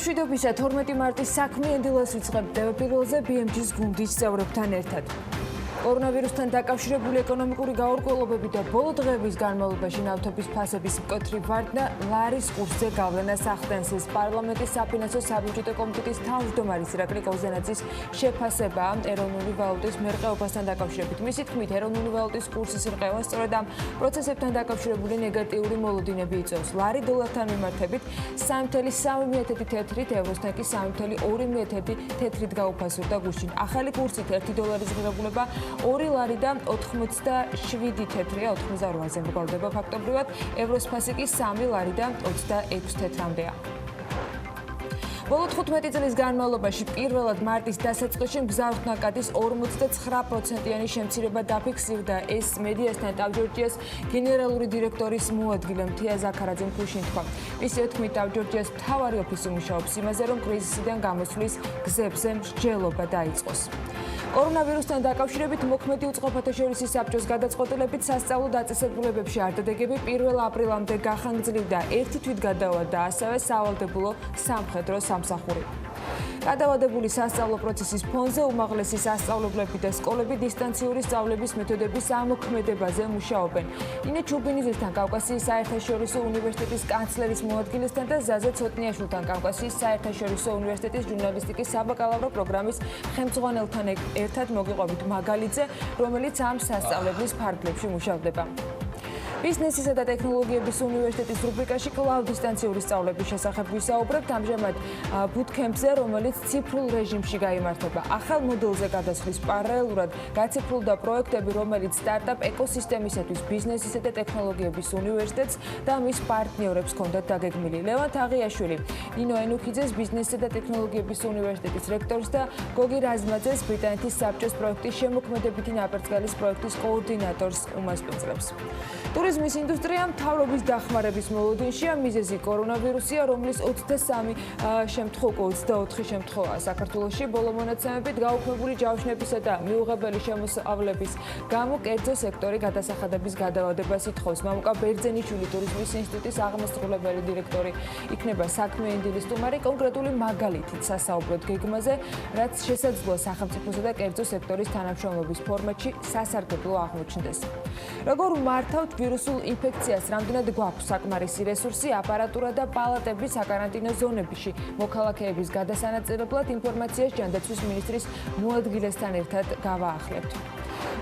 მშვიდობისა 12 მარტის საქმიანი დილას ვიწყებთ დევეპილოზე BMG-ს გუნდის წევრებთან ერთად. კორონავირუსთან დაკავშირებული ეკონომიკური გაურკვევლობები და ბოლო დღეების განმავლობაში ნავთობის ფასების მკვეთრი ვარდნა ლარის კურსზე გავლენას ახდენს. ეს პარლამენტის საფინანსო საბიუჯეტო კომიტეტის თავმჯდომარის ირაკლი კოზენაძის შეფასებაა ეროვნული ვალუტის მერყეობასთან დაკავშირებით. მისი თქმით, ეროვნული ვალუტის კურსის რყევა სწორედ ამ პროცესებთან დაკავშირებული ნეგატიური მოლოდინები იწვევს. ლარი დოლართან მიმართებით 3.3 თეთრით, ევროსთან კი 3.2 თეთრით გაუფასურდა გუშინ. ახალი კურსით 1 დოლარის ღირებულება 2 ლარი და 87 თეთრია 88-ზე მრგვალდება ფაქტობრივად, ევროს ფასი კი 3 ლარი და 26 თეთრამდეა. ბოლო 15 წლის განმავლობაში პირველად მარტის დასაწყისში მგზავრთნაკადის 49%-იანი შემცირება დაფიქსირდა. ეს მედიასთან ტავჯორჯიას გენერალური დირექტორის მოადგილე მთია ზაქარაძემ გუშინ თქვა. მისივე თქმით, ტავჯორჯიას მთავარი ოფისი მუშაობს იმაზე, რომ კრიზისიდან გამოსვლის გზებზე მსჯელობა დაიწყოს. კორონავირუსთან დაკავშირებით მოქმედი უწყებათა შორის საბჭოს გადაწყვეტილებით სასწავლო დაწესებულებებში არდადეგები 1 აპრილამდე გახანგრძლივდა. ერთი თვით გადავადა ასევე სავალდებულო სამხედრო სამსახური. გადავადებული სასწავლო პროცესის ფონზე უმაღლესი სასწავლებლები და სკოლები დისტანციური სწავლების მეთოდების ამოქმედებაზე მუშაობენ. ნინე ჩუბინიძესთან კავკასიის საერთაშორისო უნივერსიტეტის კანცლერის მოადგილესთან და ზაზა ცოტნიაშვილთან კავკასიის საერთაშორისო უნივერსიტეტის ჟურნალისტიკის საბაკალავრო პროგრამის ხელმძღვანელთან ერთად მოგიყვებით მაგალიძე, რომელიც ამ სასწავლებლის ფარგლებში მუშავდება. ბიზნესისა და ტექნოლოგიების უნივერსიტეტის რუბრიკაში კვლავ დისტანციური სწავლების შესახებ ვისაუბრებთ. ამჟამად ბუთკემპზე, რომელიც ციფრულ რეჟიმში გაიმართება. ახალ მოდელზე გადასვლის პარალელურად გაციფრულდა პროექტები, რომელიც სტარტაპ ეკოსისტემისათვის ბიზნესისა და ტექნოლოგიების უნივერსიტეტს და მის პარტნიორებს ჰქონდათ დაგეგმილი. ლევან თაღიაშვილი, ნინო ენუქიძეს ბიზნესისა და ტექნოლოგიების უნივერსიტეტის რექტორს და გოგი რაზმაძეს ბრიტანეთის საბჭოს პროექტის შემოქმედებითი ნაპერწკალის პროექტის კოორდინატორს უმასპინძლებს. ტურიზმის ინდუსტრია მთავრობის დახმარების მოლოდინშია. მიზეზი კორონავირუსია, რომლის 24 შემთხვევაა საქართველოში. ბოლო მონაცემებით გაუქმებული ჯავშნებისა და მიუღებელი შემოსავლების გამო კერძო სექტორი გადასახადების გადავადებას ითხოვს. მამუკა ბერძენიშვილი ტურიზმის ინსტიტუტის აღმასრულებელი დირექტორი იქნება საქმიანი დილის სტუმარი კონკრეტული მაგალითით სასაუბროთ გეგმაზე, რაც შესაძლოა სახელმწიფოსა და კერძო სექტორის თანამშრომლობის ფორმატში სასარგებლო აღმოჩნდეს. როგორ მართავთ ვირუსულ ინფექციას, რამდენად გვაქვს საკმარისი რესურსი, აპარატურა და პალატები საკარანტინო ზონებში. მოქალაქეების გადასანაწილებლად ინფორმაციას ჯანდაცვის მინისტრის მოადგილესთან ერთად გავაახლებთ.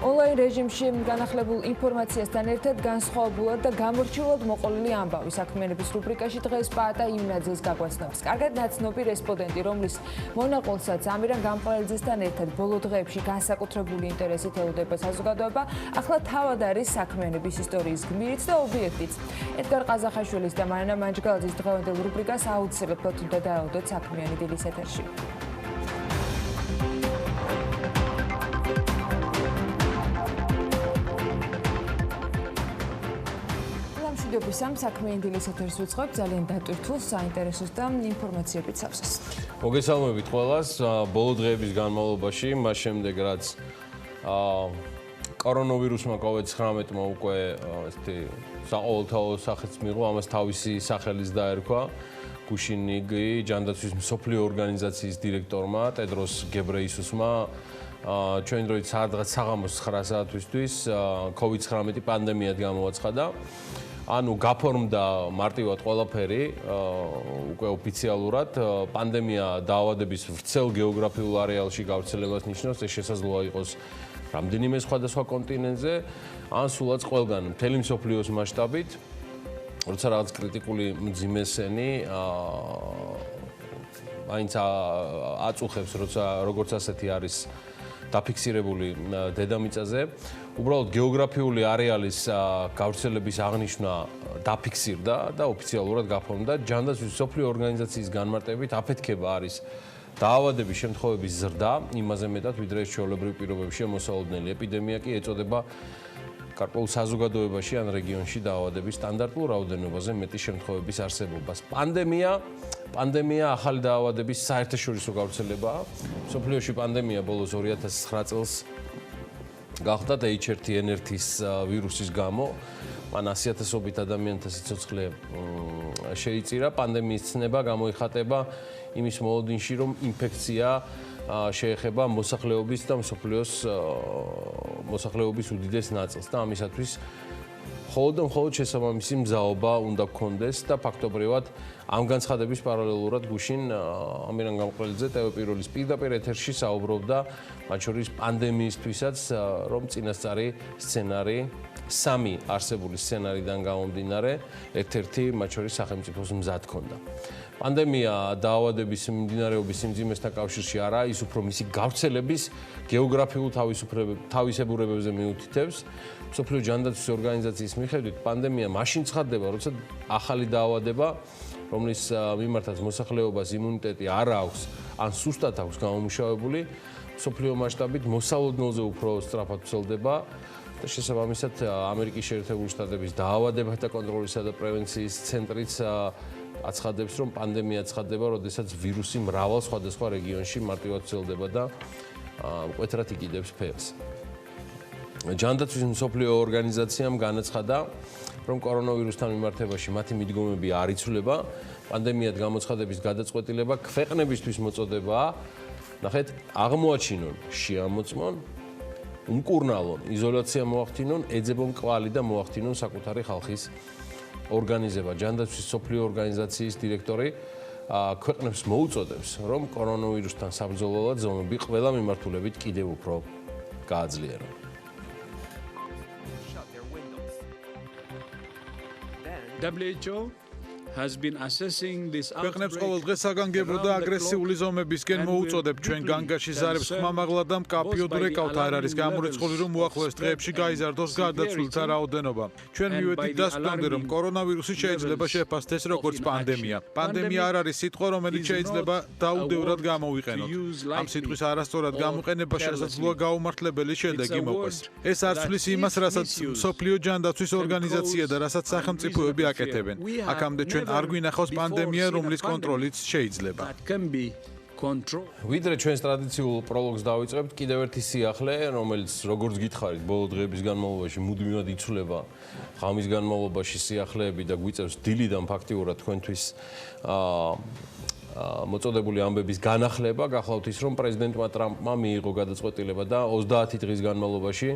ონლაინ რეჟიმში განახლებულ ინფორმაციასთან ერთად განსხვავებულად და გამორჩეულად მოყოლილი ამბავი საქმიანობის რუბრიკაში დღეს პაატა იმნაძეს გაგვაცნობს. კარგად ნაცნობი რესპონდენტი, რომლის მონაყოლსაც ამირან გამყარაძესთან ერთად ბოლო დღეებში განსაკუთრებული ინტერესით ელოდება საზოგადოება, ახლა თავად არის საქმიანობის ისტორიის გმირიც და ობიექტიც. ედგარ ყაზახაშვილის და მარინა მანჯგალაძის დღევანდელ რუბრიკას აუცილებლად უნდა დაელოდოთ საქმიანი დილის ეთერში. მშვიდობისამ საქმიანი დილის ეთერს ვიწყებ ძალიან დატვირთულ, საინტერესოს და ინფორმაციებით სავსეს. მოგესალმებით ყველას. ბოლო დღეების განმავლობაში, მას შემდეგ რაც კორონავირუსმა COVID-19-მა უკვე ესეთი საყოველთაო სახეც მიიღო, ამას თავისი სახელიც დაერქვა. გუშინ იგი ჯანდაცვის მსოფლიო ორგანიზაციის დირექტორმა ტედროს გებრეისუსმა ჩვენ დროით სადღაც საღამოს 9 საათისთვის COVID-19 პანდემიად გამოაცხადა. ანუ გაფორმდა მარტივად ყველაფერი, უკვე ოფიციალურად პანდემია დაავადების ვრცელ გეოგრაფიულ არეალში გავრცელებას ნიშნავს. ეს შესაძლოა იყოს რამდენიმე სხვადასხვა კონტინენტზე, ან სულაც ყველგან მთელი მსოფლიოს მასშტაბით. როცა რაღაც კრიტიკული მძიმესენი მაინც აწუხებს, როგორც ასეთი არის დაფიქსირებული დედამიწაზე. უბრალოდ გეოგრაფიული არეალის გავრცელების აღნიშვნა დაფიქსირდა და ოფიციალურად გაფორმდა. ჯანდაცვის მსოფლიო ორგანიზაციის განმარტებით აფეთქება არის დაავადების შემთხვევების ზრდა, იმაზე მეტად ვიდრე ჩვეულებრივ პირობებში მოსალოდნელი. ეპიდემია კი ეწოდება გარკვეულ საზოგადოებაში ან რეგიონში დაავადების სტანდარტულ რაოდენობაზე მეტი შემთხვევების არსებობას. პანდემია ახალი დაავადების საერთაშორისო გავრცელებაა. მსოფლიოში პანდემია ბოლოს 2009 წელს გახდა H1N1-ის ვირუსის გამო. მან 100,000-ობით ადამიანთა სიცოცხლე შეიწირა. პანდემიის ცნება გამოიხატება იმის მოლოდინში, რომ ინფექცია შეეხება მოსახლეობის და მსოფლიოს მოსახლეობის უდიდეს ნაწილს და ამისათვის მხოლოდ შესაბამისი მზაობა უნდა გქონდეს და ფაქტობრივად ამ განცხადების პარალელურად გუშინ ამირან გამყრელიძე ტელეპიროლის პირდაპირ ეთერში საუბრობდა მათ შორის პანდემიისთვისაც, რომ წინასწარი სცენარი სამი არსებული სცენარიდან გამომდინარე ერთ-ერთი მათ შორის სახელმწიფოს მზად ჰქონდა. პანდემია დაავადების მიმდინარეობის სიმძიმესთან კავშირში არა, ის უფრო მისი გავრცელების გეოგრაფიულ თავისებურებებზე მიუთითებს. მსოფლიო ჯანდაცვის ორგანიზაციის მიხედვით პანდემია მაშინ ცხადდება, როცა ახალი დაავადება, რომლის მიმართაც მოსახლეობას იმუნიტეტი არ აქვს, ან სუსტად აქვს გამომუშავებული, მსოფლიო მასშტაბით მოსალოდნელზე უფრო სწრაფად ვრცელდება და შესაბამისად ამერიკის შეერთებული შტატების დაავადებათა კონტროლისა და პრევენციის ცენტრიც აცხადებს, რომ პანდემია ცხადდება, როდესაც ვირუსი მრავალ სხვადასხვა რეგიონში მარტივად ვრცელდება და მკვეთრად იკიდებს ფერს. ჯანდაცვის მსოფლიო ორგანიზაციამ განაცხადა, რომ კორონავირუსთან მიმართებაში მათი მიდგომები არ იცვლება, პანდემიად გამოცხადების გადაწყვეტილება ქვეყნებისთვის მოწოდებაა, ნახეთ, აღმოაჩინონ, შეამოწმონ, უმკურნალონ, იზოლაცია მოახდინონ, ეძებონ კვალი და მოახდინონ საკუთარი ხალხის ორგანიზება. ჯანდაცვის მსოფლიო ორგანიზაციის დირექტორი ქვეყნებს მოუწოდებს, რომ კორონავირუსთან საბრძოლველად ზომები ყველა მიმართულებით კიდევ უფრო გააძლიერონ. WHO has been assessing this ქვეყნებს ყოველდღე საგანგებრო და აგრესიული ზომებისკენ მოუწოდებ ჩვენ განგაში ზარებს ხმამაღლა და მკაფიოდ რეკავთ არ არის გამორიცხული რომ უახლოეს დღეებში გაიზარდოს გარდაცვლილთა რაოდენობა. ჩვენ მივედით დასკვნამდე რომ კორონავირუსი შეიძლება შეფასდეს როგორც პანდემია. პანდემია არ არის სიტყვა რომელიც შეიძლება დაუდევრად გამოვიყენოთ. ამ სიტყვის არასწორად გამოყენება შესაძლოა გაუმართლებელი შედეგი მოყვეს. ეს არ ცვლის იმას, რასაც მსოფლიო ჯანდაცვის ორგანიზაცია და რასაც სახელმწიფოები აკეთებენ. აქამდე ჩვენ არ გვინახავს პანდემია, რომლის კონტროლიც შეიძლება. ვიდრე ჩვენს ტრადიციულ პროლოგს დავიწყებთ, კიდევ ერთი სიახლე, რომელიც როგორც გითხარით, ბოლო დღეების განმავლობაში მუდმივად იცვლება ღამის განმავლობაში სიახლეები და გვიწევს დილიდან ფაქტიურად თქვენთვის მოწოდებული ამბების განახლება, გახლავთ ის, რომ პრეზიდენტმა ტრამპმა მიიღო გადაწყვეტილება და 30 დღის განმავლობაში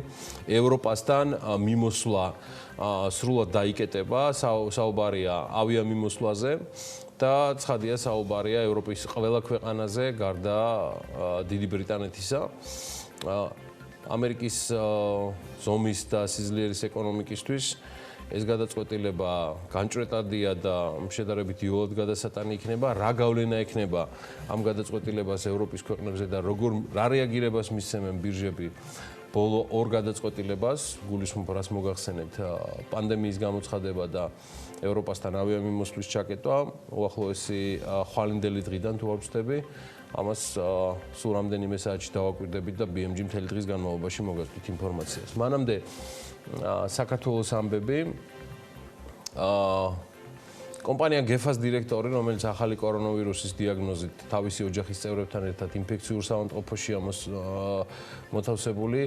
ევროპასთან მიმოსვლა სრულად დაიკეტება, საუბარია ავიამიმოსვლაზე და ცხადია საუბარია ევროპის ყველა ქვეყანაზე, გარდა დიდი ბრიტანეთისა. ამერიკის ზომის და სიძლიერის ეკონომიკისთვის ეს გადაწყვეტილება განჭრეტადია და შედარებით იოლად გადასატანი იქნება. რა გავლენა ექნება ამ გადაწყვეტილებას ევროპის ქვეყნებზე და რა რეაგირებას მისცემენ ბირჟები ბოლო ორ გადაწყვეტილებას, გულისხმობ რას მოგახსენებთ, პანდემიის გამოცხადება და ევროპასთან ავიამიმოსვლის ჩაკეტვა, უახლოესი ხვალინდელი დღიდან თუ არ ვცდები, ამას სულ რამდენიმე საათში დავაკვირდებით და BMG მთელი დღის განმავლობაში მოგაქვთ ინფორმაციას. მანამდე საქართველოს ამბები კომპანია გეფას დირექტორი, რომელიც ახალი კორონავირუსის დიაგნოზით თავისი ოჯახის წევრებთან ერთად ინფექციურ საავადმყოფოშია მოთავსებული,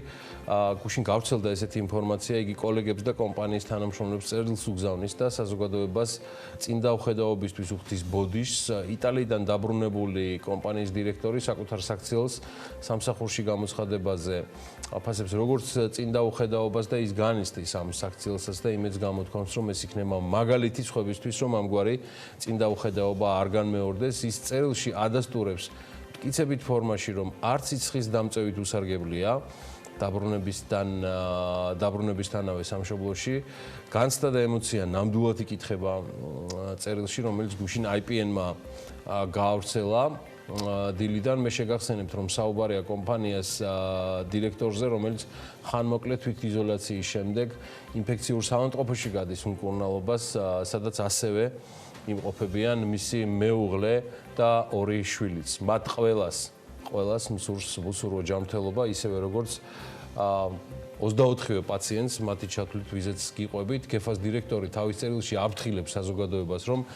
გუშინ გავრცელდა ესეთი ინფორმაცია, იგი კოლეგებს და კომპანიის თანამშრომლებს წერილს უგზავნის და საზოგადოებას წინ დაუხედაობისთვის უხდის ბოდიშს. იტალიიდან დაბრუნებული კომპანიის დირექტორი საკუთარ საქციელს სამსახურში გამოცხადებაზე აფასებს როგორც წინ დაუხედაობას და ის განიცდის ამ საქციელსაც და იმედს გამოთქვამს, რომ ეს იქნება მაგალითი სხვებისთვის, რომ ამგვარი წინ დაუხედაობა არ განმეორდეს. ის წერილში ადასტურებს მტკიცებით ფორმაში, რომ არც სიცხის დამწევით უსარგებლია დაბრუნებისთანავე სამშობლოში. განცდა და ემოცია ნამდვილად იკითხება წერილში, რომელიც გუშინ IPN-მა გაავრცელა. დილიდან მე შეგახსენებთ, რომ საუბარია კომპანიას დირექტორზე, რომელიც ხანმოკლე თვითიზოლაციის შემდეგ ინფექციურ საავადმყოფოში გადის უმკურნალობას, სადაც ასევე იმყოფებიან მისი მეუღლე და ორი შვილიც. მათ ყველას მსურს ჯანმრთელობა, ისევე როგორც 24-ვე პაციენტს მათი ჩათვლით ვიზიტს გიყვებით. გეფას დირექტორი თავის წერილში აფრთხილებს საზოგადოებას, რომ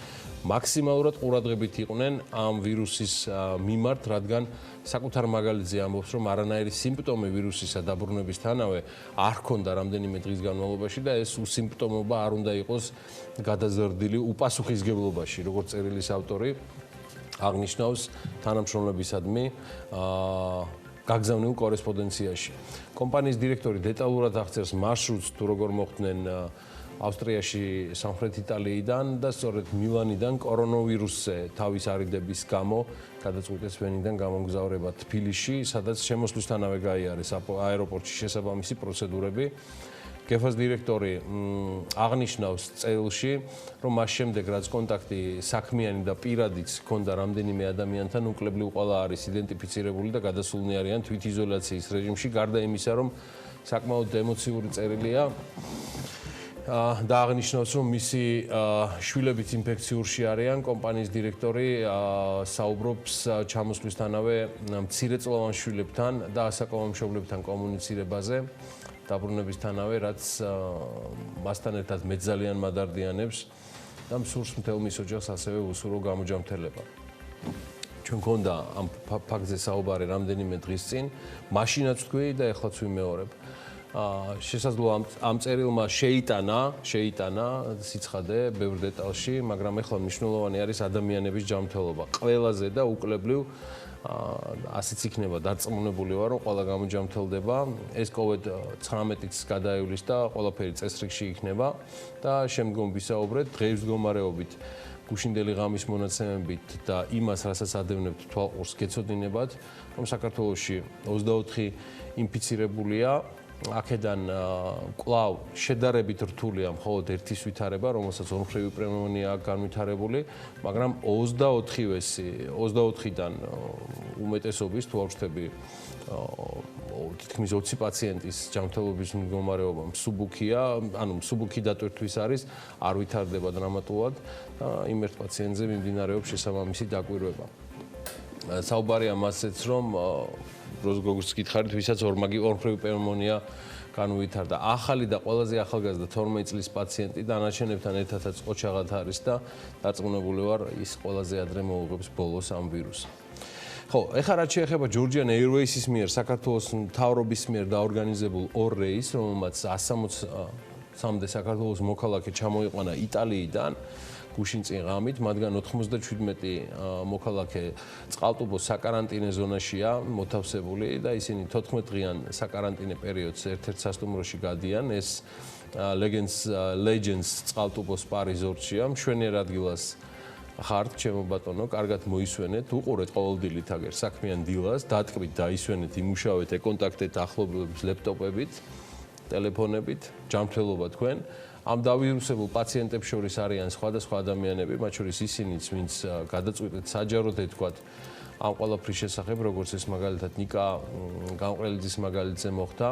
მაქსიმალურად ყურადღებით იყვნენ ამ ვირუსის მიმართ, რადგან საკუთარ მაგალითზე ამბობს, რომ არანაირი სიმპტომი ვირუსისა დაბრუნებისთანავე არ ჰქონდა რამდენიმე დღის განმავლობაში და ეს უსიმპტომობა არ უნდა იყოს გადაზრდილი უპასუხისმგებლობაში, როგორც წერილის ავტორი აღნიშნავს თანამშრომლებისადმი გაგზავნილ კორესპონდენციაში. კომპანიის დირექტორი დეტალურად აღწერს მარშრუტს, თუ როგორ მოხვდნენ ავსტრიაში, სამხრეთ იტალიიდან და სწორედ მილანიდან კორონავირუსზე თავის არიდების გამო გადაწყვიტეს ვენიდან გამოგზავრება თბილისში, სადაც შემოსვლისთანავე გაიარეს აეროპორტში შესაბამისი პროცედურები. გეფას დირექტორი აღნიშნავს წერილში, რომ მას შემდეგ, რაც კონტაქტი საქმიანი და პირადიც ჰქონდა რამდენიმე ადამიანთან, უკლებლივ ყველა არის იდენტიფიცირებული და გადასულნი არიან თვითიზოლაციის რეჟიმში, გარდა იმისა, რომ საკმაოდ ემოციური წერილია და აღნიშნავს, რომ მისი შვილებიც ინფექციურში არიან. კომპანიის დირექტორი საუბრობს ჩამოსვლისთანავე მცირეწლოვან შვილებთან და ასაკოვან მშობლებთან კომუნიცირებაზე. დაბრუნებისთანავე, რაც მასთან ერთად მეძალიან მადარდიანებს და მსურს მთელ მის ოჯახს ასევე უსურო გამოჯამთელება. ჩვენ გქონდა ამ ფაქტზე საუბარი რამდენიმე დღის წინ, მაშინაც თქვი და ეხლაც ვიმეორებ. შესაძლოა ამ წერილმა შეიტანა სიცხადე ბევრ დეტალში, მაგრამ ეხლა მნიშვნელოვანი არის ადამიანების ჯანმრთელობა. ყველაზე და უკლებლივ ასეც იქნება დარწმუნებული ვარ, რომ ყველა გამოჯანმრთელდება. ეს COVID-19-იც გადაივლის და ყველაფერი წესრიგში იქნება და შემდგომ ვისაუბრეთ დღეის მდგომარეობით, გუშინდელი ღამის მონაცემებით და იმას, რასაც ადევნებთ თვალყურს გეცოდინებათ, რომ საქართველოში 24 ინფიცირებულია. აქედან კვლავ შედარებით რთულია მხოლოდ ერთის ვითარება, რომელსაც ორმხრივი პნევმონია აქვს განვითარებული, მაგრამ 24-დან უმეტესობის თუ არ ვშთები თითქმის 20 პაციენტის ჯანმრთელობის მდგომარეობა მსუბუქია, ანუ მსუბუქი დატვირთვის არის, არ ვითარდება დრამატულად და იმ ერთ პაციენტზე მიმდინარეობს შესაბამისი დაკვირვება. საუბარია მასეც, რომ როგორც გითხარით, ვისაც ორმხრივი პნევმონია განუვითარდა. ახალი და ყველაზე ახალგაზრდა 12 წლის პაციენტი დანარჩენებთან ერთადაც ოჩაღად არის და დარწმუნებული ვარ, ის ყველაზე ადრე მოუღებს ბოლოს ამ ვირუსს. ხო, ეხლა რაც შეეხება Georgian Airways-ის მიერ საქართველოს მთავრობის მიერ დაორგანიზებულ ორ რეისს, რომელმაც 163-მდე საქართველოს მოქალაქე ჩამოიყვანა იტალიიდან, გუშინ წინ ღამით, მათგან 97 მოქალაქე წყალტუბოს საკარანტინე ზონაშია მოთავსებული და ისინი 14 დღიან საკარანტინე პერიოდს ერთ-ერთ სასტუმროში გადიან. ეს Legends წყალტუბოს პა რეზორტშია. მშვენიერ ადგილას ხართ, ჩემო ბატონო, კარგად მოისვენეთ, უყურეთ ყოველდილით აგერ საქმიან დილას, დატკბით, დაისვენეთ, იმუშავეთ ეკონტაქტეთ ახლობლების ლეპტოპებით, ტელეფონებით, ჯანმრთელობა თქვენ. ამ დავირუსებულ პაციენტებს შორის არიან სხვადასხვა ადამიანები, მათ შორის ისინიც, ვინც გადაწყვიტეთ საჯაროდ ეთქვათ ამ ყველაფრის შესახებ, როგორც ეს მაგალითად ნიკა გამყრელიძის მაგალითზე მოხდა.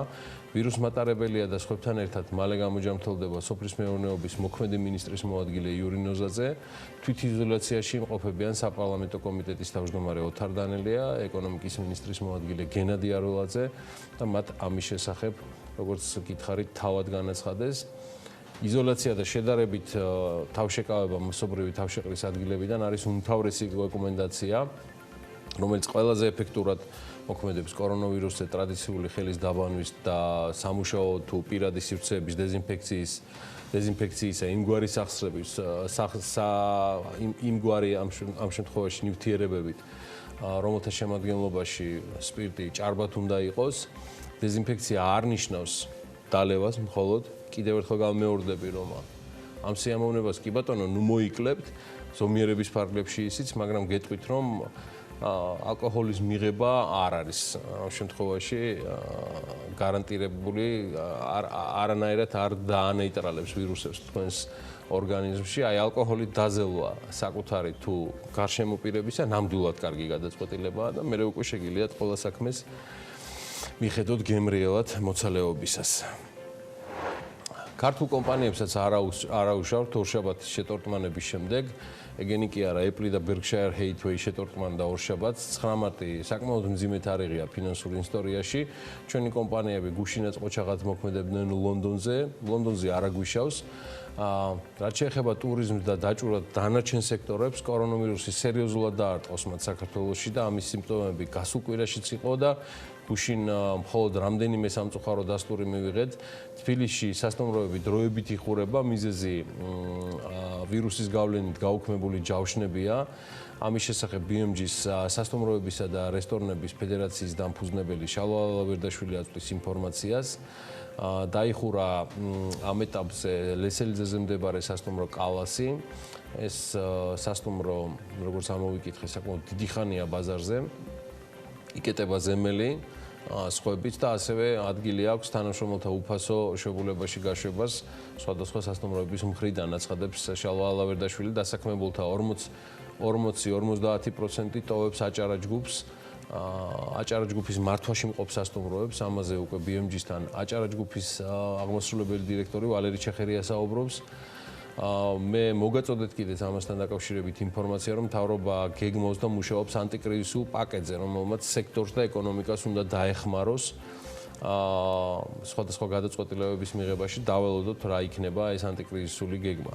ვირუს მატარებელია და სხვებთან ერთად მალე გამოჯანმრთელდება სოფლის მეურნეობის მოქმედი მინისტრის მოადგილე იური ნოზაძე. თვითიზოლაციაში იმყოფებიან საპარლამენტო კომიტეტის თავმჯდომარე ოთარ დანელია, ეკონომიკის მინისტრის მოადგილე გენადი არველაძე და მათ ამის შესახებ, როგორც გითხარით, თავად განაცხადეს. იზოლაცია და შედარებით თავშეკავება მასობრივი თავშეყრის ადგილებიდან არის უმთავრესი რეკომენდაცია, რომელიც ყველაზე ეფექტურად მოქმედებს კორონავირუსზე ტრადიციული ხელის დაბანვის და სამუშაო თუ პირადი სივრცეების დეზინფექციისა, იმგვარი სახსრების, იმგვარი ამ შემთხვევაში ნივთიერებებით, რომელთა შემადგენლობაში სპირტი ჭარბად უნდა იყოს. დეზინფექცია არ ნიშნავს დალევას მხოლოდ, კიდევ ერთხელ გამეორდები, რომ ამ სიამოვნებას კი ბატონო, ნუ მოიკლებთ ზომიერების ფარგლებში ისიც, მაგრამ გეტყვით, რომ ალკოჰოლის მიღება არ არის ამ შემთხვევაში გარანტირებული, არანაირად არ დაანეიტრალებს ვირუსებს თქვენს ორგანიზმში. აი ალკოჰოლით დაზელვა საკუთარი თუ გარშემო პირებისა ნამდვილად კარგი გადაწყვეტილებაა და მე უკვე შეგიძლიათ ყველა საქმეს მიხედოთ გემრიელად მოცალეობისას. ქართულ კომპანიებსაც არაუშავთ ორშაბათის შეტორტმანების შემდეგ. ეგენი კი არა, Apple და Berkshire Hathaway შეტორტმანდა ორშაბათს. 9 მარტი საკმაოდ მძიმე თარიღია ფინანსურ ისტორიაში. ჩვენი კომპანიები გუშინაც ყოჩაღად მოქმედებდნენ ლონდონზე. ლონდონზე არ აგვიშავს. რაც შეეხება ტურიზმს და დაჭვრად დანარჩენ სექტორებს, კორონავირუსი სერიოზულად დაარტყოს მათ საქართველოში და ამის სიმპტომები გასულ კვირაშიც იყო და გუშინ მხოლოდ რამდენიმე სამწუხარო დასტური მივიღეთ. თბილისში სასტუმროები დროებით იხურება, მიზეზი ვირუსის გავლენით გაუქმებული ჯავშნებია. ამის შესახებ BMG-ს სასტუმროებისა და რესტორნების ფედერაციის დამფუძნებელი შალვა ლავერდაშვილი აწვდის ინფორმაციას. დაიხურა ამ ეტაპზე ლესელიძეზე მდებარე სასტუმრო კალასი. ეს სასტუმრო, როგორც ამოვიკითხე, საკმაოდ დიდი ხანია ბაზარზე. იკეტება ზემელი სხვებით და ასევე ადგილი აქვს თანამშრომელთა უფასო შეულებაში გაშვებას სხვადასხვა სასტუმროების მხრიდან აცხადებს შალვა ლავერდაშვილი. დასაქმებულთა 40-50% ტოვებს აჭარა ჯგუფს. აჭარა ჯგუფის მართვაში მყოფ სასტუმროებს. ამაზე უკვე BMG-სთან აჭარა ჯგუფის აღმასრულებელი დირექტორი ვალერი ჩეხერია საუბრობს. მე მოგაწოდეთ კიდეც ამასთან დაკავშირებით ინფორმაცია, რომ მთავრობა გეგმავს და მუშაობს ანტიკრიზისულ პაკეტზე, რომელმაც სექტორს და ეკონომიკას უნდა დაეხმაროს. სხვადასხვა გადაწყვეტილებების მიღებაში დაველოდოთ რა იქნება ეს ანტიკრიზისული გეგმა.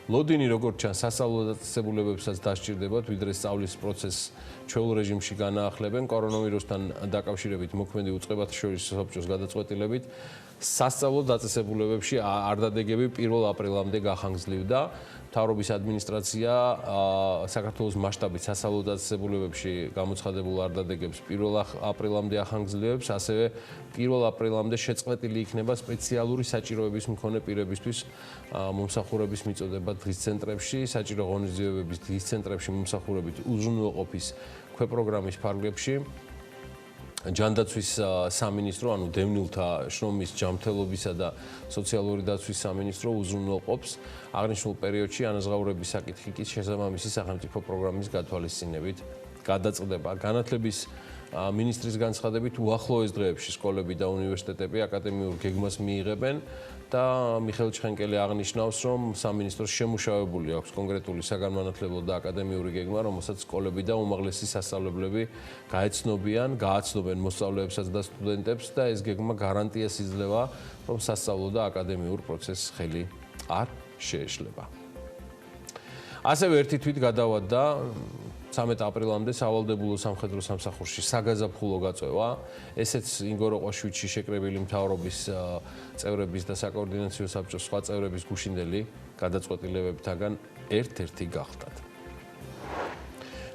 ლოდინი როგორც ჩანს სასწავლო დაწესებულებებსაც დასჭირდებათ, ვიდრე სწავლის პროცესს ჩვეულ რეჟიმში განაახლებენ. კორონავირუსთან დაკავშირებით მოქმედი უწყებათა შორის საბჭოს გადაწყვეტილებით სასწავლო დაწესებულებებში არ დადეგები 1 აპრილამდე გახანგრძლივდა. მთავრობის ადმინისტრაცია საქართველოს მასშტაბით სასწავლო დაწესებულებებში გამოცხადებულ არ დადეგებს 1 აპრილამდე ახანგრძლივებს, ასევე 1 აპრილამდე შეწყვეტილი იქნება სპეციალური საჭიროების მქონე პირებისთვის მომსახურების მიწოდება დღის ცენტრებში, საჭირო ღონისძიებების დღის ცენტრებში მომსახურებით უზრუნველყოფის ქვეპროგრამის ფარგლებში. ჯანდაცვის სამინისტრო, ანუ დევნილთა შრომის ჯანმრთელობისა და სოციალური დაცვის სამინისტრო უზრუნველყოფს აღნიშნულ პერიოდში ანაზღაურების საკითხი კი შესაბამისი სახელმწიფო პროგრამის გათვალისწინებით გადაწყდება. განათლების მინისტრის განცხადებით უახლოეს დღეებში სკოლები და უნივერსიტეტები აკადემიურ გეგმას მიიღებენ და მიხეილ ჩხენკელი აღნიშნავს, რომ სამინისტროს შემუშავებული აქვს კონკრეტული საგანმანათლებლო და აკადემიური გეგმა, რომელსაც სკოლები და უმაღლესი სასწავლებლები გააცნობენ მოსწავლეებსაც და სტუდენტებს და ეს გეგმა გარანტიას იძლევა, რომ სასწავლო და აკადემიურ პროცესს ხელი არ შეეშლება. ასევე ერთი თვით გადავადა 13 აპრილამდე სავალდებულო სამხედრო სამსახურში საგაზაფხულო გაწევა. ესეც ინგოროყვაშვიდში შეკრებილი მთავრობის წევრების და საკოორდინაციო საბჭოს სხვა წევრების გუშინდელი გადაწყვეტილებებთაგან ერთ-ერთი გახდათ.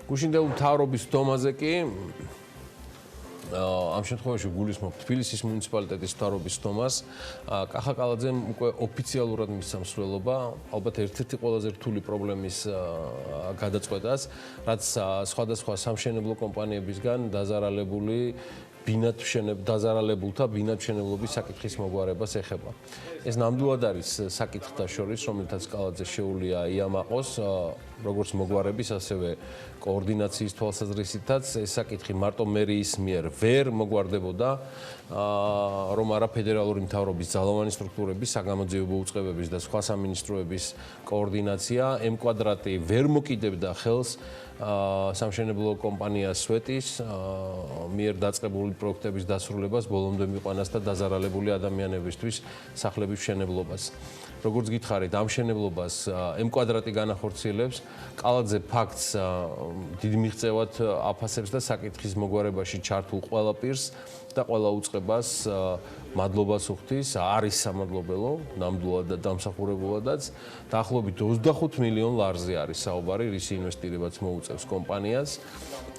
გუშინდელ მთავრობის დომაზე კი ამ შემთხვევაში გულისხმობ თბილისის მუნიციპალიტეტის მთავრობის დომას. კახა კალაძემ უკვე ოფიციალურად მისცა მსვლელობა, ალბათ ერთ-ერთი ყველაზე რთული პრობლემის გადაწყვეტას, რაც სხვადასხვა სამშენებლო კომპანიებისგან დაზარალებულთა ბინადმშენებლობის საკითხის მოგვარებას ეხება. ეს ნამდვილად არის საკითხთა შორის, რომელთაც კალაძე შეუძლია იამაყოს, როგორც მოგვარების, ასევე კოორდინაციის თვალსაზრისითაც. ეს საკითხი მარტო მერიის მიერ ვერ მოგვარდებოდა, რომ არა ფედერალური მთავრობის ძალოვანი სტრუქტურების, საგამოძიებო უწყებების და სხვა სამინისტროების კოორდინაცია. M კვადრატი ვერ მოკიდებდა ხელს სამშენებლო კომპანია სვეტის მიერ დაწყებული პროექტების დასრულებას, ბოლომდე მიყვანას და დაზარალებული ადამიანებისთვის სახლების მშენებლობას. როგორც გითხარით, ამ მშენებლობას M კვადრატი განახორციელებს. კალაძე ფაქტს დიდ მიღწევად აფასებს და საკითხის მოგვარებაში ჩართულ ყველა პირს და ყველა უწყებას მადლობას უხდის. არის სამადლობელო, ნამდვილად და დამსახურებულადაც. დაახლოებით 25 მილიონ ლარზე არის საუბარი, რის ინვესტირებაც მოუწევს კომპანიას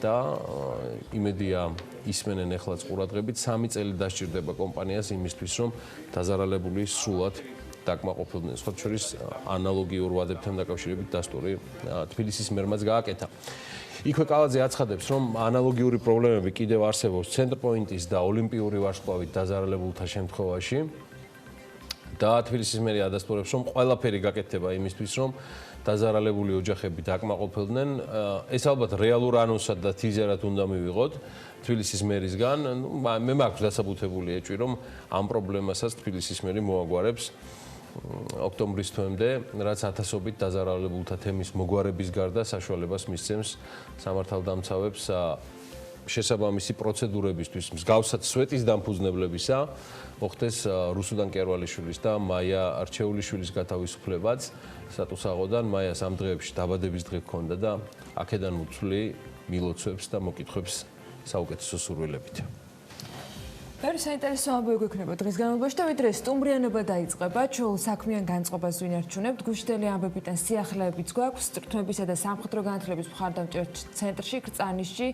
და იმედია ისმენენ ეხლაც ყურადღებით 3 წელი დასჭირდება კომპანიას იმისთვის, რომ დაზარალებული სრულად დაკმაყოფილდნენ. სხვა შორის ანალოგიურ ვადებთან დაკავშირებით დასტური თბილისის მერმაც გააკეთა. იქვე კალაძე აცხადებს, რომ ანალოგიური პრობლემები კიდევ არსებობს ცენტრპოინტის და ოლიმპიური ვარსკვლავით დაზარალებულთა შემთხვევაში. და თბილისის მერი ადასტურებს, რომ ყველაფერი გაკეთდება იმისთვის, რომ დაზარალებული ოჯახები დაკმაყოფილდნენ. ეს ალბათ რეალურ ანონსად და თიზერად უნდა მივიღოთ თბილისის მერისგან. მე მაქვს დასაბუთებული ეჭვი, რომ ამ პრობლემასაც თბილისის მერი მოაგვარებს ოქტომბრის თვემდე, რაც ათასობით დაზარალებულთა თემის მოგვარების გარდა საშუალებას მისცემს სამართალდამცავებს შესაბამისი პროცედურებისთვის მსგავსად სვეტის დამფუძნებლებისა მოხდეს რუსუდან კერვალიშვილის და მაია არჩეულიშვილის გათავისუფლებაც სტატუსაღოდან. მაიას ამ დღეებში დაბადების დღე ჰქონდა და აქედან უცვლი მილოცვებს და მოკითხვებს საუკეთესო სურვილებით. ბევრი საინტერესო ამბავი გვექნება დღის განმავლობაში და ვიდრე სტუმრიანობა დაიწყება, ჩვეულ საქმიან განწყობას ვინ არჩუნებთ, გუშინდელი ამბებიდან სიახლეებიც გვაქვს, სტრუქტურებისა და სამხედრო განათლების მხარდამჭერ ცენტრში, კრწანისში,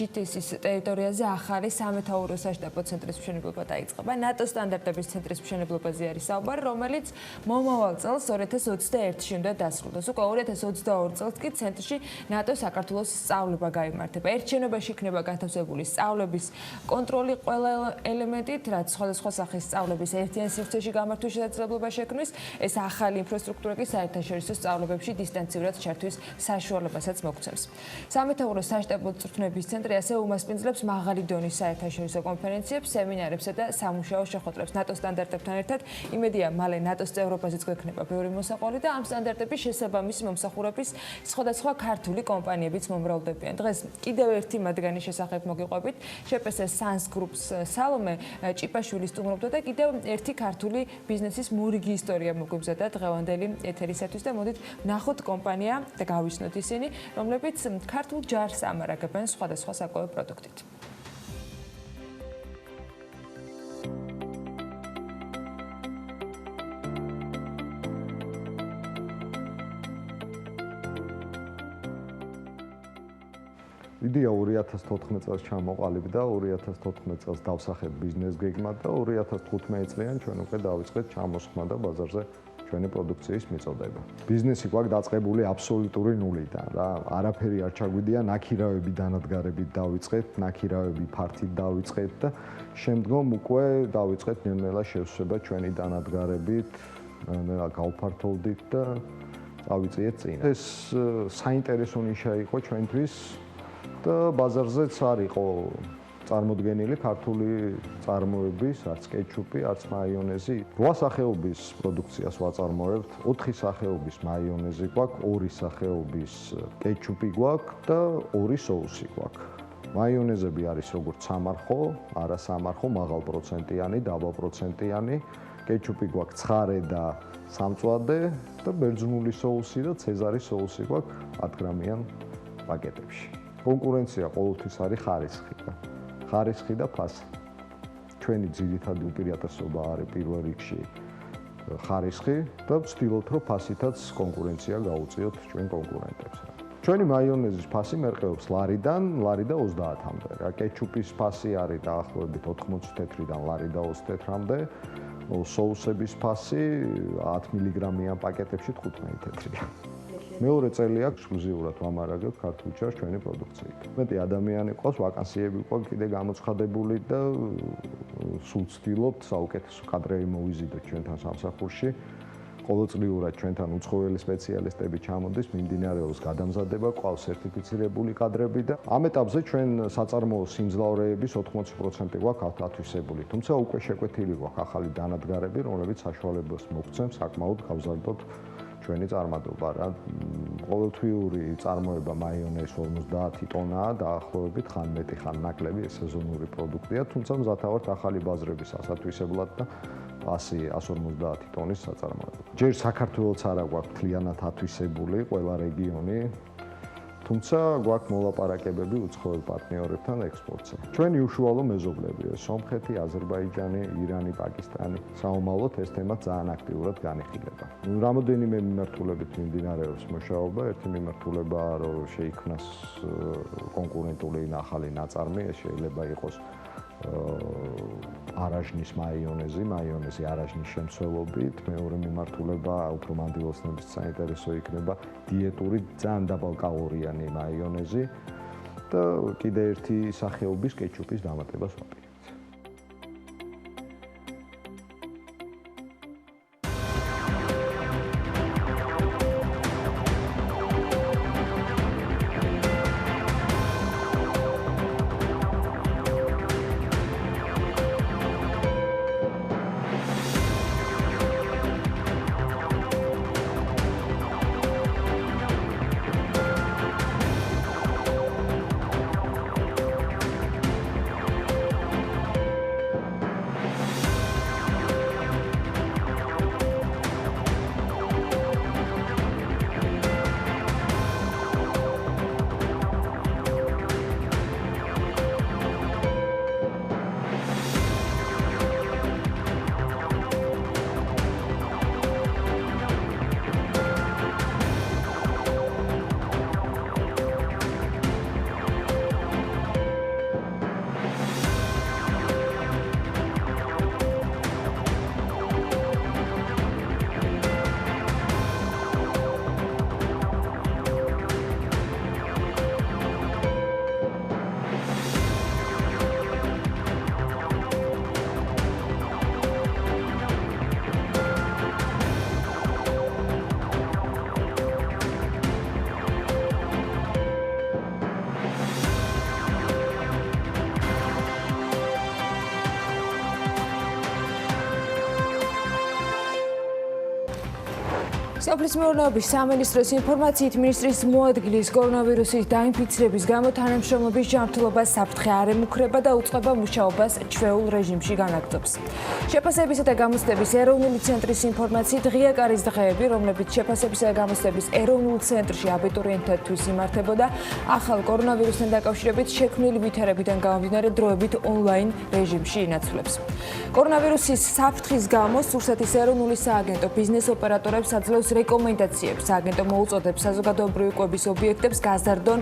GTS-ის ტერიტორიაზე ახალი სამეთაურო საშტაბო ცენტრის მშენებლობა დაიწყება. ნატო სტანდარტების ცენტრის მშენებლობაზე არის საუბარი, რომელიც მომავალ წელს 2021-ში უნდა დასრულდეს. უკვე 2022 წელს კი ცენტრში ნატო საქართველოს სწავლება გაიმართება. ერთ შენობაში იქნება განთავსებული სწავლების კონტროლი ყველა ელემენტით, რაც სხვადასხვა სახის სწავლების ერთიან სივრცეში გამართვის შესაძლებლობა შექმნის, ეს ახალი ინფრასტრუქტურა კი საერთაშორისო სწავლებებში დისტანციურად ჩართვის საშუალებასაც მოგცემს. სამეთაურო საშტაბო წვრთნების ცენტრი ასევე უმასპინძლებს მაღალი დონის საერთაშორისო კონფერენციებს, სემინარებსა და სამუშაო შეხვედრებს ნატო სტანდარტებთან ერთად. იმედია, მალე ნატოს წევრობაზეც გვექნება ბევრი მოსაყვანი და ამ სტანდარტების შესაბამისი მომსახურების სხვადასხვა ქართული კომპანიებიც მომრავლდებიან. დღეს კიდევ ერთი მათგანის შესახებ მოგიყვებით, შეპს Sans Group-ს სალომე ჭიპაშვილი სტუმრობდა და კიდევ ერთი ქართული ბიზნესის მორიგი ისტორია მოგვიბზადა დღევანდელი ეთერისათვის და მოდით ვნახოთ კომპანია და გავიცნოთ ისინი, რომლებიც ქართულ ჯარს ამარაგებენ სხვადასხვა საკუთარ პროდუქტით. იდეა 2014 წელს ჩამოყალიბდა, 2014 წელს დავსახეთ ბიზნეს გეგმა და 2015 წლიდან ჩვენ უკვე დავიწყეთ ჩამოსხმა და ბაზარზე ჩვენი პროდუქციის მიწოდება. ბიზნესი გვაქვს დაწყებული აბსოლუტური ნულიდან რა, არაფერი არ ჩაგვიდია, ნაქირავები დანადგარებით დავიწყეთ, ნაქირავები ფართით დავიწყეთ და შემდგომ უკვე დავიწყეთ ნელ-ნელა შევსება ჩვენი დანადგარებით, ნელ-ნელა გავფართოვდით და დავიწყეთ წინ. ეს საინტერესო ნიშა იყო ჩვენთვის და ბაზარზეც არ იყო წარმოდგენილი ქართული წარმოების, არც კეჩუპი, არც მაიონეზი. 8 სახეობის პროდუქციას ვაწარმოებთ, 4 სახეობის მაიონეზი გვაქვს, 2 სახეობის კეჩუპი გვაქვს და 2 соуსი გვაქვს. მაიონეზები არის როგორც სამარხო, არასამარხო, მაღალპროცენტიანი, დაბალპროცენტიანი. კეჩუპი გვაქვს ცხარე და სამწვადე და ბერძნული соуსი და ცეზარის соуსი გვაქვს 10 გრამიან პაკეტებში. კონკურენცია ყოველთვის არის ხარისხი და ფასი. ჩვენი ძირითადი უპირატესობა არის პირველ რიგში ხარისხი და ვცდილობთ, რომ ფასითაც კონკურენცია გაუწიოთ ჩვენ კონკურენტებს. ჩვენი მაიონეზის ფასი მერყეობს ლარიდან 30-მდე. რა კეჩუპის ფასი არის დაახლოებით 80 თეთრიდან ლარი და 20 თეთრამდე. соусების ფასი 10 მგ-იან პაკეტებში 15 თეთრია. მეორე წელია ექსკლუზიურად ვამარაგებ ქართულ ჯარს ჩვენი პროდუქციით. მეტი ადამიანი ყავს, ვაკანსიები ყავს კიდე გამოცხადებული და სულ ვცდილობთ საუკეთესო კადრები მოვიზიდოთ ჩვენთან სამსახურში. ყოველწლიურად ჩვენთან უცხოელი სპეციალისტები ჩამოდის, მიმდინარეობს გადამზადება, ყავს სერტიფიცირებული კადრები და ამ ეტაპზე ჩვენ საწარმოო სიმძლავრეების 80% გვაქვს ათვისებული. თუმცა უკვე შეკვეთილი გვაქვს ახალი დანადგარები, რომლებიც საშუალებას მოგცემს საკმაოდ გავზარდოთ ჩვენი წარმატება რა. ყოველთვიური წარმოება მაიონეზის 50 ტონაა, დაახლოებით ხან მეტი, ხან ნაკლები, ეს სეზონური პროდუქტია, თუმცა მზათავართ ახალი ბაზრების ასათვისებლად და 150 ტონის საწარმოებლად. ჯერ საქართველოს არა გვაქვს მთლიანად ათვისებული ყველა რეგიონი, თუმცა გვაქვს მოლაპარაკებები უცხოელ პარტნიორებთან ექსპორტზე. ჩვენი უშუალო მეზობლებია სომხეთი, აზერბაიჯანი, ირანი, პაკისტანი. საომალოდ ეს თემა ძალიან აქტიურად განიხილება. რამოდენიმე მიმართულებით მიმდინარეობს მუშაობა, ერთი მიმართულებაა, რომ შეიქმნას კონკურენტული ახალი ნაწარმი, ეს შეიძლება იყოს არაჟნის მაიონეზი არაჟნის შემცველობით, მეორე მიმართულება უფრო მანდილოსნების საინტერესო იქნება დიეტური ძალიან დაბალკალორიანი მაიონეზი და კიდე ერთი სახეობის კეჩუპის დამატებას ვაპირებთ. სოფლის მეურნეობის სამინისტროს ინფორმაციით მინისტრის მოადგილის კორონავირუსის დაინფიცირების გამო თანამშრომლობის ჯანმრთელობა საფრთხე არ ემუქრება და უწყება მუშაობას ჩვეულ რეჟიმში განაგრძობს. შეფასებისა და გამოცდების ეროვნული ცენტრის ინფორმაციით ღია კარის დღეები, რომლებიც შეფასებისა და გამოცდების ეროვნულ ცენტრში აბიტურიენტებისთვის იმართებოდა, ახალ კორონავირუსთან დაკავშირებით შექმნილი ვითარებიდან გამომდინარე დროებით ონლაინ რეჟიმში ინაცვლებს. კორონავირუსის საფრთხის გამო სურსათის ეროვნული სააგენტო ბიზნეს ოპერატორებს აძლევს რეკომენდაციებს. სააგენტო მოუწოდებს საზოგადოებრივი კვების ობიექტებს გაზარდონ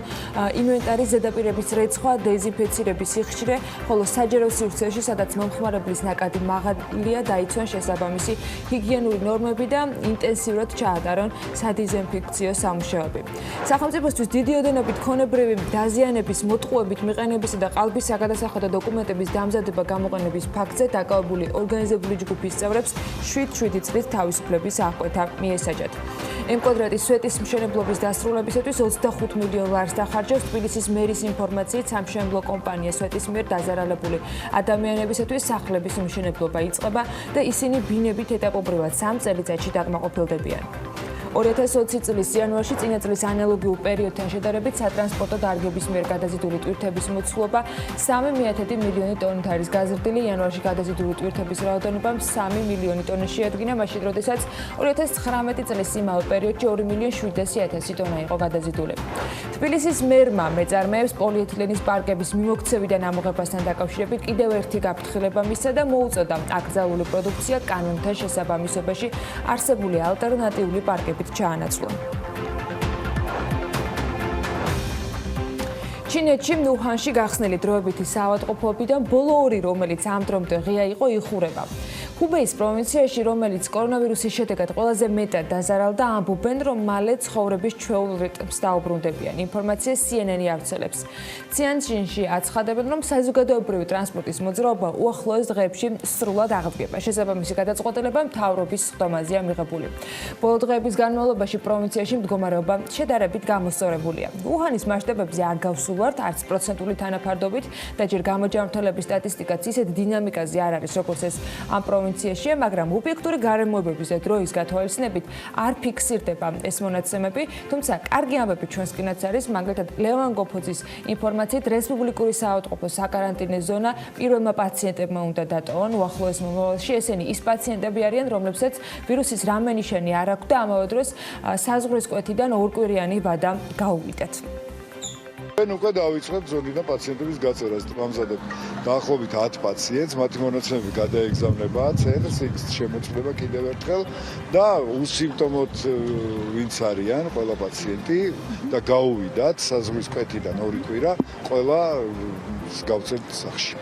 ინვენტარის ზედაპირების რეცხვა, დეზინფექცირების სიხშირე, ხოლო საჯარო სივრცეში, სადაც მომხმარებლის ნაკადი მაღალია, დაიცვან შესაბამისი ჰიგიენური ნორმები და ინტენსიურად ჩაატარონ სადეზინფექციო სამუშაოები. სახელმწიფოსთვის დიდი ოდენობით ქონებრივი დაზიანების მოტყუებით მიყენებისა და ყალბის საგადასახადო დოკუმენტების დამზადება გამოყენების ფაქტზე დაკავებული ორგანიზებული ჯგუფის წევრებს 7 წლით თავისუფლების აღკვეთა მიესაჯათ. ემკვადრატის სვეტის მშენებლობის დასრულებისათვის 25 მილიონ ლარს დახარჯავს თბილისის მერის ინფორმაციით სამშენებლო კომპანია სვეტის მიერ დაზარალებული ადამიანებისათვის სახლების მშენებლობა იწყება და ისინი ბინებით ეტაპობრივად 3 წელიწადში დაკმაყოფილდებიან. 2020 წლის იანვარში წინა წლის ანალოგიურ პერიოდთან შედარებით სატრანსპორტო დარგების მიერ გადაზიდული ტვირთების მოცულობა 3,1 მილიონი ტონით არის გაზრდილი. იანვარში გადაზიდული ტვირთების რაოდენობა 3 მილიონი ტონი შეადგინა, მაშინ როდესაც 2019 წლის იმავე პერიოდში 2,700,000 ტონა იყო გადაზიდული. თბილისის მერმა მეწარმეებს პოლიეთილენის პარკების მიმოქცევიდან ამოღებასთან დაკავშირებით კიდევ ერთი გაფრთხილება მისცა და მოუწოდა აკრძალული პროდუქცია კანონთან შესაბამისობაში არსებული ალტერნატიული პარკები ჩაანაცვლა. ჩინეთში უჰანში გახსნილი დროებითი საავადმყოფოებიდან ბოლო 2, რომელიც ამ დრომდე ღია იყო, იხურება. ჰუბეის პროვინციაში, რომელიც კორონავირუსის შედეგად ყველაზე მეტად დაზარალდა, ამბობენ, რომ მალე ცხოვრების ჩვეულ რიტმს დაუბრუნდებიან. ინფორმაციას CNN-ი ავრცელებს. ციანჯინში აცხადებენ, რომ საზოგადოებრივი ტრანსპორტის მოძრაობა უახლოეს დღეებში სრულად აღდგება. შესაბამისი გადაწყვეტილება მთავრობის სხდომაზეა მიღებული. ბოლო დღეების განმავლობაში პროვინციაში მდგომარეობა შედარებით გამოსწორებულია. უჰანის მასშტაბებზე არ გავსულვართ არც პროცენტული თანაფარდობით და ჯერ გამოჯანმრთელების სტატისტიკაც ისეთ დინამიკაზე არ არის, როგორც ეს ამ პროვინციაშია, მაგრამ ობიექტური გარემოებების და დროის გათვალისწინებით არ ფიქსირდება ეს მონაცემები, თუმცა კარგი ამბები ჩვენსკინაც არის, მაგალითად ლევან გოფოძის ინფორმაციით რესპუბლიკური საავადმყოფო საკარანტინე ზონა პირველმა პაციენტებმა უნდა დატოვონ უახლოეს მომავალში. ესენი ის პაციენტები არიან, რომლებსაც ვირუსის რამე ნიშანი არ აქვს და ამავე დროს საზღვრის კვეთიდან ორკვირიანი ვადა გაუვიდათ. ჩვენ უკვე დავიწყებთ ზონიდან პაციენტების გაწერას. ვამზადებთ დაახლოებით 10 პაციენტს, მათი მონაცემები გადაეგზავნება ცენტრს, იქ შემოწმება კიდევ ერთხელ და უსიმპტომოდ ვინც არიან ყველა პაციენტი და გაუვიდათ საზღვრის კვეთიდან 2 კვირა, ყველა გავცემთ სახლში.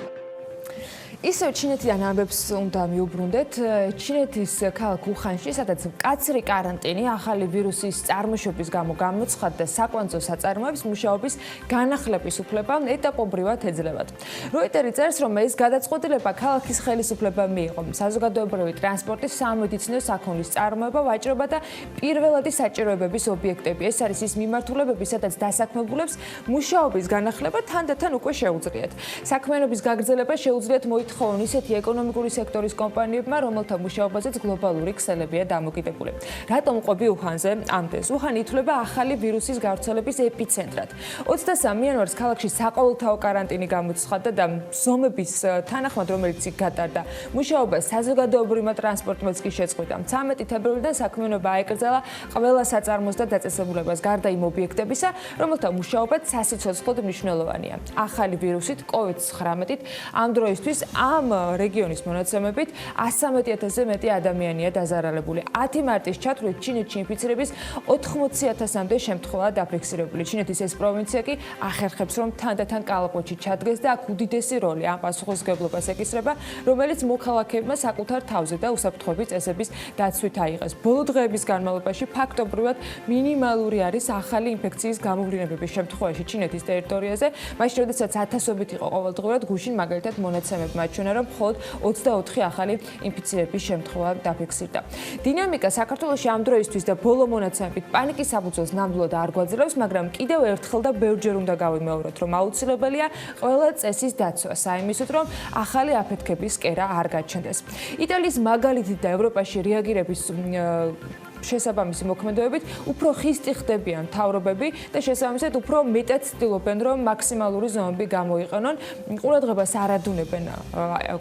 ისევ ჩინეთიდან ამბებს უნდა მიუბრუნდეთ. ჩინეთის ქალაქ უხანში, სადაც მკაცრი კარანტინი ახალი ვირუსის წარმოშობის გამო გამოცხადდა საკვანძო საწარმოებს მუშაობის განახლების უფლება ეტაპობრივად ეძლებათ. როიტერი წერს, რომ ეს გადაწყვეტილება ქალაქის ხელისუფლებამ მიიღო. საზოგადოებრივი ტრანსპორტი, სამედიცინო საქონლის წარმოება, ვაჭრობა და პირველადი საჭიროებების ობიექტები. ეს არის ის მიმართულებები, სადაც დასაქმებულებს მუშაობის განახლება თანდათან უკვე შეუძლიათ. საქმიანობის გაგრძელება შეუძლიათ მოითხოვონ ისეთი ეკონომიკური სექტორის კომპანიებმა, რომელთა მუშაობაზეც გლობალური ქსელებია დამოკიდებული. რატომ ყვები უჰანზე ამდენს? უჰანი ითვლება ახალი ვირუსის გავრცელების ეპიცენტრად. 23 იანვარს ქალაქში საყოველთაო კარანტინი გამოცხადდა და ზომების თანახმად, რომელიც იქ გატარდა, მუშაობა საზოგადოებრივმა ტრანსპორტმაც კი შეწყვიტა. 13 თებერვლიდან საქმიანობა აეკრძალა ყველა საწარმოს და დაწესებულებას, გარდა იმ ობიექტებისა, რომელთა მუშაობაც სასიცოცხლოდ მნიშვნელოვანია. ახალი ვირუსით COVID-19 ამ დროისთვის ამ რეგიონის მონაცემებით 113,000-ზე მეტი ადამიანია დაზარალებული. 10 მარტის ჩათვლით ჩინეთში ინფიცირების 80,000-მდე შემთხვევა დაფიქსირებული. ჩინეთის ეს პროვინცია კი ახერხებს, რომ თანდათან კალაპოტში ჩადგეს და აქ უდიდესი როლი ამ პასუხისმგებლობას ეკისრება, რომელიც მოქალაქეებმა საკუთარ თავზე და უსაფრთხოების წესების დაცვით აიღეს. ბოლო დღეების განმავლობაში ფაქტობრივად მინიმალური არის ახალი ინფექციის გამოვლინებების შემთხვევაში ჩინეთის ტერიტორიაზე, მაშინ როდესაც ათასობით იყო ყოველდღურად გუშინ მაგალითად მონაცემებმა აჩვენა, რომ მხოლოდ 24 ახალი ინფიცირების შემთხვევა დაფიქსირდა. დინამიკა საქართველოში ამ დროისთვის და ბოლო მონაცემებით პანიკის საფუძველს ნამდვილად არ გვაძლევს, მაგრამ კიდევ ერთხელ და ბევრჯერ უნდა გავიმეოროთ, რომ აუცილებელია ყველა წესის დაცვა, საიმისოდ, რომ ახალი აფეთქების კერა არ გაჩნდეს. იტალიის მაგალითით და ევროპაში რეაგირების შესაბამისი მოქმედებებით უფრო ხისტი ხდებიან მთავრობები და შესაბამისად უფრო მეტად ცდილობენ რომ მაქსიმალური ზომები გამოიყენონ. ყურადღებას არ ადუნებენ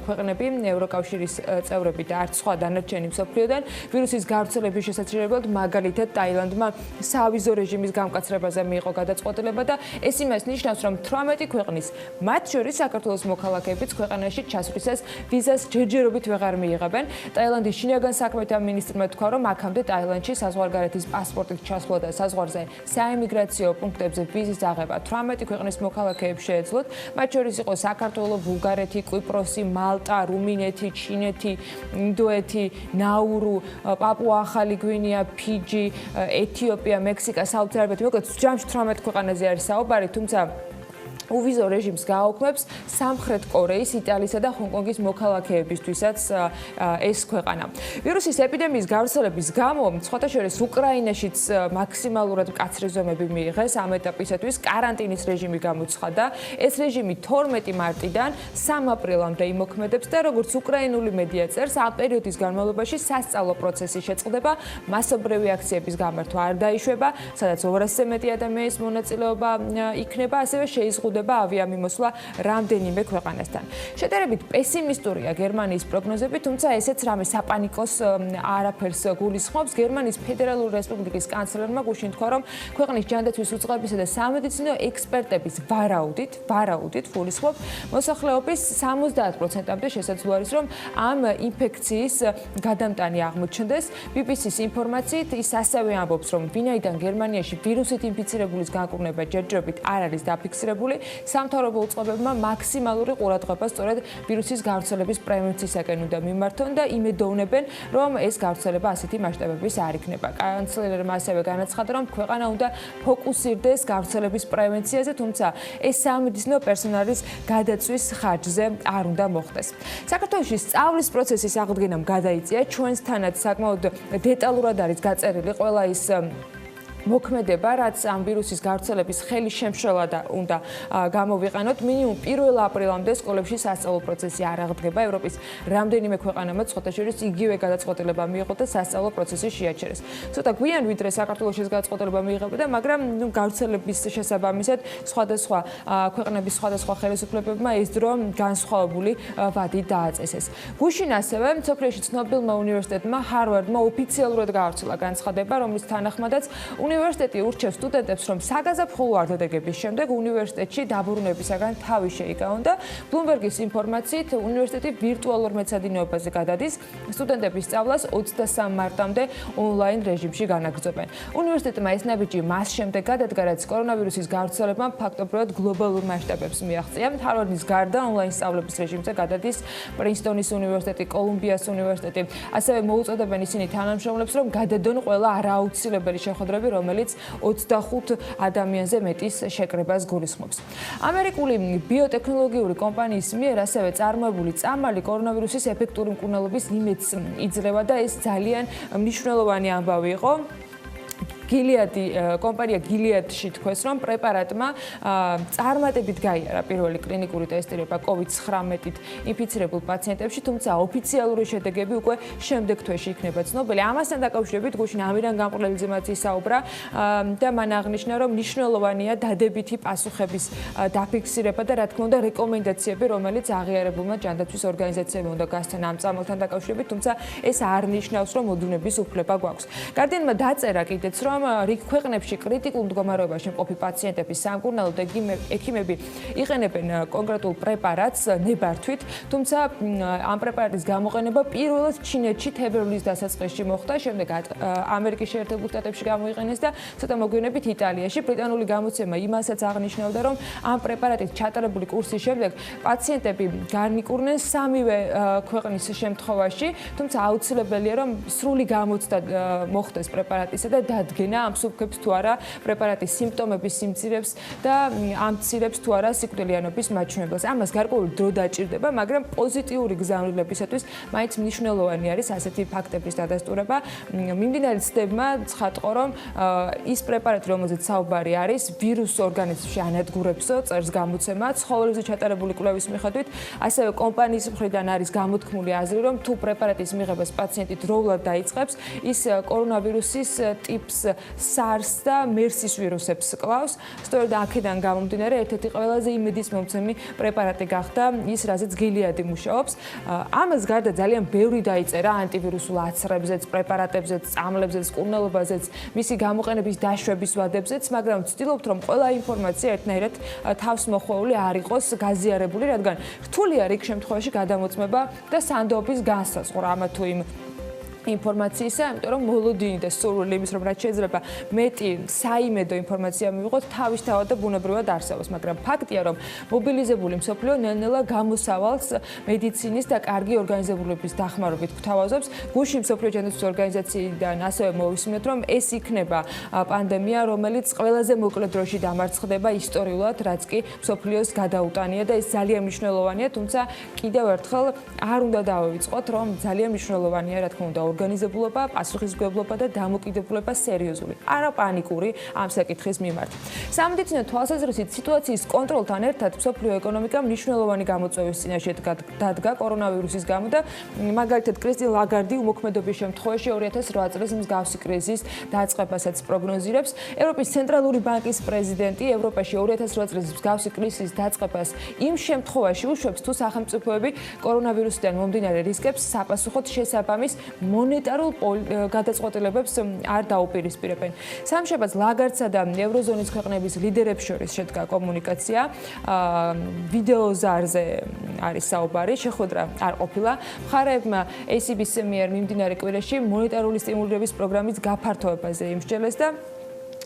ქვეყნები ევროკავშირის წევრები და არც სხვა დანარჩენი მსოფლიოდან ვირუსის გავრცელების შესაძლებლად მაგალითად ტაილანდმა სავიზო რეჟიმის გამკაცრებაზე მიიღო გადაწყვეტილება და ეს იმას ნიშნავს რომ 18 ქვეყნის მათ შორის საქართველოს მოქალაქეებიც ქვეყანაში ჩასვლისას ვიზას ჯერჯერობით ვეღარ მიიღებენ. ტაილანდის შინაგან საქმეთა მინისტრმა თქვა რომ აქამდე ტაილანდში საზღვარგარეთის პასპორტით ჩასვლა და საზღვარზე საიმიგრაციო პუნქტებზე ვიზის აღება 18 ქვეყნის მოქალაქეებს შეეძლოთ. მათ შორის იყო საქართველო, ბულგარეთი, კვიპროსი, მალტა, რუმინეთი, ჩინეთი, ინდოეთი, ნაურუ, პაპუა-ახალი გვინეა, ფიჯი, ეთიოპია, მექსიკა, საუდი არაბეთი. მოკლედ ჯამში 18 ქვეყანაზე არის საუბარი, თუმცა უვიზო რეჟიმს გააუქმებს სამხრეთ კორეის, იტალიისა და ჰონკონგის მოქალაქეებისთვისაც ეს ქვეყანა. ვირუსის ეპიდემიის გავრცელების გამო, სხვათა შორის უკრაინაშიც მაქსიმალურად მკაცრი ზომები მიიღეს ამ ეტაპისათვის კარანტინის რეჟიმი გამოცხადა. ეს რეჟიმი 12 მარტიდან 3 აპრილამდე იმოქმედებს და როგორც უკრაინული მედია წერს, ამ პერიოდის განმავლობაში სასწავლო პროცესი შეწყდება, მასობრივი აქციების გამართვა არ დაიშვება, სადაც 200-ზე მეტი ადამიანის მონაწილეობა იქნება, ასევე შეიზღუდება ავიამიმოსვლა რამდენიმე ქვეყანასთან. შედარებით პესიმისტურია გერმანიის პროგნოზები, თუმცა ესეც რამე საპანიკოს არაფერს გულისხმობს. გერმანიის ფედერალური რესპუბლიკის კანცლერმა გუშინ თქვა, რომ ქვეყნის ჯანდაცვის უწყებისა და სამედიცინო ექსპერტების ვარაუდით გულისხმობ მოსახლეობის 70%-მდე შესაძლოა არის, რომ ამ ინფექციის გადამტანი აღმოჩნდეს. BBC-ს ინფორმაციით ის ასევე ამბობს, რომ ვინაიდან გერმანიაში ვირუსით ინფიცირებულის განკურნება ჯერჯერობით არ არის დაფიქსირებული, სამთავრობო უწყებებმა მაქსიმალური ყურადღება სწორედ ვირუსის გავრცელების პრევენციისაკენ უნდა მიმართონ და იმედოვნებენ, რომ ეს გავრცელება ასეთი მასშტაბების არ იქნება. კანცლერმა ასევე განაცხადა, რომ ქვეყანა უნდა ფოკუსირდეს გავრცელების პრევენციაზე, თუმცა ეს სამედიცინო პერსონალის გადაწვის ხარჯზე არ უნდა მოხდეს. საქართველოში სწავლის პროცესის აღდგენამ გადაიწია, ჩვენთანაც საკმაოდ დეტალურად არის გაწერილი ყველა ის მოქმედება, რაც ამ ვირუსის გავრცელების ხელი შემშლად უნდა გამოვიყენოთ. მინიმუმ 1 აპრილამდე სკოლებში სასწავლო პროცესი არ აღდგება. ევროპის რამდენიმე ქვეყანამ სხვათა შორის იგივე გადაწყვეტილება მიიღო და სასწავლო პროცესი შეაჩერეს. ცოტა გვიან ვიდრე საქართველოშიც გადაწყვეტილება მიიღებოდა, მაგრამ გავრცელების შესაბამისად სხვადასხვა ქვეყნების სხვადასხვა ხელისუფლებებმა ეს დრო განსხვავებული ვადი დააწესეს. გუშინ ასევე მსოფლიოში ცნობილმა უნივერსიტეტმა ჰარვარდმა ოფიციალურად გაავრცელა განცხადება, რომლის თანახმადაც უნივერსიტეტი ურჩევს სტუდენტებს, რომ საგაზაფხულო არდადეგების შემდეგ უნივერსიტეტში დაბრუნებისაგან თავი შეიკავონ და ბლუმბერგის ინფორმაციით უნივერსიტეტი ვირტუალურ მეცადინეობაზე გადადის, სტუდენტების სწავლას 23 მარტამდე ონლაინ რეჟიმში განაგრძობენ. უნივერსიტეტმა ეს ნაბიჯი მას შემდეგ გადადგა, რაც კორონავირუსის გავრცელებამ ფაქტობრივად გლობალურ მასშტაბებს მიაღწია. ჰარვარდის გარდა ონლაინ სწავლების რეჟიმზე გადადის პრინსტონის უნივერსიტეტი, კოლუმბიას უნივერსიტეტი. ასევე მოუწოდებენ ისინი თანამშრომლებს, რომ გადადონ ყველა არააუცილებელი შეხვედრები, რომელიც 25 ადამიანზე მეტის შეკრებას გულისხმობს. ამერიკული ბიოტექნოლოგიური კომპანიის მიერ ასევე წარმოებული წამალი კორონავირუსის ეფექტური მკურნალობის იმედს იძლევა და ეს ძალიან მნიშვნელოვანი ამბავი იყო. კომპანია გილიადში თქვეს, რომ პრეპარატმა წარმატებით გაიარა პირველი კლინიკური ტესტირება COVID-19-ით ინფიცირებულ პაციენტებში, თუმცა ოფიციალური შედეგები უკვე შემდეგ თვეში იქნება ცნობილი. ამასთან დაკავშირებით გუშინ ამირან გამყრელიძე მათ ისაუბრა და მან აღნიშნა, რომ მნიშვნელოვანია დადებითი პასუხების დაფიქსირება და რა თქმა უნდა რეკომენდაციები, რომელიც აღიარებულმა ჯანდაცვის ორგანიზაციებმა უნდა გასცენ ამ წამალთან დაკავშირებით, თუმცა ეს არ ნიშნავს, რომ მოდუნების უფლება გვაქვს. გარდიანმა დაწერა კიდეც, რომ რიგ ქვეყნებში კრიტიკულ მდგომარეობაში მყოფი პაციენტების სამკურნალოდ ექიმები იყენებენ კონკრეტულ პრეპარატს ნებართვით, თუმცა ამ პრეპარატის გამოყენება პირველად ჩინეთში თებერვლის დასაწყისში მოხდა, შემდეგ ამერიკის შეერთებულ შტატებში გამოიყენეს და ცოტა მოგვიანებით იტალიაში. ბრიტანული გამოცემა იმასაც აღნიშნავდა, რომ ამ პრეპარატით ჩატარებული კურსის შემდეგ პაციენტები განიკურნენ სამივე ქვეყნის შემთხვევაში, თუმცა აუცილებელია, რომ სრული გამოცდა მოხდეს პრეპარატისა და დადგენა წარმოუდგენა ამსუბუქებს თუ არა პრეპარატის სიმპტომების სიმცირებს და ამცირებს თუ არა სიკვდილიანობის მაჩვენებელს. ამას გარკვეული დრო დაჭირდება, მაგრამ პოზიტიური გზავნილებისათვის მაინც მნიშვნელოვანი არის ასეთი ფაქტების დადასტურება. მიმდინარე ცდებმა ცხადყო, რომ ის პრეპარატი, რომელზეც საუბარი არის, ვირუსს ორგანიზმში ანადგურებსო, წერს გამოცემა. ცხოველებზე ჩატარებული კვლევის მიხედვით, ასევე კომპანიის მხრიდან არის გამოთქმული აზრი, რომ თუ პრეპარატის მიღებას პაციენტი დროულად დაიწყებს, ის კორონავირუსის ტიპს SARS და MERS-ის ვირუსებს კლავს. სწორედ აქედან გამომდინარე, ერთ-ერთი ყველაზე იმედისმომცემი პრეპარატი გახდა ის, რაზეც გილიადი მუშაობს. ამას გარდა ძალიან ბევრი დაიწერა ანტივირუსულ აცრებზეც, პრეპარატებზეც, წამლებზეც, კურნალობაზეც, მისი გამოყენების დაშვების ვადებზეც, მაგრამ ვცდილობთ, რომ ყველა ინფორმაცია ერთნაირად თავს მოხვეული არ იყოს გაზიარებული, რადგან რთულია რიგ შემთხვევაში გადამოწმება და სანდოობის განსაზღვრა ამა თუ იმ ინფორმაციისა, იმიტომ რომ მოლოდინი და სურვილი იმის, რომ რაც შეიძლება მეტი საიმედო ინფორმაცია მივიღოთ, თავისთავად და ბუნებრივად არსებობს, მაგრამ ფაქტია, რომ მობილიზებული მსოფლიო ნელ-ნელა გამოსავალს მედიცინის და კარგი ორგანიზებულების დახმარებით გვთავაზობს. გუშინ მსოფლიო ჯანდაცვის ორგანიზაციიდან ასევე მოვისმინეთ, რომ ეს იქნება პანდემია, რომელიც ყველაზე მოკლე დროში დამარცხდება ისტორიულად, რაც კი მსოფლიოს გადაუტანია და ეს ძალიან მნიშვნელოვანია, თუმცა კიდევ ერთხელ არ უნდა დავივიწყოთ, რომ ძალიან მნიშვნელოვანია, რა თქმა უნდა, ორგანიზებულობა, პასუხისმგებლობა და დამოკიდებულება სერიოზული, არა პანიკური ამ საკითხის მიმართ. სამედიცინო თვალსაზრისით სიტუაციის კონტროლთან ერთად მსოფლიო ეკონომიკა მნიშვნელოვანი გამოწვევის წინაშე დადგა კორონავირუსის გამო და მაგალითად კრისტინ ლაგარდი უმოქმედობის შემთხვევაში 2008 წლის მსგავსი კრიზისის დაწყებასაც პროგნოზირებს. ევროპის ცენტრალური ბანკის პრეზიდენტი ევროპაში 2008 წლის მსგავსი კრიზისის დაწყებას იმ შემთხვევაში უშვებს, თუ სახელმწიფოები კორონავირუსიდან მომდინარე რისკებს საპასუხოდ შესაბამის მონეტარულ გადაწყვეტილებებს არ დაუპირისპირებენ. სამშაბათს ლაგარდსა და ევროზონის ქვეყნების ლიდერებს შორის შედგა კომუნიკაცია. ვიდეოზარზე არის საუბარი, შეხვედრა არ ყოფილა. მხარეებმა ECB-ს მიერ მიმდინარე კვირაში მონეტარული სტიმულირების პროგრამის გაფართოებაზე იმსჯელეს და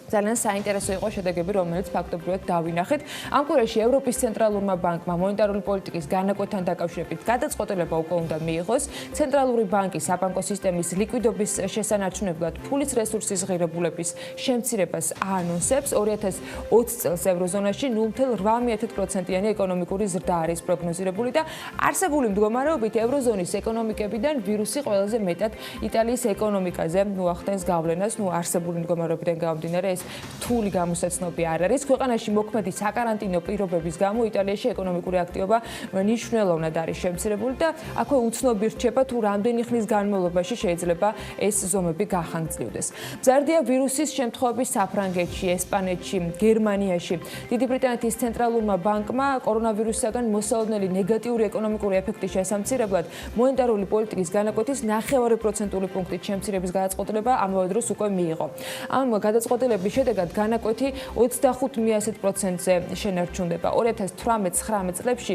ძალიან საინტერესო იყო შედეგები, რომელიც ფაქტობრივად დავინახეთ. ამ კვირაში ევროპის ცენტრალურმა ბანკმა მონეტარული პოლიტიკის განაკვეთთან დაკავშირებით გადაწყვეტილება უკვე უნდა მიიღოს. ცენტრალური ბანკი საბანკო სისტემის ლიკვიდობის შესანარჩუნებლად ფულის რესურსის ღირებულების შემცირებას აანონსებს. 2020 წელს ევროზონაში 0.8%-იანი ეკონომიკური ზრდა არის პროგნოზირებული და არსებული მდგომარეობით ევროზონის ეკონომიკებიდან ვირუსი ყველაზე მეტად იტალიის ეკონომიკაზე მოახდენს გავლენას, არსებული მდგომარეობიდან გამომდინარე ეს რთული გამოსაცნობი არ არის. ქვეყანაში მოქმედი საკარანტინო პირობების გამო იტალიაში ეკონომიკური აქტივობა მნიშვნელოვნად არის შემცირებული და აქვე უცნობი რჩება, თუ რამდენი ხნის განმავლობაში შეიძლება ეს ზომები გახანგრძლივდეს. მზარდია ვირუსის შემთხვევები საფრანგეთში, ესპანეთში, გერმანიაში. დიდი ბრიტანეთის ცენტრალურმა ბანკმა კორონავირუსისაგან მოსალოდნელი ნეგატიური ეკონომიკური ეფექტის შესამცირებლად მონეტარული პოლიტიკის განაკვეთის 0.5% პუნქტით შემცირების გადაწყვეტილება ამავე დროს უკვე მიიღო. ამ გადაწყვეტილების შედეგად განაკვეთი 25%-ზე შენარჩუნდება. 2018-19 წლებში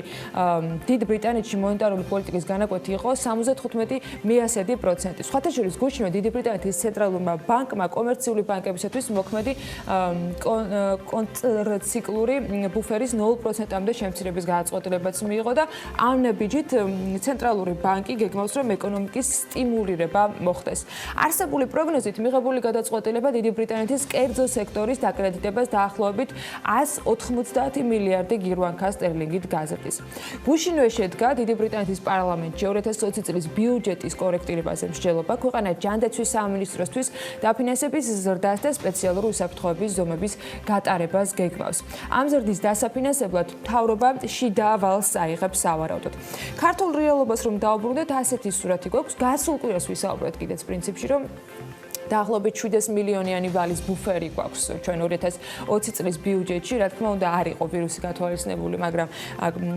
დიდ ბრიტანეთში მონეტარული პოლიტიკის განაკვეთი იყო 75%. სხვათა შორის გუშინვე დიდი ბრიტანეთის ცენტრალურმა ბანკმა კომერციული ბანკებისათვის მოქმედი კონტრციკლური ბუფერის 0%-მდე შემცირების გადაწყვეტილებაც მიიღო და ამ ნაბიჯით ცენტრალური ბანკი გეგმავს, რომ ეკონომიკის სტიმულირება მოხდეს. არსებული პროგნოზით მიღებული გადაწყვეტილება დიდი ბრიტანეთის კერძო სექტორის დაკრედიტებას დაახლოებით 190 მილიარდი გირვანქა სტერლინგით გაზრდის. გუშინვე შედგა დიდი ბრიტანეთის პარლამენტში 2020 წლის ბიუჯეტის კორექტირებაზე მსჯელობა, ქვეყანა ჯანდაცვის სამინისტროსთვის დაფინანსების ზრდას და სპეციალური უსაფრთხოების ზომების გატარებას გეგმავს. ამ ზრდის დასაფინანსებლად მთავრობა შიდა ვალს აიღებს სავარაუდოდ. ქართულ რეალობას რომ დავუბრუნდეთ, ასეთი სურათი გვაქვს. გასულ კვირას ვისაუბრეთ კიდეც პრინციპში, რომ დაახლოებით 700 მილიონიანი ვალის ბუფერი გვაქვს ჩვენ 2020 წლის ბიუჯეტში, რა თქმა უნდა არ იყო ვირუსი გათვალისწინებული, მაგრამ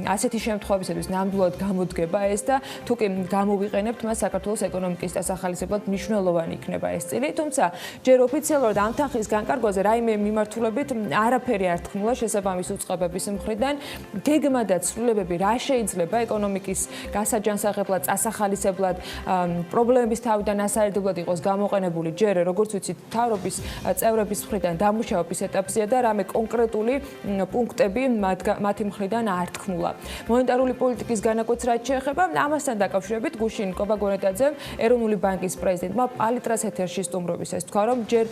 ასეთი შემთხვევებისათვის ნამდვილად გამოდგება ეს და თუ კი გამოვიყენებთ, მას საქართველოს ეკონომიკის დასახალისებლად მნიშვნელოვანი იქნება ეს წილი, თუმცა ჯერ ოფიციალურად ამ თანხის განკარგვაზე რაიმე მიმართულებით არაფერი არ თქმულა შესაბამის უწყებების მხრიდან. გეგმა და ცვლილებები რა შეიძლება ეკონომიკის გასაჯანსაღებლად, წასახალისებლად, პრობლემების თავიდან ასარიდებლად იყოს გამოყენებული ჯერ როგორც ვიცით მთავრობის წევრების მხრიდან დამუშავების ეტაპზეა და რამე კონკრეტული პუნქტები მათი მხრიდან არ თქმულა. მონეტარული პოლიტიკის განაკვეთს რაც შეეხება, ამასთან დაკავშირებით გუშინ კობაგონეტაძემ ეროვნული ბანკის პრეზიდენტმა პალიტრას ეთერში სტუმრობისას თქვა, რომ ჯერ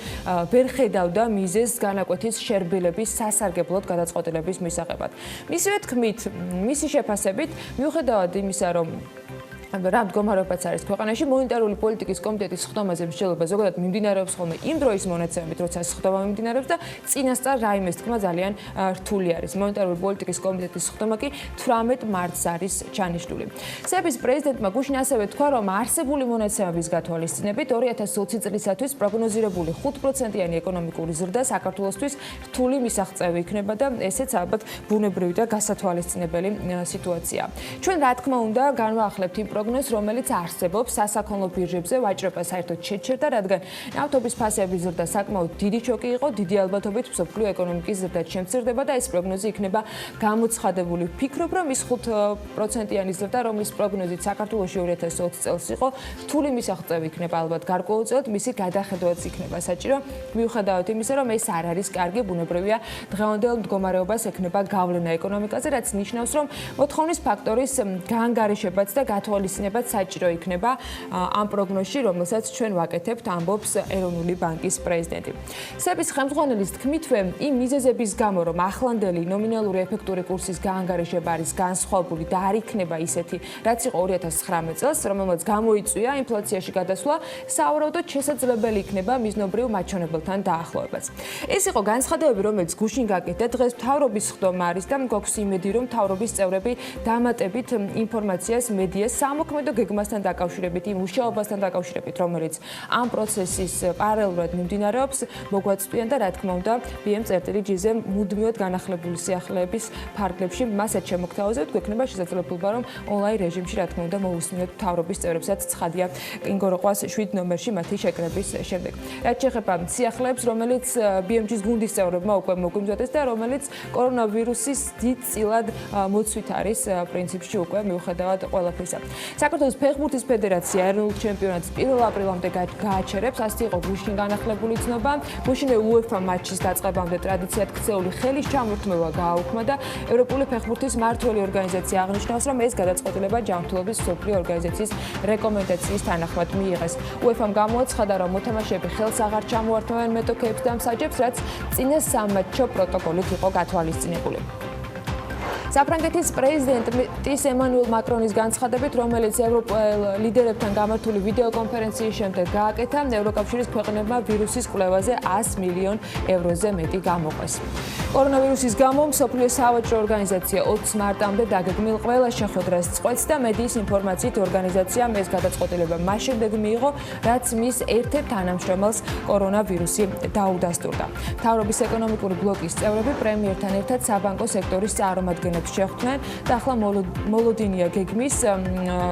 ვერ ხედავდა მიზეზს განაკვეთის შერბილების სასარგებლოდ გადაწყვეტილების მისაღებად. მისივე თქმით, მისი შეფასებით, მიუხედავად იმისა, რომ რა მდგომარეობაც არის ქვეყანაში, მონეტარული პოლიტიკის კომიტეტის სხდომაზე მსჯელობა ზოგადად მიმდინარეობს ხოლმე იმ დროის მონაცემებით, როცა სხდომა მიმდინარეობს და წინასწარ რაიმეს თქმა ძალიან რთული არის. მონეტარული პოლიტიკის კომიტეტის სხდომა კი 18 მარტს არის ჩანიშნული. სერბიის პრეზიდენტმა გუშინ ასევე თქვა, რომ არსებული მონაცემების გათვალისწინებით 2020 წლისათვის პროგნოზირებული 5%-იანი ეკონომიკური ზრდა საქართველოსთვის რთული მისაღწევი იქნება და ესეც ალბათ ბუნებრივი და გასათვალისწინებელი სიტუაცია. ჩვენ რა თქმა უნდა განვაახლებთ იმ პროგნოზს, რომელიც არსებობს სასაქონლო ბირჟებზე ვაჭრობა საერთოდ შეჩერდა, რადგან ნავთობის ფასების ზრდა საკმაოდ დიდი შოკი იყო, დიდი ალბათობით მსოფლიო ეკონომიკის ზრდა შემცირდება და ეს პროგნოზი იქნება გამოცხადებული. ვფიქრობ, რომ ის 5%-იანი ზრდა, რომლის პროგნოზით საქართველოში 2020 წელს იყო, რთული მისაღწევი იქნება ალბათ გარკვეულწილად, მისი გადახედვაც იქნება საჭირო, მიუხედავად იმისა, რომ ეს არ არის კარგი, ბუნებრივია, დღევანდელ მდგომარეობას ექნება გავლენა ეკონომიკაზე, რაც ნიშნავს, რომ მოთხოვნის ფაქტორის გაანგარიშებაც და გათვალისწინებაც საჭირო იქნება ამ პროგნოზში, რომელსაც ჩვენ ვაკეთებთ, ამბობს ეროვნული ბანკის პრეზიდენტი. სერბიის ხელმძღვანელის თქმითვე, იმ მიზეზების გამო, რომ ახლანდელი ნომინალური ეფექტური კურსის გაანგარიშება არის განსხვავებული და არ იქნება ისეთი, რაც იყო 2019 წელს, რომელმაც გამოიწვია ინფლაციაში გადასვლა, სავარაუდოდ შესაძლებელი იქნება მიზნობრივ მაჩვენებელთან დაახლოებაც. ეს იყო განცხადებები, რომელიც გუშინ გაკეთდა, დღეს მთავრობის სხდომა არის და მგონს იმედი, რომ მთავრობის წევრები დამატებით ინფორმაციას მედიას სამოქმედო გეგმასთან დაკავშირებით, იმ მუშაობასთან დაკავშირებით, რომელიც ამ პროცესის პარალელურად მიმდინარეობს, მოგვაწვდიან და რა თქმა უნდა, BM-წერტილი-G-ზე მუდმივად განახლებული სიახლეების ფარგლებში მასეთ შემოგთავაზებთ, გვექნება შესაძლებლობა, რომ ონლაინ რეჟიმში რა თქმა უნდა მოусმინოთ მთავრობის წევრებსაც ცხადია ინგოროყვას 7 ნომერში მათი შეკრების შემდეგ. რაც შეეხება სიახლეებს, რომელიც BM-G-ს გუნდის წევრებმა უკვე მოგვიმზადეს და რომელიც კორონავირუსის დიდ წილად მოცვით არის პრინციპში უკვე მიუხედავად ყველაფრისა. საქართველოს ფეხბურთის ფედერაცია ეროვნულ ჩემპიონატს 1 აპრილამდე გააჩერებს, ასე იყო გუშინ განახლებული ცნობა. გუშინვე UEFA მატჩის დაწყებამდე ტრადიციად ქცეული ხელის ჩამორთმევა გააუქმა და ევროპული ფეხბურთის მმართველი ორგანიზაცია აღნიშნავს, რომ ეს გადაწყვეტილება ჯანმრთელობის მსოფლიო ორგანიზაციის რეკომენდაციის თანახმად მიიღეს. UEFA-მ გამოაცხადა, რომ მოთამაშეები ხელს აღარ ჩამოართმევენ მეტოქეებს და მსაჯებს, რაც წინა სამმატჩო პროტოკოლით იყო გათვალისწინებული. საფრანგეთის პრეზიდენტის ემანუელ მაკრონის განცხადებით, რომელიც ევროპელ ლიდერებთან გამართული ვიდეო კონფერენციის შემდეგ გააკეთა, ევროკავშირის ქვეყნებმა ვირუსის კვლევაზე 100 მილიონ ევროზე მეტი გამოყვეს. კორონავირუსის გამო მსოფლიო სავაჭრო ორგანიზაცია 20 მარტამდე დაგეგმილ ყველა შეხვედრას წყვეტს და მედიის ინფორმაციით ორგანიზაციამ ეს გადაწყვეტილება მას შემდეგ მიიღო, რაც მის ერთ-ერთ თანამშრომელს კორონავირუსი დაუდასტურდა. მთავრობის ეკონომიკური ბლოკის წევრები პრემიერთან ერთად საბანკო სექტორის წარმომადგენლებს შეხვდნენ და ახლა მოლოდინია გეგმის,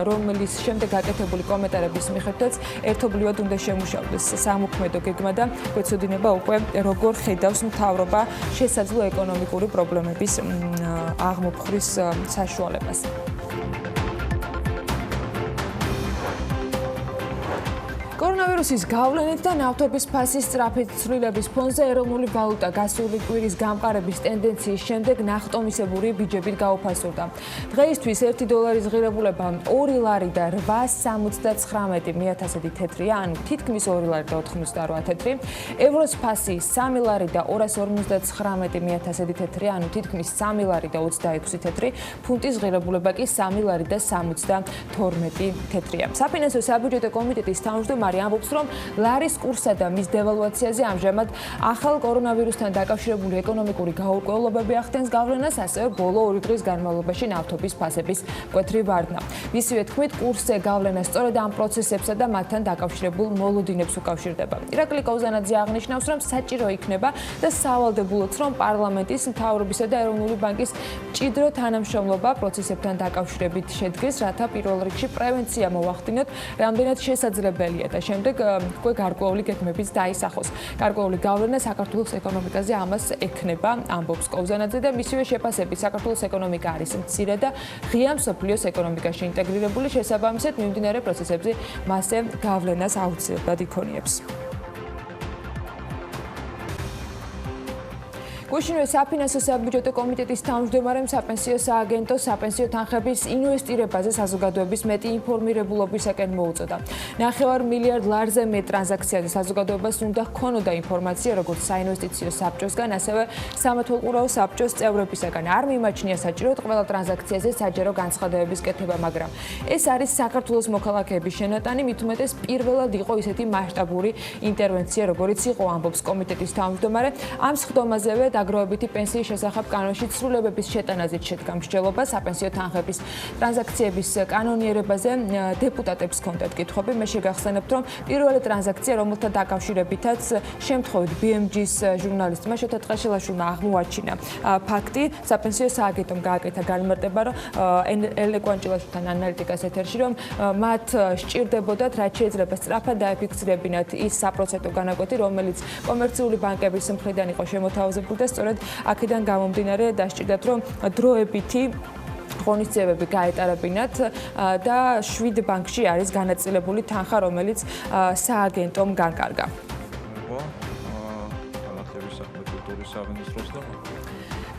რომლის შემდეგ გაკეთებული კომენტარების მიხედვითაც ერთობლივად უნდა შემუშავდეს სამოქმედო გეგმა და გვეცოდინება უკვე როგორ ხედავს მთავრობა შესაძლო ეკონომიკური პრობლემების აღმოფხვრის საშუალებას. კორონავირუსის გავლენით და ნავთობის ფასის სწრაფით ცვლილების ფონზე ეროვნული ვალუტა გასული კვირის გამყარების ტენდენციის შემდეგ ნახტომისებური ბიჯებით გაუფასურდა. დღეისთვის 1 დოლარის ღირებულება 2 ლარი და 879 მიათასეთი თეთრია, ანუ თითქმის 2 ლარი და 88 თეთრი. ევროს ფასი 3 ლარი და 259 მიათასეთი თეთრია, ანუ თითქმის 3 ლარი და 26 თეთრი. ფუნტის ღირებულება კი 3 ლარი და 72 თეთრია. საფინანსო საბუჯეტო კომიტეტის თავმჯდომარე ამბობს, რომ ლარის კურსსა და მის დევალვაციაზე ამჟამად ახალ კორონავირუსთან დაკავშირებული ეკონომიკური გაურკვევლობები ახდენს გავლენას, ასევე ბოლო 2 დღის განმავლობაში ნავთობის ფასების მკვეთრი ვარდნა. მისივე თქმით, კურსზე გავლენა სწორედ ამ პროცესებსა და მათთან დაკავშირებულ მოლოდინებს უკავშირდება. ირაკლი კოვზანაძე აღნიშნავს, რომ საჭირო იქნება და სავალდებულოც, რომ პარლამენტის, მთავრობისა და ეროვნული ბანკის მჭიდრო თანამშრომლობა პროცესებთან დაკავშირებით შედგეს, რათა პირველ რიგში პრევენცია მოახდინოთ, რამდენად შესაძლებელია და შემდეგ უკვე გარკვეული გეგმებიც დაისახოს. გარკვეული გავლენა საქართველოს ეკონომიკაზე ამას ექნება, ამბობს კოვზანაძე და მისივე შეფასებით საქართველოს ეკონომიკა არის მცირე და ღია მსოფლიოს ეკონომიკაში ინტეგრირებული, შესაბამისად მიმდინარე პროცესებზე მასზე გავლენას აუცილებლად იქონიებს. გუშინვე საფინანსო საბიუჯეტო კომიტეტის თავმჯდომარემ საპენსიო სააგენტო საპენსიო თანხების ინვესტირებაზე საზოგადოების მეტი ინფორმირებულობისაკენ მოუწოდა. 9 მილიარდ ლარზე მეტ ტრანზაქციაზე საზოგადოებას უნდა ჰქონოდა ინფორმაცია როგორც საინვესტიციო საბჭოსგან, ასევე სამეთვალყურაო საბჭოს წევრებისაგან. არ მიმაჩნია საჭიროდ ყველა ტრანზაქციაზე საჯარო განცხადებების კეთება, მაგრამ ეს არის საქართველოს მოქალაქეების შენატანი, მით უმეტეს პირველად იყო ისეთი მასშტაბური ინტერვენცია, როგორც იყო ამბობს კომიტეტის თავმჯდომარე. ამ სხდომაზევე დაგროვებითი პენსიის შესახებ კანონში ცვლილებების შეტანაზეც შედგა მსჯელობა საპენსიო თანხების ტრანზაქციების კანონიერებაზე დეპუტატებს ჰქონდათ კითხვები. მე შეგახსენებთ, რომ პირველი ტრანზაქცია, რომელთა დაკავშირებითაც შემთხვევით BMG-ის ჟურნალისტმა შოთა ტყეშელაშვილმა აღმოაჩინა ფაქტი, საპენსიო სააგენტომ გააკეთა განმარტება, რომ ელეკვანჭილაშვილთან ანალიტიკას ეთერში, რომ მათ სჭირდებოდათ, რაც შეიძლება სწრაფად დაეფიქსირებინათ ის საპროცენტო განაკვეთი, რომელიც კომერციული ბანკების მხრიდან იყო შემოთავაზებული და სწორედ აქედან გამომდინარე დასჭირდათ, რომ დროებითი ღონისძიებები გაეტარებინათ და 7 ბანკში არის განაწილებული თანხა, რომელიც სააგენტომ განკარგა.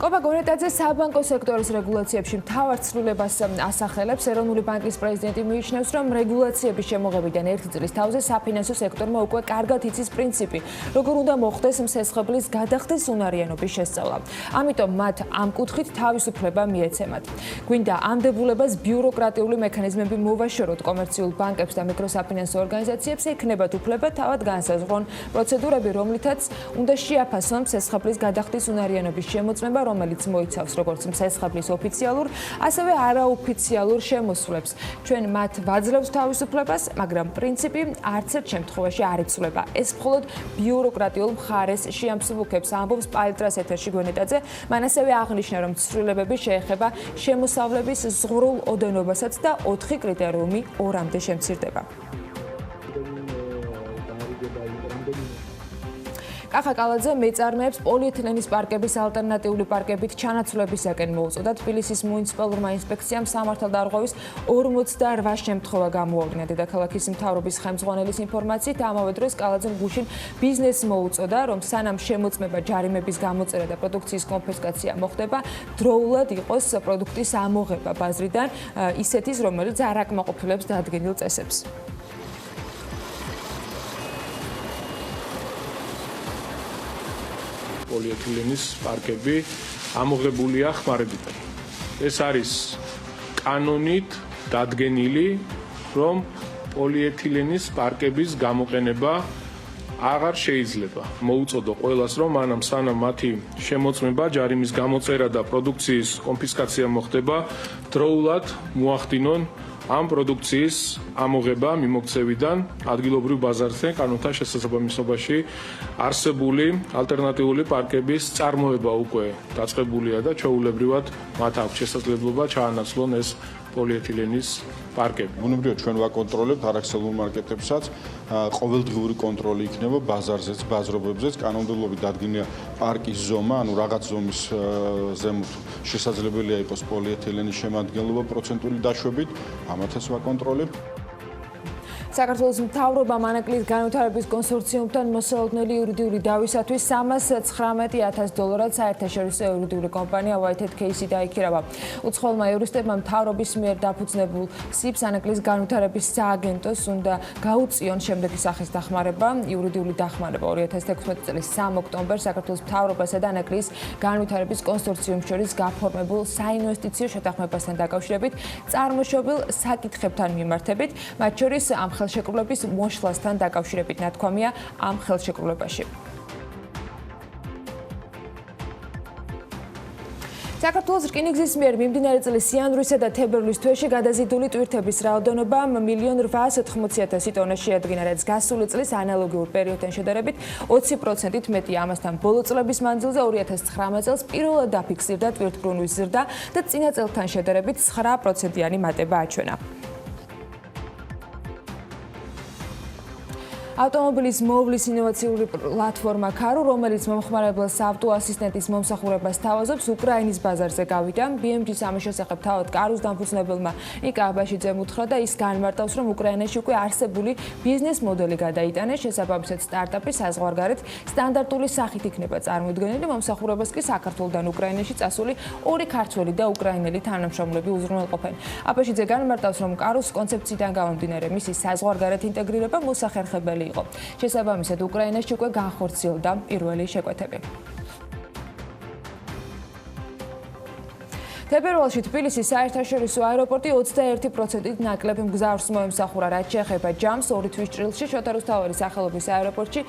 კობა გონეტაძე საბანკო სექტორის რეგულაციებში მთავარ ცვლილებას ასახელებს. ეროვნული ბანკის პრეზიდენტი მიიჩნევს, რომ რეგულაციების შემოღებიდან 1 წლის თავზე საფინანსო სექტორმა უკვე კარგად იცის პრინციპი, როგორ უნდა მოხდეს მსესხებლის გადახდის უნარიანობის შესწავლა. ამიტომ მათ ამ კუთხით თავისუფლება მიეცემათ. გვინდა ამ დებულებას ბიუროკრატიული მექანიზმები მოვაშოროთ კომერციულ ბანკებს და მიკროსაფინანსო ორგანიზაციებს, ექნებათ უფლება თავად განსაზღვრონ პროცედურები, რომლითაც უნდა შეაფასონ მსესხებლის გადახდის უნარიანობის შემოწმება, რომელიც მოიცავს როგორც მსესხებლის ოფიციალურ, ასევე არაოფიციალურ შემოსვლებს. ჩვენ მათ ვაძლევთ თავისუფლებას, მაგრამ პრინციპი არც ერთ შემთხვევაში არ იცვლება. ეს მხოლოდ ბიუროკრატიულ მხარეს შეამსუბუქებს, ამბობს პალიტრას ეთერში გონეტაძე. მან ასევე აღნიშნა, რომ ცვლილებები შეეხება შემოსავლების ზღვრულ ოდენობასაც და 4 კრიტერიუმი 2-მდე შემცირდება. კახა კალაძე მეწარმეებს პოლიეთილენის პარკების ალტერნატიული პარკებით ჩანაცვლებისაკენ მოუწოდა. თბილისის მუნიციპალურმა ინსპექციამ სამართალდარღვევის 48 შემთხვევა გამოავლინა. დედაქალაქის მთავრობის ხელმძღვანელის ინფორმაციით, ამავე დროს კალაძემ გუშინ ბიზნესს მოუწოდა, რომ სანამ შემოწმება, ჯარიმების გამოწერა და პროდუქციის კონფისკაცია მოხდება, დროულად იყოს პროდუქტის ამოღება ბაზრიდან, ისეთის, რომელიც არ აკმაყოფილებს დადგენილ წესებს. პოლიეთილენის პარკები ამოღებულია ხმარებიდან. ეს არის კანონით დადგენილი, რომ პოლიეთილენის პარკების გამოყენება აღარ შეიძლება. მოუწოდო ყველას, რომ მანამ სანამ მათი შემოწმება, ჯარიმის გამოწერა და პროდუქციის კონფისკაცია მოხდება, დროულად მოახდინონ ამ პროდუქციის ამოღება მიმოქცევიდან ადგილობრივ ბაზარზე კანონთან შესაძლებლობაში არსებული ალტერნატიული პარკების წარმოება უკვე დაწყებულია და ჩვეულებრივად მათ აქვს შესაძლებლობა ჩაანაცვლონ ეს პოლიეთილენის პარკები. ბუნებრივად ჩვენ ვაკონტროლებთ არაქსელურ მარკეტებსაც, ყოველდღიური კონტროლი იქნება ბაზარზეც, ბაზრობებზეც, კანონმდებლობით დადგენილია პარკის ზომა, ანუ რაღაც ზომის ზემოთ შესაძლებელია იყოს პოლიეთილენის შემადგენლობა პროცენტული დაშვებით, ამათაც ვაკონტროლებთ. საქართველოს მთავრობამ ანაკლის განვითარების კონსორციუმთან მოსალოდნელი იურიდიული დავისათვის $319,000 საერთაშორისო იურიდიული კომპანია Whitehead Case დაიქირავა. უცხოელმა იურისტებმა მთავრობის მიერ დაფუძნებულ SIPS ანაკლის განვითარების სააგენტოს უნდა გაუწიონ შემდეგი სახის დახმარება. იურიდიული დახმარება 2016 წლის 3 ოქტომბერს საქართველოს მთავრობასა და ანაკლის განვითარების კონსორციუმს შორის გაფორმებულ საინვესტიციო შეთანხმებასთან დაკავშირებით წარმოშობილ საკითხებთან მიმართებით, მათ შორის ამ ხელშეკრულების მოშლასთან დაკავშირებით ნათქვამია ამ ხელშეკრულებაში. საქართველოს რკინიგზის მიერ მიმდინარე წლის იანვრისა და თებერვლის თვეში გადაზიდული ტვირთების რაოდენობა 1,880,000 ტონას შეადგინა, რაც გასული წლის ანალოგიურ პერიოდთან შედარებით 20%-ით მეტია. ამასთან ბოლო წლების მანძილზე 2019 წელს პირველად დაფიქსირდა ტვირთბრუნვის ზრდა და წინა წელთან შედარებით 9%-იანი მატება აჩვენა. ავტომობილის მოვლის ინოვაციური პლატფორმა ქარო, რომელიც მომხმარებელს ავტოასისტენტის მომსახურებას თავაზობს, უკრაინის ბაზარზე გავიდა. BMG-ს ამის შესახებ თავად კაროს დამფუძნებელმა იკა აბაშიძემ უთხრა და ის განმარტავს, რომ უკრაინაში უკვე არსებული ბიზნეს მოდელი გადაიტანეს, შესაბამისად სტარტაპი საზღვარგარეთ სტანდარტული სახით იქნება წარმოდგენილი, მომსახურებას კი საქართველოსთან უკრაინაში წასული ორი ქართველი და უკრაინელი თანამშრომლები უზრუნველყოფენ. აბაშიძე განმარტავს, რომ კაროს კონცეფციიდან გამომდინარე მისი საზღვარგარეთ ინტეგრირება მოსახერხებელი იყო. შესაბამისად უკრაინაში უკვე განხორციელდა პირველი შეკვეთები. თებერვალში თბილისის საერთაშორისო აეროპორტი 21%-ით ნაკლებ მგზავრს მოემსახურა, რაც შეეხება ჯამს 2 თვის ჭრილში შოთა რუსთაველის სახელობის აეროპორტში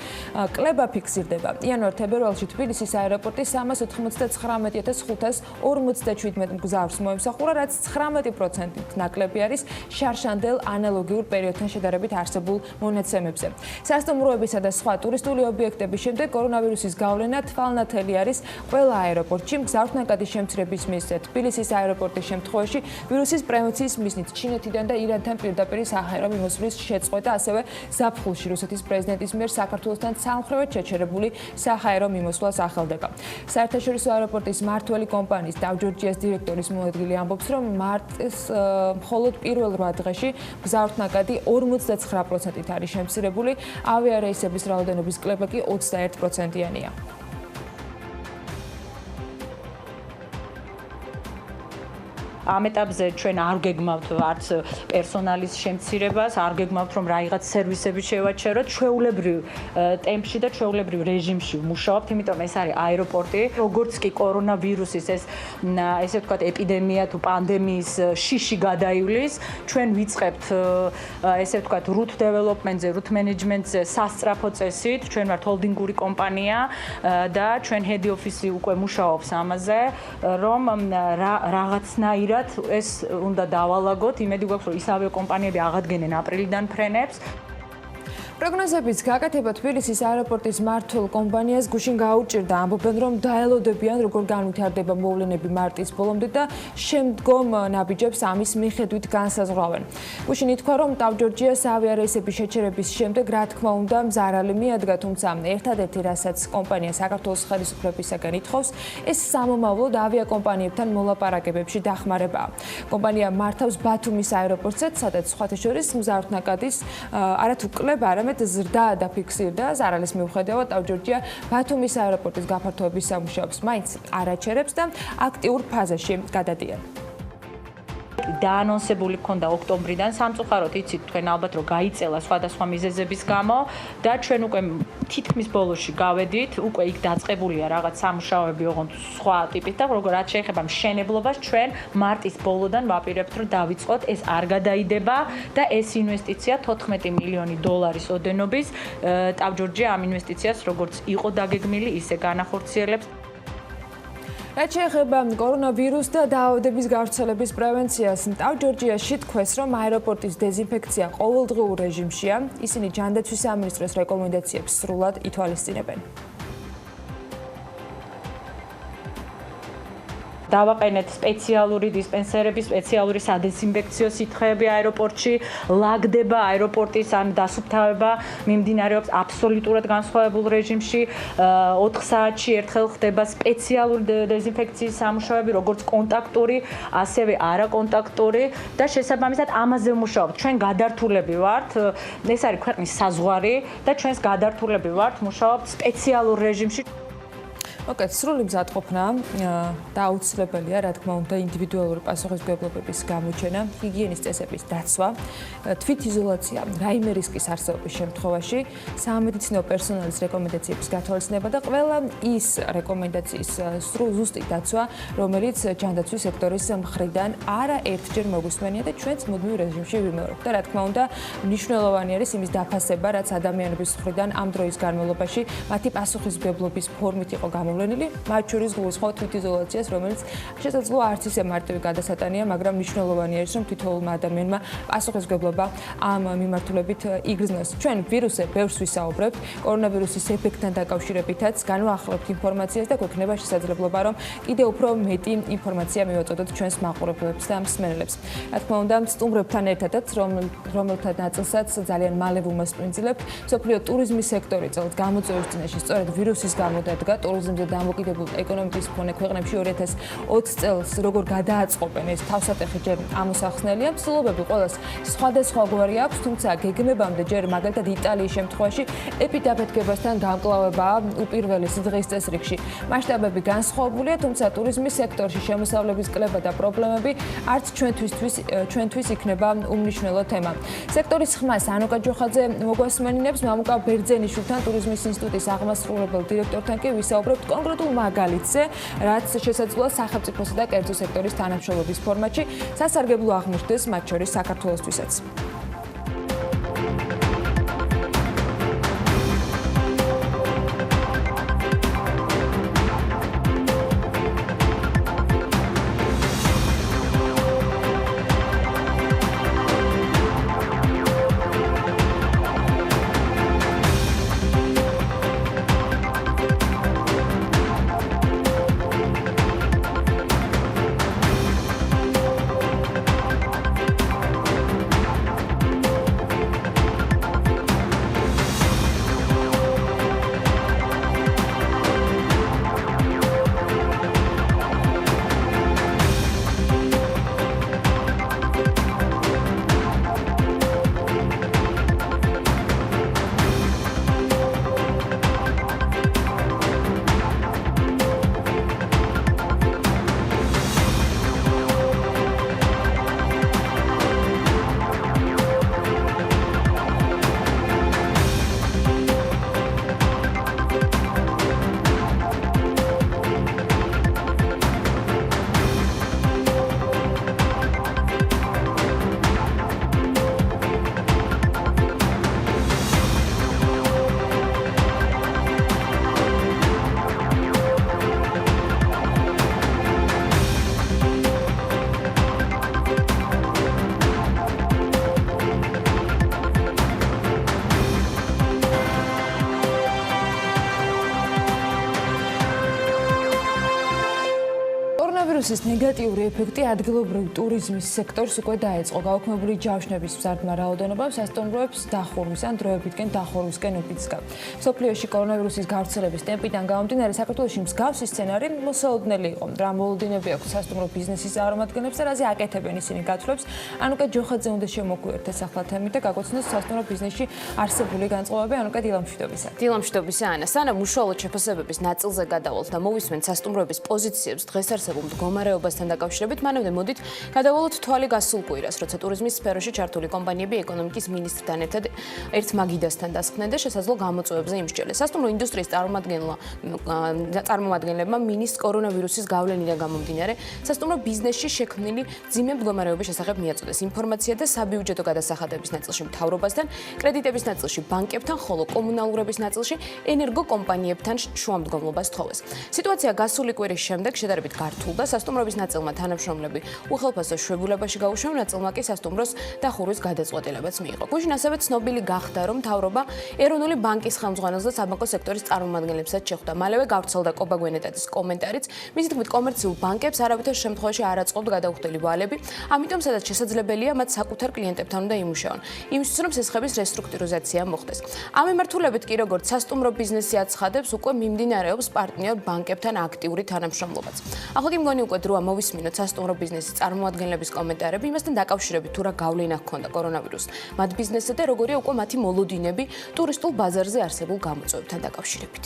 კლება ფიქსირდება. იანვარ-თებერვალში თბილისის აეროპორტი 399,547 მგზავრს მოემსახურა, რაც 19%-ით ნაკლები არის შარშანდელ ანალოგიურ პერიოდთან შედარებით არსებულ მონაცემებზე. სასტუმროებისა და სხვა ტურისტული ობიექტების შემდეგ კორონავირუსის გავლენა თვალნათელი არის ყველა აეროპორტში. მგზავრთნაკადის შემცირების მიზეზად თბილისის აეროპორტის შემთხვევაში ვირუსის პრემოციის მიზნით ჩინეთიდან და ირანთან პირდაპირ საჰაერო მიმოსვლის შეწყვეტა, ასევე ზაფხულში რუსეთის პრეზიდენტის მიერ საქართველოსთან სამხრეთით შეჩერებული საჰაერო მიმოსვლა სახელდება. საერთაშორისო აეროპორტის მმართველი კომპანიის Dow Georgia's დირექტორის მოადგილე ამბობს, რომ მარტის მხოლოდ პირველ 8 დღეში მგზავრთნაკადი 59%-ით არის შემცირებული, ავიარეისების რაოდენობის კლება კი 21%-იანია. ამ ეტაპზე ჩვენ არ გეგმავთ არც პერსონალის შემცირებას, არ გეგმავთ რომ რაღაც სერვისები შევაჩეროთ, ჩვეულებრივ ტემპში და ჩვეულებრივ რეჟიმში ვმუშაობთ, იმიტომ ეს არის აეროპორტი, როგორც კი კორონავირუსის ესე ვთქვათ ეპიდემია თუ პანდემიის შიში გადაივლის, ჩვენ ვიწყებთ ესე ვთქვათ route development-ზე, route management-ზე სასწრაფო წესით, ჩვენ ვართ ჰოლდინგური კომპანია და ჩვენ head office-ი უკვე მუშაობს ამაზე, რომ რაღაცნაირად ეს უნდა დავალაგოთ, იმედი გვაქვს, რომ ის ავიაკომპანიები აღადგენენ აპრილიდან ფრენებს. პროგნოზების გაკეთება თბილისის აეროპორტის მმართველ კომპანიას გუშინ გაუჭირდა. ამბობენ, რომ დაელოდებიან, როგორ განვითარდება მოვლენები მარტის ბოლომდე და შემდგომ ნაბიჯებს ამის მიხედვით განსაზღვრავენ. გუშინ ითქვა, რომ Dow Georgia's ავიარეისების შეჩერების შემდეგ, რა თქმა უნდა, მზარალი მიადგა, თუმცა ერთადერთი, რასაც კომპანია საქართველოს ხელისუფლებისაგან ითხოვს, ეს სამომავლოდ ავიაკომპანიებთან მოლაპარაკებებში დახმარებაა. კომპანია მართავს ბათუმის აეროპორტსაც, სადაც სხვათა შორის მგზავრთნაკადის არათუ კლება, არამედ ზრდა დაფიქსირდა. ზარალის მიუხედავად Dow Georgia ბათუმის აეროპორტის გაფართოების სამუშაოებს მაინც არ აჩერებს და აქტიურ ფაზაში გადადიან. დაანონსებული ქონდა ოქტომბრიდან, სამწუხაროდ იცით თქვენ ალბათ რომ გაიწელა სხვადასხვა მიზეზების გამო და ჩვენ უკვე თითქმის ბოლოში გავედით, უკვე იქ დაწყებულია რაღაც სამუშაოები ოღონდ სხვა ტიპის და რაც შეეხება მშენებლობას, ჩვენ მარტის ბოლოდან ვაპირებთ რომ დავიწყოთ, ეს არ გადაიდება და ეს ინვესტიცია 14 მილიონი დოლარის ოდენობის Dow Georgia ამ ინვესტიციას როგორც იყო დაგეგმილი, ისე განახორციელებს. რაც შეეხება კორონავირუს და დაავადების გავრცელების პრევენციას, Dow Georgia-ში თქვეს, რომ აეროპორტის დეზინფექცია ყოველდღიურ რეჟიმშია. ისინი ჯანდაცვის სამინისტროს რეკომენდაციებს სრულად ითვალისწინებენ. დავაყენეთ სპეციალური დისპენსერები, სპეციალური სადეზინფექციო სითხეები აეროპორტში, ლაგდება აეროპორტის ან დასუფთავება მიმდინარეობს აბსოლუტურად განსხვავებულ რეჟიმში. 4 საათში ერთხელ ხდება სპეციალური დეზინფექციის სამუშაოები, როგორც კონტაქტური, ასევე არაკონტაქტური და შესაბამისად ამაზე ვმუშაობთ. ჩვენ გადართულები ვართ, ეს არის ქვეყნის საზღვარი და ჩვენს გადართულები ვართ, მუშაობთ სპეციალურ რეჟიმში. მოკეთ, სრული მზადყოფნა დაუცილებელია, რა თქმა უნდა, ინდივიდუალური პასუხისმგებლობების გამოჩენა, ჰიგიენის წესების დაცვა, თვითიზოლაცია, რაიმე რისკის არსებობის შემთხვევაში, სამედიცინო პერსონალის რეკომენდაციების გათვალისწინება და ყველა ის რეკომენდაციის ზუსტი დაცვა, რომელიც ჯანდაცვის სექტორის მხრიდან არაერთჯერ მოგვისმენია და ჩვენც მუდმივ რეჟიმში ვიმეორებთ. და რა თქმა უნდა, მნიშვნელოვანი არის იმის დაფასება, რაც ადამიანების მხრიდან ამ დროის განმავლობაში მათი პასუხისმგებლობის ფორმით იყო გამოვლენილი, მათ შორის გულისხმობ თვითიზოლაციას, რომელიც შესაძლოა არც ისე მარტივი გადასატანია, მაგრამ მნიშვნელოვანია ის, რომ თითოეულმა ადამიანმა პასუხისმგებლობა ამ მიმართულებით იგრძნოს. ჩვენ ვირუსზე ბევრს ვისაუბრებთ, კორონავირუსის ეფექტთან დაკავშირებითაც განვაახლოვთ ინფორმაციას და გვექნება შესაძლებლობა, რომ კიდევ უფრო მეტი ინფორმაცია მივაწოდოთ ჩვენს მაყურებლებს და მსმენელებს. რა თქმა უნდა, სტუმრებთან ერთადაც, რომელთა ნაწილსაც ძალიან მალე ვუმასპინძლებთ, მსოფლიო ტურიზმის სექტორი წელს გამოწვევის წინაშე სწორედ ვირუსის გამო დადგა. ტურიზმზე დამოკიდებულ ეკონომიკის მქონე ქვეყნებში 2020 წელს როგორ გადააწყობენ ეს თავსატეხი ჯერ ამოსახსნელია. მსვლელობები ყველას სხვადასხვაგვარი აქვს, თუმცა გეგმებამდე ჯერ მაგალითად იტალიის შემთხვევაში ეპიდაფეთქებასთან გამკლავებაა უპირველესი დღის წესრიგში. მასშტაბები განსხვავებულია, თუმცა ტურიზმის სექტორში შემოსავლების კლება და პრობლემები არც ჩვენთვის იქნება უმნიშვნელო თემა. სექტორის ხმას ანუკა ჯოხაძე მოგვასმენინებს, მამუკა ბერძენიშვილთან ტურიზმის ინსტიტუტის აღმასრულებელ დირექტორთან კი ვისაუბრებთ კონკრეტულ მაგალითზე, რაც შესაძლოა სახელმწიფოსა და კერძო სექტორის თანამშრომლობის ფორმატში სასარგებლო აღმოჩნდეს, მათ შორის საქართველოსთვისაც. კორონავირუსის ნეგატიური ეფექტი ადგილობრივ ტურიზმის სექტორს უკვე დაეწყო. გაუქმებული ჯავშნების მზარდმა რაოდენობამ სასტუმროებს დახურვის ან დროებითკენ დახურვისკენ უბიძგა. მსოფლიოში კორონავირუსის გავრცელების ტემპიდან გამომდინარე, საქართველოში მსგავსი სცენარი მოსაოდნელი იყო. რა მოლოდინები აქვს სასტუმრო ბიზნესის წარმომადგენლებს და რაზე აკეთებენ ისინი გათვლებს. ანუკა ჯოხაძე უნდა შემოგვიერთდეს ახლა თემით და გაგოცნოს სასტუმრო ბიზნესში არსებული განწყობები. ანუკა, დილა მშვიდობისა. დილა მშვიდობისა, ანა. სანამ უშუალოდ შეფასებების ნაწილზე გადავალთ და მოვისმენთ სასტუმროების პოზიციებს დღეს არსებულ მდგომარეობასთან დაკავშირებით, მანამდე მოდით გადავალოთ თვალი გასულ კვირას, როცა ტურიზმის სფეროში ჩართული კომპანიები ეკონომიკის მინისტრთან ერთად ერთ მაგიდასთან დასხდნენ და შესაძლო გამოწვევებზე იმსჯელეს. სასტუმრო ინდუსტრიის წარმომადგენლებმა მინისტრ კორონავირუსის გავლენიდან გამომდინარე, სასტუმრო ბიზნესში შექმნილი მძიმე მდგომარეობის შესახებ მიაწოდეს ინფორმაცია და საბიუჯეტო გადასახადების ნაწილში მთავრობასთან, კრედიტების ნაწილში ბანკებთან, ხოლო კომუნალურების ნაწილში ენერგოკომპანიებთან შუამდგომლობას თხოვეს. სიტუაცია გასული კვირის შემდეგ შედარებით გართულდა, სასტუმროების ნაწილმა თანამშრომლები უხელფასო შვებულებაში გაუშვენ, ნაწილმა კი სასტუმროს დახურვის გადაწყვეტილებაც მიიღო. გუშინ ასევე ცნობილი გახდა, რომ მთავრობა ეროვნული ბანკის ხელმძღვანელს და საბანკო სექტორის წარმომადგენლებსაც შეხვდა. მალევე გავრცელდა კობა გვენეტაძის კომენტარიც, მისი თქმით, კომერციულ ბანკებს არავითარ შემთხვევაში არ აწყობთ გადაუხდელი ვალები, ამიტომ სადაც შესაძლებელია მათ საკუთარ კლიენტებთან უნდა იმუშაონ. იმისთვის, რომ სესხების რესტრუქტურიზაცია მოხდეს. ამ მიმართულებით კი როგორც სასტუმრო ბიზნესი აცხადებს, უკვე მიმდინარეობს პარტნიორ ბანკებთან აქტიური თანამშრომლობაც. ახლა კი მგონი უკვე დროა მოვისმინოთ სასტუმრო ბიზნესის წარმომადგენლების კომენტარები იმასთან დაკავშირებით, თუ რა გავლენა ჰქონდა კორონავირუსს მათ ბიზნესზე და როგორია უკვე მათი მოლოდინები ტურისტულ ბაზარზე არსებულ გამოწვევებთან დაკავშირებით.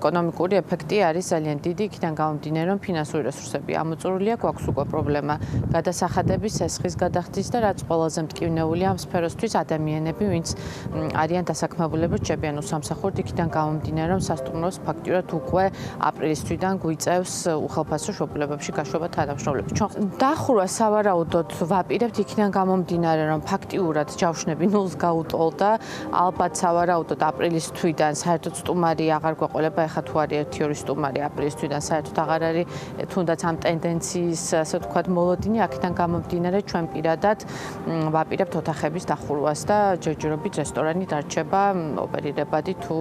ეკონომიკური ეფექტი არის ძალიან დიდი, იქიდან გამომდინარე, რომ ფინანსური რესურსები ამოწურულია, გვაქვს უკვე პრობლემა გადასახადების, სესხის გადახდის და რაც ყველაზე მტკივნეულია ამ სფეროსთვის ადამიანები, ვინც არიან დასაქმებულები, რჩებიან უსამსახუროდ, იქიდან გამომდინარე, რომ სასტუმროს ფაქტიურად უკვე აპრილის თვიდან გვიწევს უხელფასო შვებულებებში გაშვება თანამშრომლები. დახურვა სავარაუდოდ ვაპირებთ იქიდან გამომდინარე, რომ ფაქტიურად ჯავშნები ნულს გაუტოლდა, ალბათ სავარაუდოდ აპრილის თვიდან საერთოდ სტუმარი აღარ გვეყოლება, ეხლა თუ არის 1-2 სტუმარი აპრილის თვიდან საერთოდ აღარ არის თუნდაც ამ ტენდენციის, ასე ვთქვათ, მოლოდინი, აქედან გამომდინარე ჩვენ პირადად ვაპირებთ ოთახების დახურვას და ჯერჯერობით რესტორანი დარჩება ოპერირებადი თუ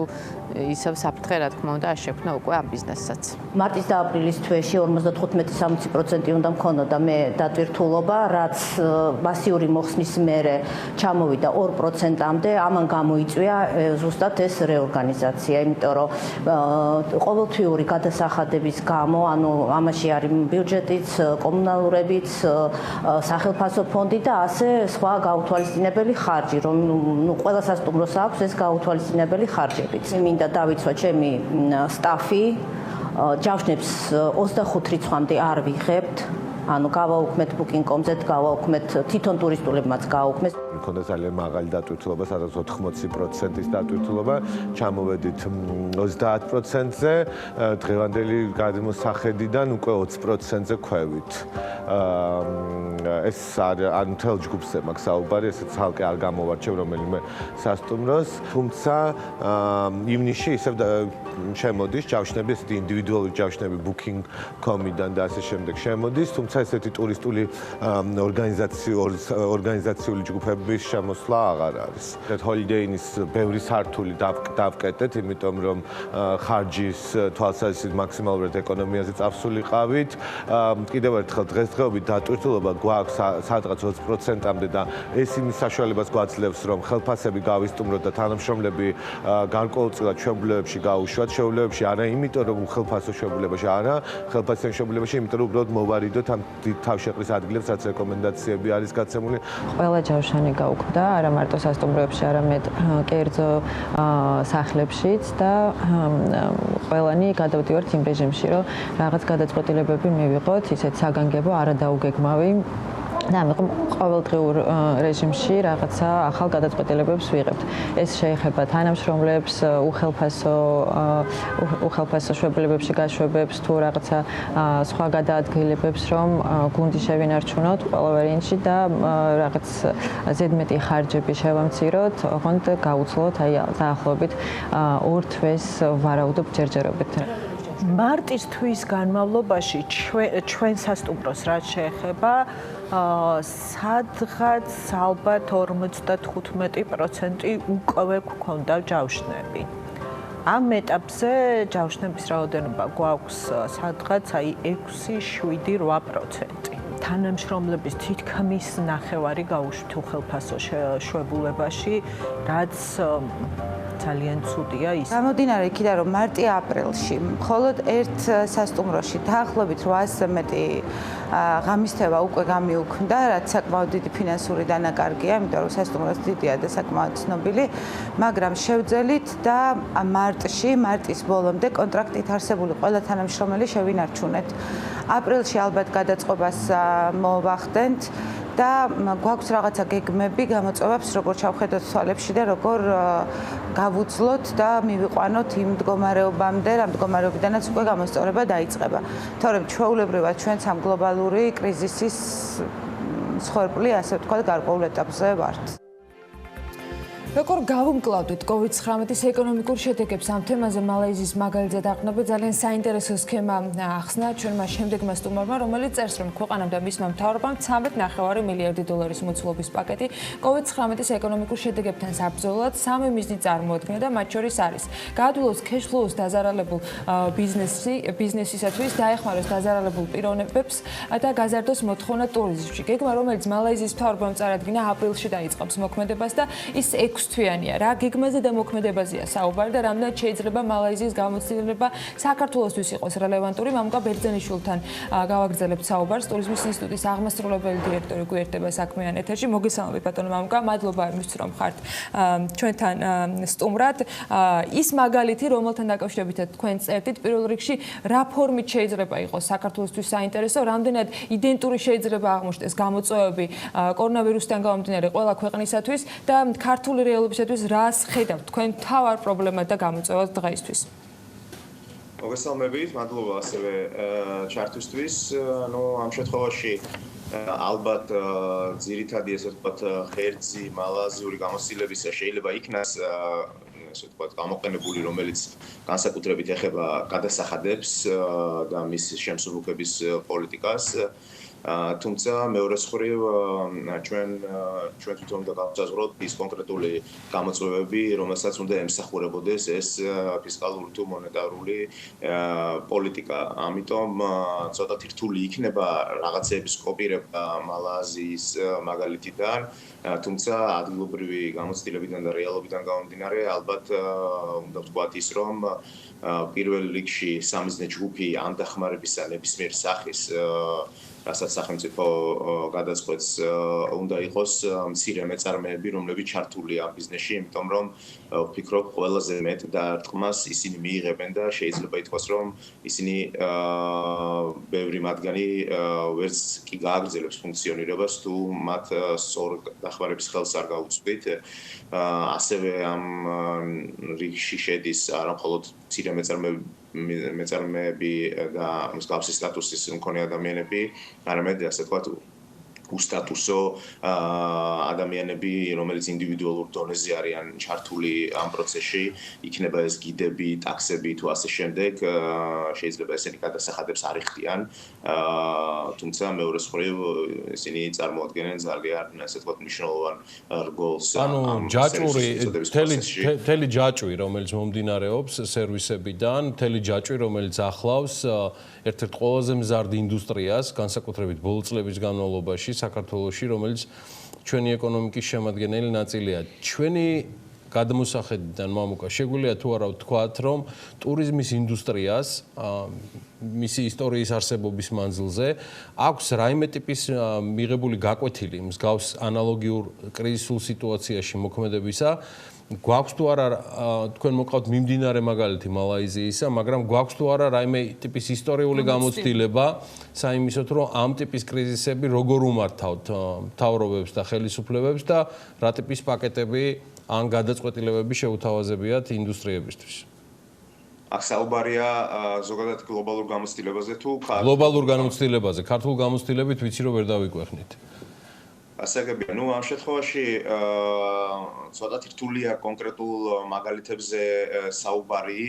ისევ საფრთხე, რა თქმა უნდა, არ შექმნა უკვე ამ ბიზნესსაც. მარტის და აპრილის თვეში 55-60% უნდა მქონოდა მე დატვირთულობა, რაც მასიური მოხსნის მერე ჩამოვიდა 2%-მდე, ამან გამოიწვია ზუსტად ეს რეორგანიზაცია, იმიტომ რომ ყოველთვიური გადასახადების გამო, ანუ ამაში არის ბიუჯეტიც, კომუნალურებიც, სახელმწიფო ფონდი და ასე სხვა გაუთვალისწინებელი ხარჯი, რომ ყველა სასტუმროს აქვს ეს გაუთვალისწინებელი ხარჯებიც. მინდა დავიცვა ჩემი სტაფი, ჯავშნებს 25 რიცხვამდე არ ვიღებთ. ანუ გავაუქმეთ booking.com-ზე, გავაუქმეთ თვითონ ტურისტულებმაც გააუქმეს. მქონდა ძალიან მაღალი დატვირთულობა, სადაც 80%-ის დატვირთულობა, ჩამოვედით 30%-ზე, დღევანდელი გადმოსახედიდან უკვე 20%-ზე ქვევით. ეს არ მთელ ჯგუფზე მაქვს საუბარი, ესეც ხალხი არ გამოვარჩევ რომელიმე სასტუმროს, თუმცა ივნისში ისევ შემოდის ჯავშნები, ესეთი ინდივიდუალური ჯავშნები booking.com-დან და ასე შემდეგ შემოდის, თუმცა ესეთი ტურისტული ორგანიზაციული ჯგუფების შემოსვლა აღარ არის. Holiday Inn-ის ბევრი სართული დავკეტეთ, იმიტომ რომ ხარჯის თვალსაზრისით მაქსიმალურად ეკონომიაზე წავსულიყავით. კიდევ ერთხელ დღესდღეობით დატვირთულობა გვაქვს სადღაც 20%-მდე და ეს იმის საშუალებას გვაძლევს, რომ ხელფასები გავისტუმროთ და თანამშრომლები გარკვეულწილად ჩვეულებებში გაუშვათ, ჩვეულებებში არა იმიტომ რომ უხელფასო ჩვეულებაში, არა ხელფასიან ჩვეულებაში, იმიტომ რომ უბრალოდ მოვარიდოთ ამ დიდ თავშეყრის ადგილებს, რაც რეკომენდაციები არის გაცემული. ყველა ჯავშანი გაუქმდა, არა მარტო სასტუმროებში, არამედ კერძო სახლებშიც და ყველანი გადავდივართ იმ რეჟიმში, რომ რაღაც გადაწყვეტილებები მივიღოთ, ისეთ საგანგებო, არა დაუგეგმავი და ამიტომ ყოველდღიურ რეჟიმში რაღაცა ახალ გადაწყვეტილებებს ვიღებთ. ეს შეეხება თანამშრომლებს, უხელფასო შვებულებებში გაშვებებს თუ რაღაცა სხვა გადაადგილებებს, რომ გუნდი შევინარჩუნოთ ყველა ვარიანტში და რაღაც ზედმეტი ხარჯები შევამციროთ, ოღონდ გავუცლოთ აი დაახლოებით 2 თვეს ვარაუდობ ჯერჯერობით. მარტის თვის განმავლობაში ჩვენ სასტუმროს რაც შეეხება სადღაც ალბათ 55% უკვე გვქონდა ჯავშნები. ამ ეტაპზე ჯავშნების რაოდენობა გვაქვს სადღაც აი 6-7-8%. თანამშრომლების თითქმის ნახევარი გაუშვით უხელფასო შვებულებაში, რაც ძალიან ცუდია ის. გამომდინარე იქიდან, რომ მარტი-აპრილში მხოლოდ ერთ სასტუმროში დაახლოებით 800-ზე მეტი ღამისთევა უკვე გამიუქმდა, რაც საკმაოდ დიდი ფინანსური დანაკარგია, იმიტომ რომ სასტუმროს დიდია და საკმაოდ ცნობილი, მაგრამ შევძელით და მარტის ბოლომდე კონტრაქტით არსებული ყველა თანამშრომელი შევინარჩუნეთ. აპრილში ალბათ გადაწყობას მოვახდენთ და გვაქვს რაღაცა გეგმები გამოწვევებს, როგორ ჩავხედოთ თვალებში და როგორ გავუძლოთ და მივიყვანოთ იმ მდგომარეობამდე, რა მდგომარეობიდანაც უკვე გამოსწორება დაიწყება. თორემ ჩვეულებრივად ჩვენც ამ გლობალური კრიზისის მსხვერპლი, ასე ვთქვათ, გარკვეულ ეტაპზე ვართ. როგორ გავუმკლავდით COVID-19-ის ეკონომიკურ შედეგებს ამ თემაზე მალაიზიის მაგალითად აყნობა ძალიან საინტერესო სქემა ახსნა ჩვენმა შემდეგმა სტუმარმა, რომელიც წერს, რომ ქვეყანამ და მისმა მთავრობამ 13.5 მილიარდი დოლარის მოცულობის პაკეტი COVID-19-ის ეკონომიკურ შედეგებთან საბრძოლოდ 3 მიზნი წარმოადგენდა და მათ შორის არის გაადვილოს cash-flow-ს დაზარალებულ ბიზნესისათვის, დაეხმაროს დაზარალებულ პიროვნებებს და გაზარდოს მოთხოვნა ტურიზმში. გეგმა, რომელიც მალაიზიის მთავრობამ წარადგინა აპრილში დაიწყებს მოქმედებას და ის 6-თვიანია. რა გეგმაზე და მოქმედებაზეა საუბარი და რამდენად შეიძლება მალაიზიის გამოცდილება საქართველოსთვის იყოს რელევანტური? მამუკა ბერძენიშვილთან გავაგრძელებთ საუბარს. ტურიზმის ინსტიტუტის აღმასრულებელი დირექტორი გვერდება საქმიან ეთერში. მოგესალმებით ბატონო მამუკა, მადლობა იმისთვის რომ ხართ ჩვენთან სტუმრად. ის მაგალითი, რომელთან დაკავშირებითაც თქვენ წერტით, პირველ რიგში რა ფორმით შეიძლება იყოს საქართველოსთვის საინტერესო, რამდენად იდენტური შეიძლება აღმოჩნდეს გამოწვევები კორონავირუსთან გამომდინარე ყველა ქვეყნისათვის და ქართული რეალობისათვის რას ხედავთ თქვენ მთავარ პრობლემად და გამოწვევას დღეისთვის? მოგესალმებით, მადლობა ასევე ჩართვისთვის. ამ შემთხვევაში ალბათ ძირითადი ესე ვთქვათ ღერძი მალაზიური გამოცდილებისა შეიძლება იქნას ესე ვთქვათ გამოყენებული, რომელიც განსაკუთრებით ეხება გადასახადებს და მის შემსრულების პოლიტიკას. თუმცა მეორე მხრივ ჩვენ თვითონ უნდა გავწაზღვროთ ის კონკრეტული გამოწვევები, რომელსაც უნდა ემსახურებოდეს ეს ფისკალური თუ მონეტარული პოლიტიკა. ამიტომ ცოტათი რთული იქნება რაღაცეების კოპირება მალაზიის მაგალითიდან, თუმცა ადგილობრივი გამოცდილებიდან და რეალობიდან გამომდინარე, ალბათ უნდა ვთქვათ ის, რომ პირველ რიგში სამიზნე ჯგუფი ამ დახმარებისა ნებისმიერ სახის რასაც სახელმწიფო გადაწყვეტს უნდა იყოს მცირე მეწარმეები, რომლებიც ჩართულია ამ ბიზნესში, იმიტომ რომ ვფიქრობ ყველაზე მეტ დარტყმას ისინი მიიღებენ და შეიძლება ითქვას, რომ ისინი ბევრი მათგანი ვერც კი გააგრძელებს ფუნქციონირებას, თუ მათ სწორ დახმარების ხელს არ გაუწვდით. ასევე ამ რიგში შედის არა მხოლოდ მცირე მეწარმეები და მსგავსი სტატუსის მქონე ადამიანები, არამედ ასე ვთქვათ უსტატუსო ადამიანები, რომელიც ინდივიდუალურ დონეზე არიან ჩართული ამ პროცესში, იქნება ეს გიდები, ტაქსები თუ ასე შემდეგ, შეიძლება ესენი გადასახადებს არ იხდიან, თუმცა მეორე მხრივ ისინი წარმოადგენენ ძალიან ასე ვთქვათ მნიშვნელოვან რგოლს ამ მთელი ჯაჭვი, რომელიც მომდინარეობს სერვისებიდან, მთელი ჯაჭვი, რომელიც ახლავს ერთ-ერთ ყველაზე მზარდ ინდუსტრიას, განსაკუთრებით ბოლო წლების განმავლობაში საქართველოში, რომელიც ჩვენი ეკონომიკის შემადგენელი ნაწილია. ჩვენი გადმოსახედიდან მამუკა, შეგვიძლია თუ არა ვთქვათ, რომ ტურიზმის ინდუსტრიას მისი ისტორიის არსებობის მანძილზე აქვს რაიმე ტიპის მიღებული გაკვეთილი მსგავს ანალოგიურ კრიზისულ სიტუაციაში მოქმედებისა. გვაქვს თუ არა თქვენ მოყავთ მიმდინარე მაგალითი მალაიზიისა, მაგრამ გვაქვს თუ არა რაიმე ტიპის ისტორიული გამოცდილება საიმისოთ, რომ ამ ტიპის კრიზისები როგორ უმართავთ მთავრობებს და ხელისუფლებებს და რა ტიპის პაკეტები ან გადაწყვეტილებები შეუთავაზებიათ ინდუსტრიებისთვის? აქ საუბარია ზოგადად გლობალურ გამოცდილებაზე თუ გლობალურ გამოცდილებაზე, ქართულ გამოცდილებით ვიცი რომ ვერ დავიკვეხნით. ასაგებია, ამ შემთხვევაში ცოტათი რთულია კონკრეტულ მაგალითებზე საუბარი,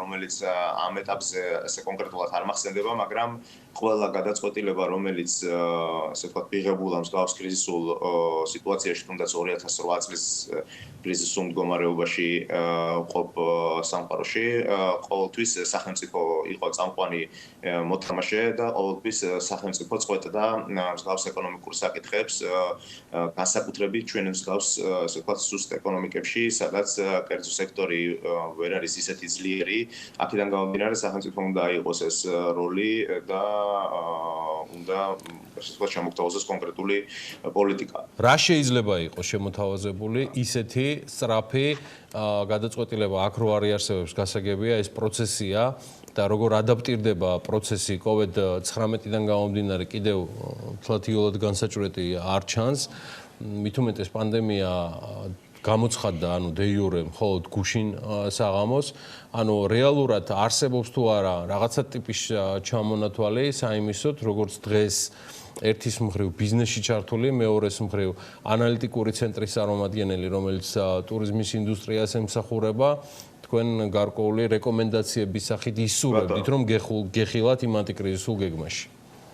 რომელიც ამ ეტაპზე ესე კონკრეტულად არ მახსენდება, მაგრამ ყველა გადაწყვეტილება, რომელიც ასე ვთქვათ მიღებულა მსგავს კრიზისულ სიტუაციაში, თუნდაც 2008 წლის კრიზისულ მდგომარეობაში ყოფ სამყაროში, ყოველთვის სახელმწიფო იყო წამყვანი მოთამაშე და ყოველთვის სახელმწიფო წყვეტდა მსგავს ეკონომიკურ საკითხებს, განსაკუთრებით ჩვენ მსგავს ასე ვთქვათ სუსტ ეკონომიკებში, სადაც კერძო სექტორი ვერ არის ისეთი ძლიერი, აქედან გამომდინარე სახელმწიფომ უნდა აიღოს ეს როლი და უნდა ასე ვთქვათ შემოგთავაზოს კონკრეტული პოლიტიკა. რა შეიძლება იყოს შემოთავაზებული ისეთი სწრაფი გადაწყვეტილება აქ რო არ არსებობს გასაგებია ეს პროცესია და როგორ ადაპტირდება პროცესი COVID-19-დან გამომდინარე კიდევ თლათიოლად განსაჭვრეტი არ ჩანს. მით უმეტეს პანდემია გამოცხადდა, დე იურე მხოლოდ გუშინ საღამოს, რეალურად არსებობს თუ არა რაღაცა ტიპის ჩამონათვალი საიმისოდ, როგორც დღეს ერთის მხრივ ბიზნესში ჩართული, მეორეს მხრივ ანალიტიკური ცენტრის წარმომადგენელი, რომელიც ტურიზმის ინდუსტრიას ემსახურება, თქვენ გარკვეული რეკომენდაციების სახით ისურვებდით, რომ გეხილათ იმ ანტიკრიზისულ გეგმაში.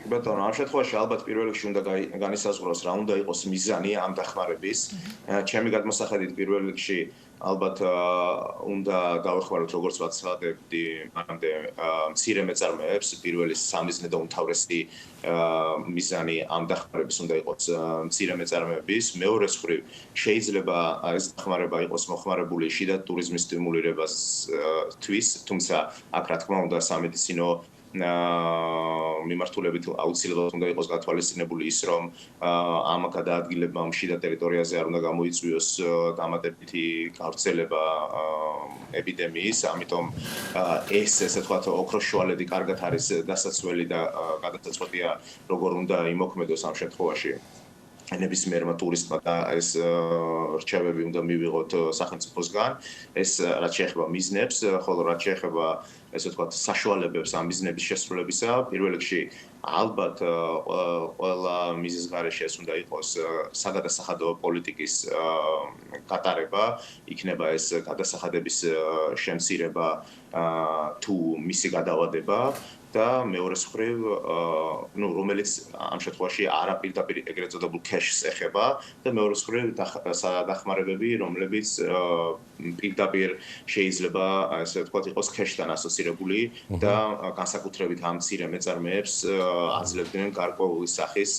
ბატონო, ამ შემთხვევაში ალბათ პირველ რიგში უნდა განისაზღვროს რა უნდა იყოს მიზანი ამ დახმარების. ჩემი გადმოსახედით პირველ რიგში ალბათ უნდა დავეხმაროთ როგორც ვაცადებდი მანამდე მცირე მეწარმეებს პირველი სამიზნე და უმთავრესი მიზანი ამ დახმარების უნდა იყოს მცირე მეწარმეების მეორე მხრივ შეიძლება ეს დახმარება იყოს მოხმარებული შიდა ტურიზმის სტიმულირებასთვის თუმცა აქ რა თქმა უნდა სამედიცინო მიმართულებით აუცილებლად უნდა იყოს გათვალისწინებული ის რომ ამ გადაადგილებამ შიდა ტერიტორიაზე არ უნდა გამოიწვიოს დამატებითი გავრცელება ეპიდემიის, ამიტომ ეს ესე ვთქვათ ოქროს შუალედი კარგად არის დასაცველი და გადაწყვეტია როგორ უნდა იმოქმედოს ამ შემთხვევაში. ნებისმიერმა ტურისტმა და ეს რჩევები უნდა მივიღოთ სახელმწიფოსგან, ეს რაც შეეხება მიზნებს, ხოლო რაც შეეხება ესე ვთქვათ საშუალებებს ამ მიზნების შესრულებისა, პირველ რიგში ალბათ ყველა მიზნის გარეშე ეს უნდა იყოს საგადასახადო პოლიტიკის გატარება, იქნება ეს გადასახადების შემცირება თუ მისი გადავადება და მეორე მხრივ რომელიც ამ შემთხვევაში არაპირდაპირ ეგრეთ წოდებულ cash-ს ეხება და მეორე მხრივ დახმარებები რომლებიც პირდაპირ შეიძლება ესე ვთქვათ იყოს cash-თან ასოცირებული და განსაკუთრებით ამ მცირე მეწარმეებს აძლევდნენ გარკვეული სახის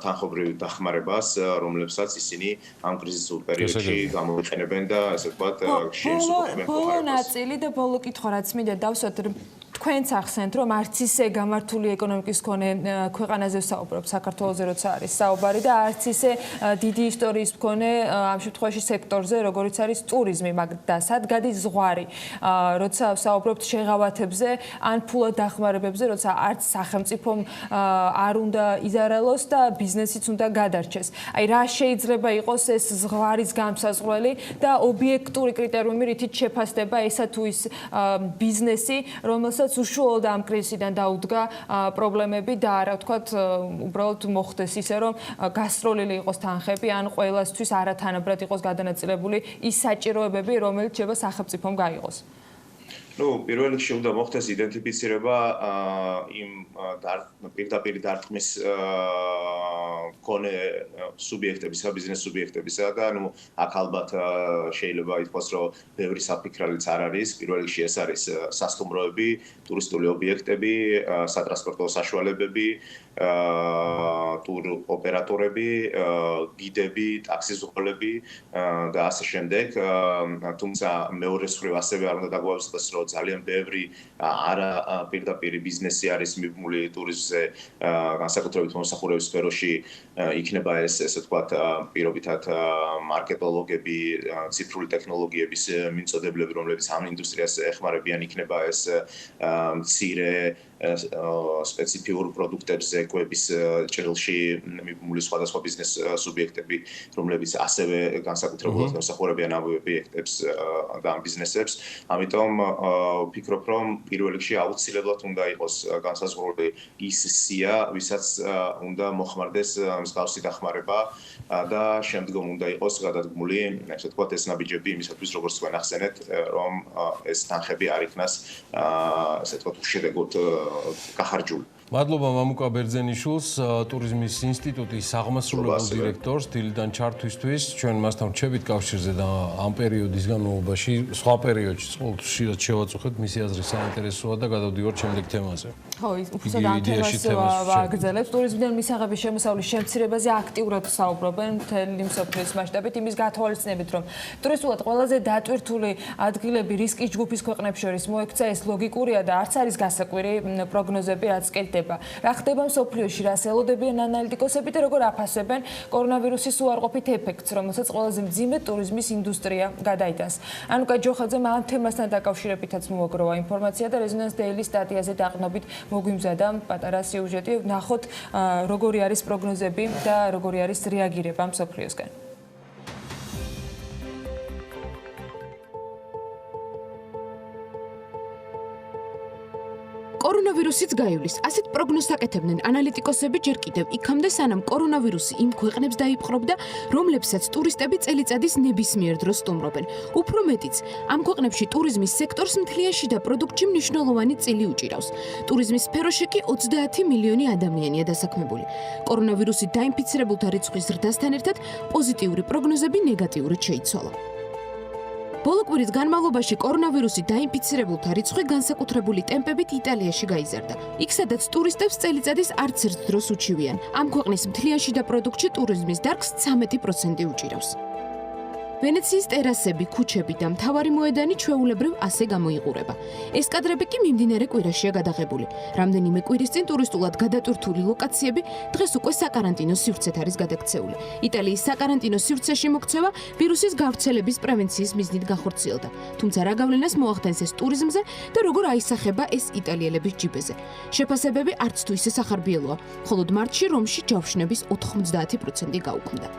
თანხობრივ დახმარებას რომლებსაც ისინი ამ კრიზისულ პერიოდში გამოიყენებენ და ესე ვთქვათ შეისრულებენ ბოლო ნაწილი და ბოლო კითხვა რაც მინდა დავსვათ თქვენც ახსენთ რომ არც ისე გამართული ეკონომიკის მქონე ქვეყანაზე ვსაუბრობთ საქართველოზე როცა არის საუბარი და არც ისე დიდი ისტორიის მქონე ამ შემთხვევაში სექტორზე როგორიც არის ტურიზმი და სად გადის ზღვარი როცა ვსაუბრობთ შეღავათებზე ან ფულად დახმარებებზე როცა არც სახელმწიფომ არ უნდა იზარალოს და ბიზნესიც უნდა გადარჩეს აი რა შეიძლება იყოს ეს ზღვარის განსაზღვრელი და ობიექტური კრიტერიუმი რითიც შეფასდება ესა თუ ის ბიზნესი რომელსაც უშუალოდ ამ კრიზისიდან დაუდგა პრობლემები და არა ვთქვათ უბრალოდ მოხდეს ისე რომ გასტროლილი იყოს თანხები ან ყველასთვის არათანაბრად იყოს გადანაწილებული ის საჭიროებები რომელიც შეიძლება სახელმწიფომ გაიღოს პირველ რიგში უნდა მოხდეს იდენტიფიცირება იმ პირდაპირ დარტყმის მქონე სუბიექტებისა, ბიზნეს სუბიექტებისა და აქ ალბათ შეიძლება ითქვას, რომ ბევრი საფიქრალიც არ არის. პირველ რიგში ეს არის სასტუმროები, ტურისტული ობიექტები, სატრანსპორტო საშუალებები, ტურ ოპერატორები, გიდები, ტაქსიზღოლები და ასე შემდეგ. თუმცა მეორე მხრივ ასევე არ უნდა დაგვაუწყდეს, რომ ძალიან ბევრი არა პირდაპირ ბიზნესი არის მიბმული ტურიზმზე, განსაკუთრებით მომსახურების სფეროში იქნება ეს ესე ვთქვათ პირობითად მარკეტოლოგები, ციფრული ტექნოლოგიების მიმწოდებლები, რომლებიც ამ ინდუსტრიას ეხმარებიან, იქნება ეს მცირე სპეციფიურ პროდუქტებზე კვების ჭრილში მიბმული სხვადასხვა ბიზნეს სუბიექტები, რომლებიც ასევე განსაკუთრებულად მსახურებიან ამ ობიექტებს და ამ ბიზნესებს. ამიტომ ვფიქრობ, რომ პირველ რიგში აუცილებლად უნდა იყოს განსაზღვრული ის სია, ვისაც უნდა მოხმარდეს მსგავსი დახმარება და შემდგომ უნდა იყოს გადადგმული, ასე ვთქვათ, ეს ნაბიჯები იმისათვის, როგორც თქვენ ახსენეთ, რომ ეს თანხები არ იქნას ასე ვთქვათ, უშედეგოდ გახარჯული. მადლობა მამუკა ბერძენიშვილს, ტურიზმის ინსტიტუტის აღმასრულებელ დირექტორს დილიდან ჩართვისთვის. ჩვენ მასთან რჩებით კავშირზე და ამ პერიოდის განმავლობაში, სხვა პერიოდში ყოველთვის ხშირად შევაწუხებთ მისი აზრი საინტერესოა და გადავდივართ შემდეგ თემაზე. ხო, უბრალოდ ამ თემას ვაგრძელებს. ტურიზმიდან მისაღების შემოსავლის შემცირებაზე აქტიურად საუბრობენ მთელი მსოფლიოს მასშტაბით, იმის გათვალისწინებით, რომ ტურისტულად ყველაზე დატვირთული ადგილები რისკის ჯგუფის ქვეყნებს შორის მოექცა, ეს ლოგიკურია და არც არის გასაკვირი პროგნოზები, რაც კეთდება. რა ხდება მსოფლიოში, რას ელოდებიან ანალიტიკოსები და როგორ აფასებენ კორონავირუსის უარყოფით ეფექტს, რომელსაც ყველაზე მძიმედ ტურიზმის ინდუსტრია გადაიტანს. ანუკა ჯოხაძემ ამ თემასთან დაკავშირებითაც მოაგროვა ინფორმაცია და რეზონანს დეილის სტატიაზე დაყნობით მოგვიმზადა პატარა სიუჟეტი. ნახოთ როგორი არის პროგნოზები და როგორი არის რეაგირება მსოფლიოსგან. კორონავირუსიც გაივლის. ასეთ პროგნოზს აკეთებდნენ ანალიტიკოსები ჯერ კიდევ იქამდე, სანამ კორონავირუსი იმ ქვეყნებს დაიპყრობდა, რომლებსაც ტურისტები წელიწადის ნებისმიერ დროს სტუმრობენ. უფრო მეტიც, ამ ქვეყნებში ტურიზმის სექტორს მთლიან შიდა პროდუქტში მნიშვნელოვანი წილი უჭირავს. ტურიზმის სფეროში კი 30 მილიონი ადამიანია დასაქმებული. კორონავირუსით დაინფიცირებულთა რიცხვის ზრდასთან ერთად პოზიტიური პროგნოზები ნეგატიურად შეიცვალა. ბოლო კვირის განმავლობაში კორონავირუსით დაინფიცირებულთა რიცხვი განსაკუთრებული ტემპებით იტალიაში გაიზარდა. იქ სადაც ტურისტებს წელიწადის არც ერთ დროს უჩივიან. ამ ქვეყნის მთლიან შიდა პროდუქტში ტურიზმის დარგს 13% უჭირავს. ვენეციის ტერასები, ქუჩები და მთავარი მოედანი ჩვეულებრივ ასე გამოიყურება. ეს კადრები კი მიმდინარე კვირაშია გადაღებული. რამდენიმე კვირის წინ ტურისტულად გადატვირთული ლოკაციები დღეს უკვე საკარანტინო სივრცეთ არის გადაქცეული. იტალიის საკარანტინო სივრცეში მოქცევა ვირუსის გავრცელების პრევენციის მიზნით განხორციელდა. თუმცა რა გავლენას მოახდენს ეს ტურიზმზე და როგორ აისახება ეს იტალიელების ჯიბეზე. შეფასებები არც თუ ისე სახარბიელოა, ხოლო მარტში რომში ჯავშნების 90% გაუქმდა.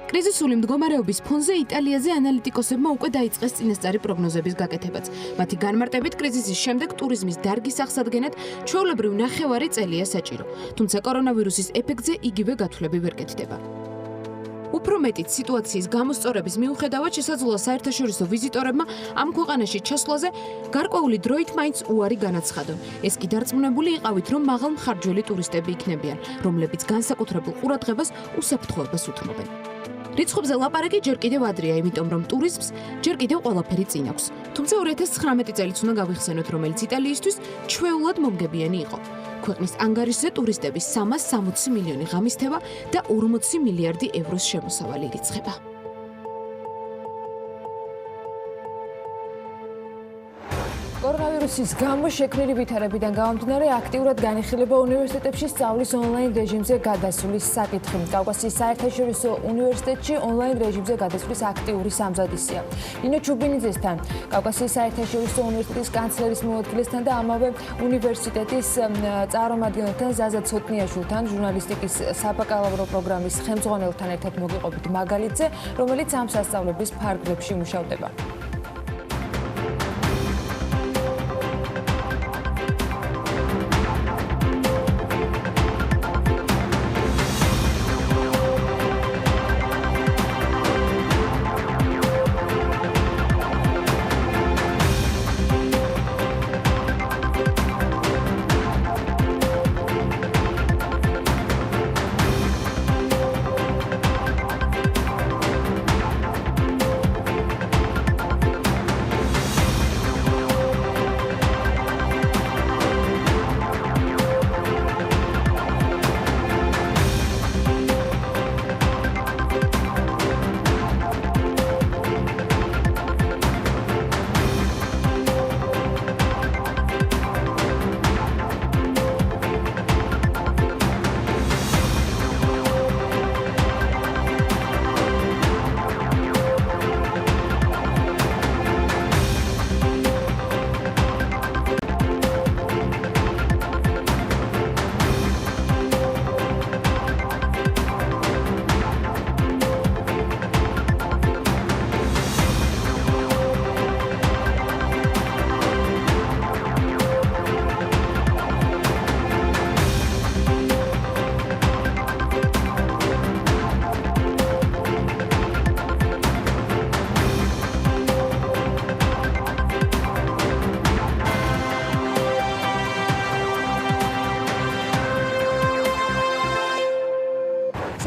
კრიზისული მდგომარეობის ფონზე იტალიაზე ანალიტიკოსებმა უკვე დაიწყეს წინასწარი პროგნოზების გაკეთებაც. მათი განმარტებით კრიზისის შემდეგ ტურიზმის დარგის აღსადგენად ჩვეულებრივ 9 წელია საჭირო. თუმცა კორონავირუსის ეფექტზე იგივე გათვლები ვერ კეთდება. უფრო მეტით სიტუაციის გამოსწორების მიუხედავად შესაძლოა საერთაშორისო ვიზიტორებმა ამ ქვეყანაში ჩასვლაზე გარკვეული დროით მაინც უარი განაცხადონ. ეს კი დარწმუნებული იყავით, რომ მაღალმხარჯველი ტურისტები იქნებიან, რომლებიც განსაკუთრებულ ყურადღებას უსაფრთხოებას უთმობენ. რიცხვებზე ლაპარაკი ჯერ კიდევ ადრეა, იმიტომ რომ ტურიზმს ჯერ კიდევ ყველაფერი წინ აქვს. თუმცა 2019 წელიც უნდა გავიხსენოთ, რომელიც იტალიისთვის ჩვეულად მომგებიანი იყო. ქვეყნის ანგარიშზე ტურისტების 360 მილიონი ღამისთევა და 40 მილიარდი ევროს შემოსავალი ირიცხება. კორონავირუსის გამო შექმნილი ვითარებიდან გამომდინარე აქტიურად განიხილება უნივერსიტეტებში სწავლის ონლაინ რეჟიმზე გადასვლის საკითხი. კავკასიის საერთაშორისო უნივერსიტეტში ონლაინ რეჟიმზე გადასვლის აქტიური სამზადისია. ნინო ჩუბინიძესთან, კავკასიის საერთაშორისო უნივერსიტეტის კანცლერის მოადგილესთან და ამავე უნივერსიტეტის წარმომადგენელთან ზაზა ცოტნიაშვილთან, ჟურნალისტიკის საბაკალავრო პროგრამის ხელმძღვანელთან ერთად მოგიყვებით მაგალითზე, რომელიც ამ სასწავლების ფარგლებში მუშავდება.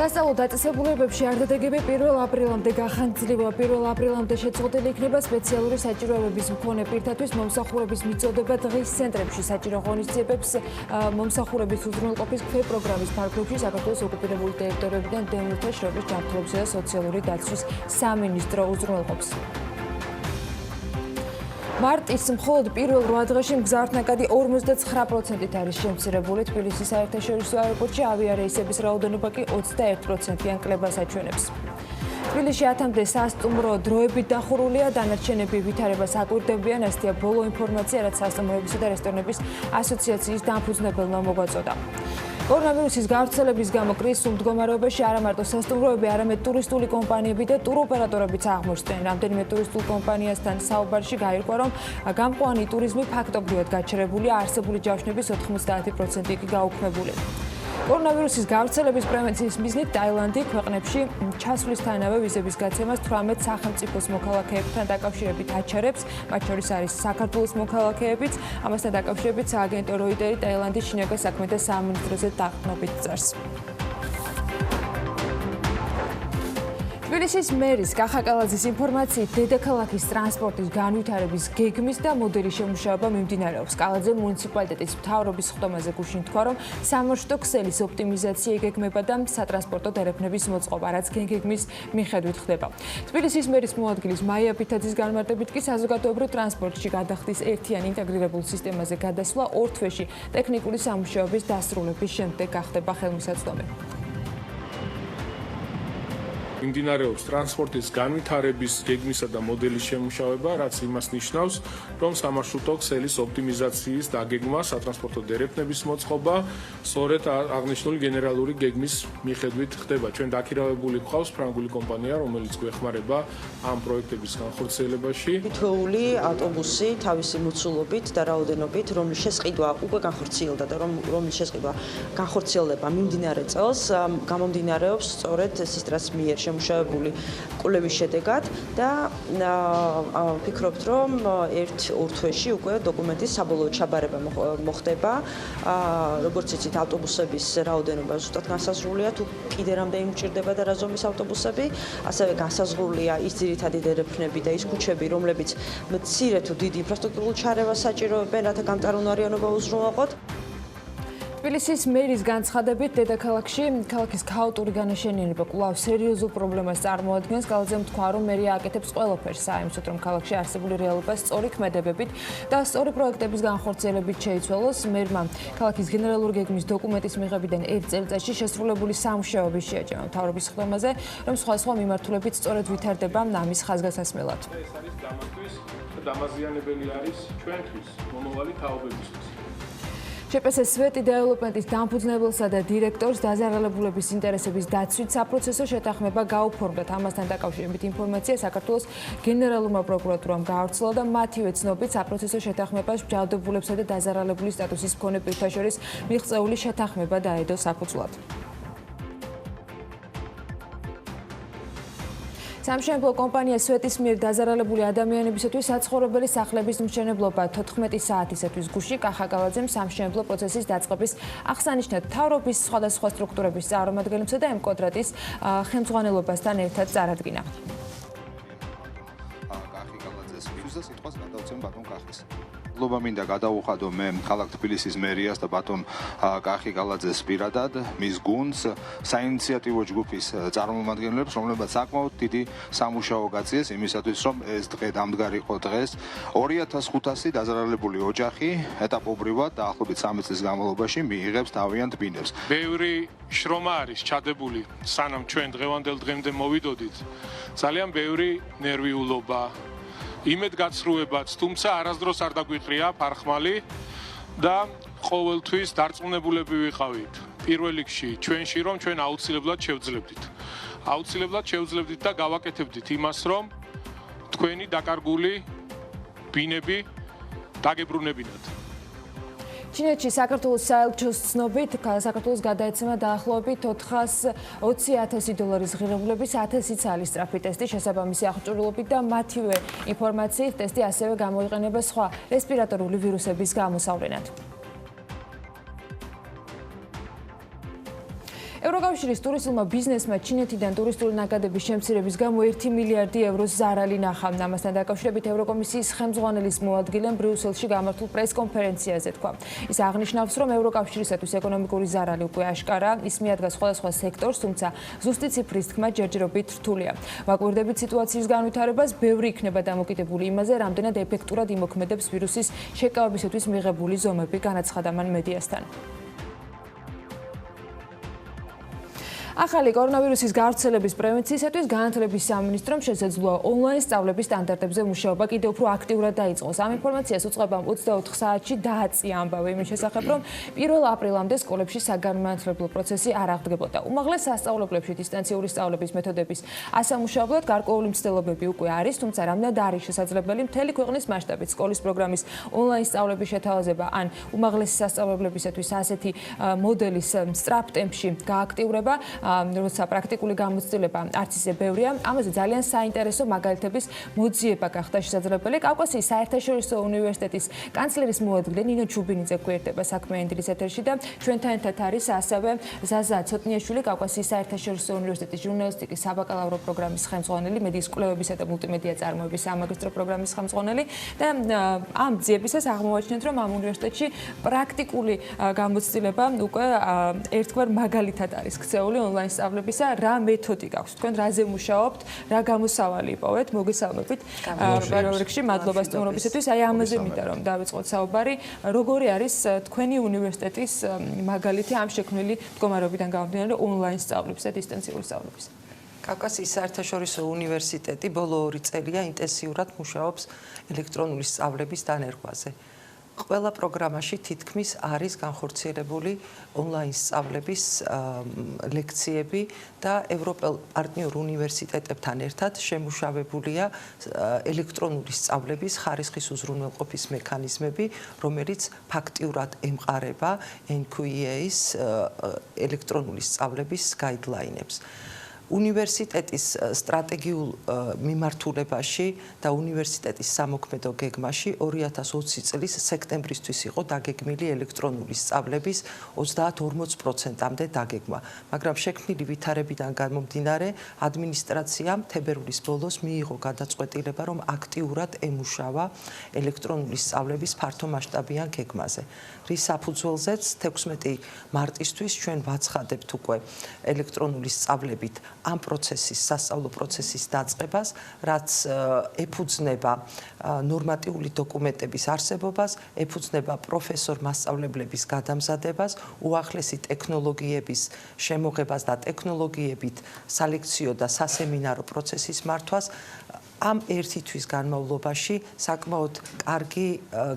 სასწავლო დაწესებულებებში არ დადეგები 1 აპრილამდე გახანძილება. 1 აპრილამდე შეწყვეტილი იქნება სპეციალური საჭიროებების მქონე პირთათვის მომსახურების მიწოდება დღის ცენტრებში. საჭირო ღონისძიებებს მომსახურების უზრუნველყოფის პროგრამის ფარგლებში საქართველოს ოკუპირებული ტერიტორიებიდან დევნილთა შრომის ჯანმრთელობისა და სოციალური დაცვის სამინისტრო უზრუნველყოფს. მარტის მხოლოდ პირველ 8 დღეში მგზავრთნაკადი 59%-ით არის შემცირებული. თბილისის საერთაშორისო აეროპორტში ავიარეისების რაოდენობა კი 21%-იან კლებას აჩვენებს. თბილისში 10-მდე სასტუმრო დროებით დახურულია, დანარჩენები ვითარებას აკვირდებიან. ასეთია ბოლო ინფორმაცია, რაც სასტუმროებისა და რესტორნების ასოციაციის დამფუძნებელმა მოგვაწოდა. კორონავირუსის გავრცელების გამო კრიზისულ მდგომარეობაში არა მარტო სასტუმროები, არამედ ტურისტული კომპანიები და ტუროპერატორებიც აღმოჩნდნენ. რამდენიმე ტურისტულ კომპანიასთან საუბარში გაირკვა, რომ გამყვანი ტურიზმი ფაქტობრივად გაჩერებულია, არსებული ჯავშნების 90% კი გაუქმებული. კორონავირუსის გავრცელების პრევენციის მიზნით ტაილანდი ქვეყნებში ჩასვლისთანავე ვიზების გაცემას 18 სახელმწიფოს მოქალაქეებთან დაკავშირებით აჩერებს, მათ შორის არის საქართველოს მოქალაქეებიც. ამასთან დაკავშირებით სააგენტო როიტერი ტაილანდის შინაგან საქმეთა სამინისტროზე დაყრდნობით წერს. თბილისის მერის კახაკალაძის ინფორმაციით დედაქალაქის ტრანსპორტის განვითარების გეგმის და მოდელის შემუშავება მიმდინარეობს. კალაძე მუნიციპალიტეტის მთავრობის ხდომაზე გუშინ თქვა, რომ სამარშრუტო ქსელის ოპტიმიზაცია იგეგმება და სატრანსპორტო დერეფნების მოწყობა, რაც გეგმის მიხედვით ხდება. თბილისის მერის მოადგილის მაია ფითაძის განმარტებით კი საზოგადოებრივ ტრანსპორტში გადახდის ერთიანი ინტეგრირებულ სისტემაზე გადასვლა ორ თვეში ტექნიკური სამუშაოების დასრულების შემდეგ გახდება ხელმისაწვდომი. მიმდინარეობს ტრანსპორტის განვითარების გეგმისა და მოდელის შემუშავება, რაც იმას ნიშნავს, რომ სამარშრუტო ქსელის ოპტიმიზაციის დაგეგმა, სატრანსპორტო დერეფნების მოწყობა სწორედ აღნიშნული გენერალური გეგმის მიხედვით ხდება. ჩვენ დაქირავებული გვყავს ფრანგული კომპანია, რომელიც გვეხმარება ამ პროექტების განხორციელებაში. თითოეული ავტობუსი თავისი მოცულობით და რაოდენობით, რომლის შესყიდვა უკვე განხორციელდა და რომლის შესყიდვა განხორციელდება მიმდინარე წელს, გამომდინარეობს სწორედ სისტრას მიერ შემუშავებული კვლევის შედეგად და ვფიქრობთ, რომ ერთ-ორ თვეში უკვე დოკუმენტის საბოლოო ჩაბარება მოხდება. როგორც იცით, ავტობუსების რაოდენობა ზუსტად განსაზღვრულია, თუ კიდე რამდენი მჭირდება და რა ზომის ავტობუსები, ასევე განსაზღვრულია ის ძირითადი დერეფნები და ის ქუჩები, რომლებიც მცირე თუ დიდი ინფრასტრუქტურულ ჩარევას საჭიროებენ, რათა გამტარუნარიანობა უზრუნველყოთ. თბილისის მერის განცხადებით, დედაქალაქში ქალაქის ქაოტური განაშენიანება კვლავ სერიოზულ პრობლემას წარმოადგენს. კალაძემ თქვა, რომ მერია აკეთებს ყველაფერს საიმედოდ, რომ ქალაქში არსებული რეალობა სწორი ქმედებებით და სწორი პროექტების განხორციელებით შეიცვალოს. მერმა ქალაქის გენერალური გეგმის დოკუმენტის მიღებიდან ერთ წელიწადში შესრულებული სამუშაოები შეაჩერა მთავრობის ხდომაზე, რომ სხვადასხვა მიმართულებით სწორედ ვითარდება ამის ხაზგასასმელად. ეს არის დამატვის და დამაზიანებელი არის ჩვენთვის, მომავალი თაობებისთვის. ჟპს სვეტი დეველოპმენტის დამფუძნებელსა და დირექტორს დაზარალებულების ინტერესების დაცვით საპროცესო შეთანხმება გაუფორმდათ. ამასთან დაკავშირებით ინფორმაცია საქართველოს გენერალურმა პროკურატურამ გაავრცელა და მათივე ცნობით საპროცესო შეთანხმებას ბრალდებულებსა და დაზარალებული სტატუსის მქონე პირთა შორის მიღწეული შეთანხმება დაედო საფუძვლად. სამშენებლო კომპანია სვეტის მიერ დაზარალებული ადამიანებისათვის საცხოვრებელი სახლების მშენებლობა 14 საათისათვის გუშინ კახაკალაძემ სამშენებლო პროცესის დაწყების აღსანიშნად მთავრობის სხვადასხვა სტრუქტურების წარმომადგენლებსა და ემკვადრატის ხელმძღვანელობასთან ერთად წარადგინა. კახაკალაძეს მიზეზს სიტყვას გადავცემ ბატონ კახის. მადლობა მინდა გადავუხადო მე ქალაქ თბილისის მერიას და ბატონ კახაკალაძეს პირადად, მის გუნდს, საინიციატივო ჯგუფის წარმომადგენლებს, რომლებსაც საკმაოდ დიდი სამუშაო გაწიეს იმისათვის, რომ ეს დღე დამდგარიყო დღეს 2500 დაზარალებული ოჯახი ეტაპობრივად დაახლოებით 3 წლის განმავლობაში მიიღებს თავიანთ ბინებს. ბევრი შრომა არის ჩადებული, სანამ ჩვენ დღევანდელ დღემდე მოვიდოდით. ძალიან ბევრი ნერვიულობა იმედგაცრუებაც, თუმცა არასდროს არ დაგვიყრია ფარხმალი და ყოველთვის დარწმუნებულები ვიყავით. პირველ რიგში ჩვენში, რომ ჩვენ აუცილებლად შევძლებდით. აუცილებლად შევძლებდით და გავაკეთებდით იმას, რომ თქვენი დაკარგული ბინები დაგებრუნებინათ. ჩინეთში საქართველოს საელჩოს ცნობით, საქართველოს გადაეცემა დაახლოებით $420,000 ღირებულების 1000 ცალი სწრაფი ტესტი შესაბამისი აღჭურვილობით და მათივე ინფორმაციით ტესტი ასევე გამოიყენება სხვა რესპირატორული ვირუსების გამოსავლენად. ევროკავშირის ტურისტულმა ბიზნესმა ჩინეთიდან ტურისტული ნაკადების შემცირების გამო 1 მილიარდი ევროს ზარალი ნახა. ამასთან დაკავშირებით ევროკომისიის ხელმძღვანელის მოადგილემ ბრიუსელში გამართულ პრესკონფერენციაზე თქვა. ის აღნიშნავს, რომ ევროკავშირისათვის ეკონომიკური ზარალი უკვე აშკარა, ის მიადგა სხვადასხვა სექტორს, თუმცა ზუსტი ციფრის თქმა ჯერჯერობით რთულია. ვაკვირდებით სიტუაციის განვითარებას, ბევრი იქნება დამოკიდებული იმაზე, რამდენად ეფექტურად იმოქმედებს ვირუსის შეკავებისათვის მიღებული ზომები, განაცხადა მან მედიასთან. ახალი კორონავირუსის გავრცელების პრევენციისათვის განათლების სამინისტრომ შესაძლოა ონლაინ სწავლების სტანდარტებზე მუშაობა კიდევ უფრო აქტიურად დაიწყოს. ამ ინფორმაციას უწყებამ 24 საათში დააწია ამბავი იმის შესახებ, რომ 1 აპრილამდე სკოლებში საგანმანათლებლო პროცესი არ აღდგებოდა. უმაღლეს სასწავლებლებში დისტანციური სწავლების მეთოდების ასამუშავებლად გარკვეული მცდელობები უკვე არის, თუმცა რამდენად არის შესაძლებელი მთელი ქვეყნის მასშტაბით სკოლის პროგრამის ონლაინ სწავლების შეთავაზება ან უმაღლესი სასწავლებლებისათვის ასეთი მოდელის სწრაფ ტემპში გააქტიურება როცა პრაქტიკული გამოცდილება არც ისე ბევრია, ამაზე ძალიან საინტერესო მაგალითების მოძიება გახდა შესაძლებელი. კავკასიის საერთაშორისო უნივერსიტეტის კანცლერის მოადგილე ნინო ჩუბინიძე გვერდება საქმიანი დილის ეთერში და ჩვენთან ერთად არის ასევე ზაზა ცოტნიაშვილი, კავკასიის საერთაშორისო უნივერსიტეტის ჟურნალისტიკის საბაკალავრო პროგრამის ხელმძღვანელი, მედიის კვლევებისა და მულტიმედია წარმოების სამაგისტრო პროგრამის ხელმძღვანელი და ამ ძიებისას აღმოვაჩინეთ, რომ ამ უნივერსიტეტში პრაქტიკული გამოცდილება უკვე ერთგვარ მაგალითად არის ქცეული ონლაინ სწავლებისა, რა მეთოდი გაქვს, თქვენ რაზე მუშაობთ, რა გამოსავალი იპოვეთ, მოგესალმებით. პირველ რიგში მადლობა სტუმრობისათვის. აი ამაზე მინდა რომ დავიწყოთ საუბარი, როგორი არის თქვენი უნივერსიტეტის მაგალითი ამ შექმნილი მდგომარეობიდან გამომდინარე ონლაინ სწავლების და დისტანციური სწავლების. კავკასიის საერთაშორისო უნივერსიტეტი ბოლო 2 წელია ინტენსიურად მუშაობს ელექტრონული სწავლების დანერგვაზე. ყველა პროგრამაში თითქმის არის განხორციელებული ონლაინ სწავლების ლექციები და ევროპელ პარტნიორ უნივერსიტეტებთან ერთად შემუშავებულია ელექტრონული სწავლების ხარისხის უზრუნველყოფის მექანიზმები, რომელიც ფაქტიურად ემყარება NQEA-ის ელექტრონული სწავლების გაიდლაინებს. უნივერსიტეტის სტრატეგიულ მიმართულებაში და უნივერსიტეტის სამოქმედო გეგმაში 2020 წლის სექტემბრისთვის იყო დაგეგმილი ელექტრონული სწავლების 30-40%-მდე დაგეგმა, მაგრამ შექმნილი ვითარებიდან გამომდინარე ადმინისტრაციამ თებერვლის ბოლოს მიიღო გადაწყვეტილება, რომ აქტიურად ემუშავა ელექტრონული სწავლების ფართომასშტაბიან გეგმაზე. რის საფუძველზეც 16 მარტისთვის ჩვენ ვაცხადებთ უკვე ელექტრონული სწავლებით ამ პროცესის, სასწავლო პროცესის დაწყებას, რაც ეფუძნება ნორმატიული დოკუმენტების არსებობას, ეფუძნება პროფესორ-მასწავლებლების გადამზადებას, უახლესი ტექნოლოგიების შემოღებას და ტექნოლოგიებით სალექციო და სასემინარო პროცესის მართვას. ამ ერთი თვის განმავლობაში საკმაოდ კარგი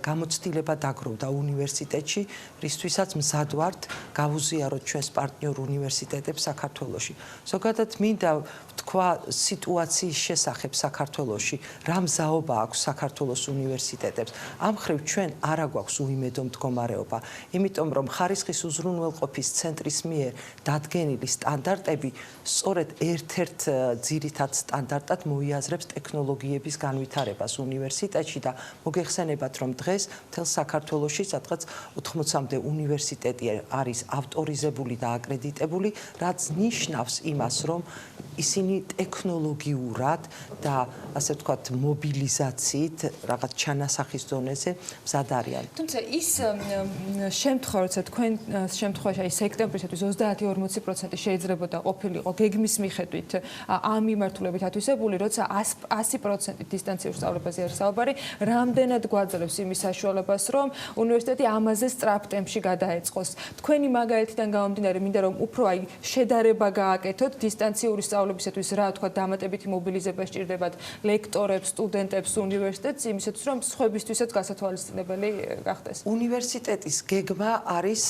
გამოცდილება დაგროვდა უნივერსიტეტში, რისთვისაც მზად ვართ გავუზიაროთ ჩვენს პარტნიორ უნივერსიტეტებს საქართველოში. ზოგადად მინდა ვთქვა სიტუაციის შესახებ საქართველოში, რა მზაობა აქვს საქართველოს უნივერსიტეტებს. ამ მხრივ ჩვენ არა გვაქვს უიმედო მდგომარეობა, იმიტომ რომ ხარისხის უზრუნველყოფის ცენტრის მიერ დადგენილი სტანდარტები სწორედ ერთ-ერთ ძირითად სტანდარტად მოიაზრებს ტექნოლოგიების განვითარებას უნივერსიტეტში და მოგეხსენებათ, რომ დღეს მთელ საქართველოში სადღაც 80-მდე უნივერსიტეტი არის ავტორიზებული და აკრედიტებული, რაც ნიშნავს იმას, რომ ისინი ტექნოლოგიურად და ასე ვთქვათ მობილიზაციით რაღაც ჩანასახის დონეზე მზად არიან. თუმცა ის შემთხვევა, როცა თქვენ შემთხვევაში აი სექტემბრისათვის 30-40% შეიძლებოდა ყოფილიყო გეგმის მიხედვით ამ მიმართულებით ათვისებული, როცა 100% დისტანციურ სწავლებაზე არის საუბარი, რამდენად გვაძლევს იმის საშუალებას, რომ უნივერსიტეტი ამაზე სწრაფ ტემპში გადაეწყოს. თქვენი მაგალითიდან გამომდინარე, მინდა რომ უფრო აი შედარება გააკეთოთ დისტანციური სწავლებისათვის, რა თქვა, დამატებითი მობილიზება სჭირდებათ ლექტორებს, სტუდენტებს უნივერსიტეტს, იმისათვის რომ სხვებისთვისაც გასათვალისწინებელი გახდეს. უნივერსიტეტის გეგმა არის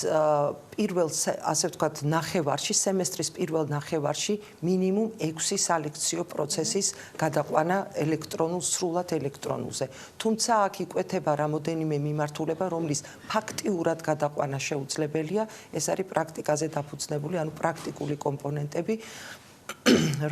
პირველ ასე ვთქვათ ნახევარში, სემესტრის პირველ ნახევარში მინიმუმ 6 სალექციო პროცესის გადაყვანა სრულად ელექტრონულზე. თუმცა აქ იკვეთება რამოდენიმე მიმართულება, რომლის ფაქტიურად გადაყვანა შეუძლებელია, ეს არის პრაქტიკაზე დაფუძნებული, ანუ პრაქტიკული კომპონენტები,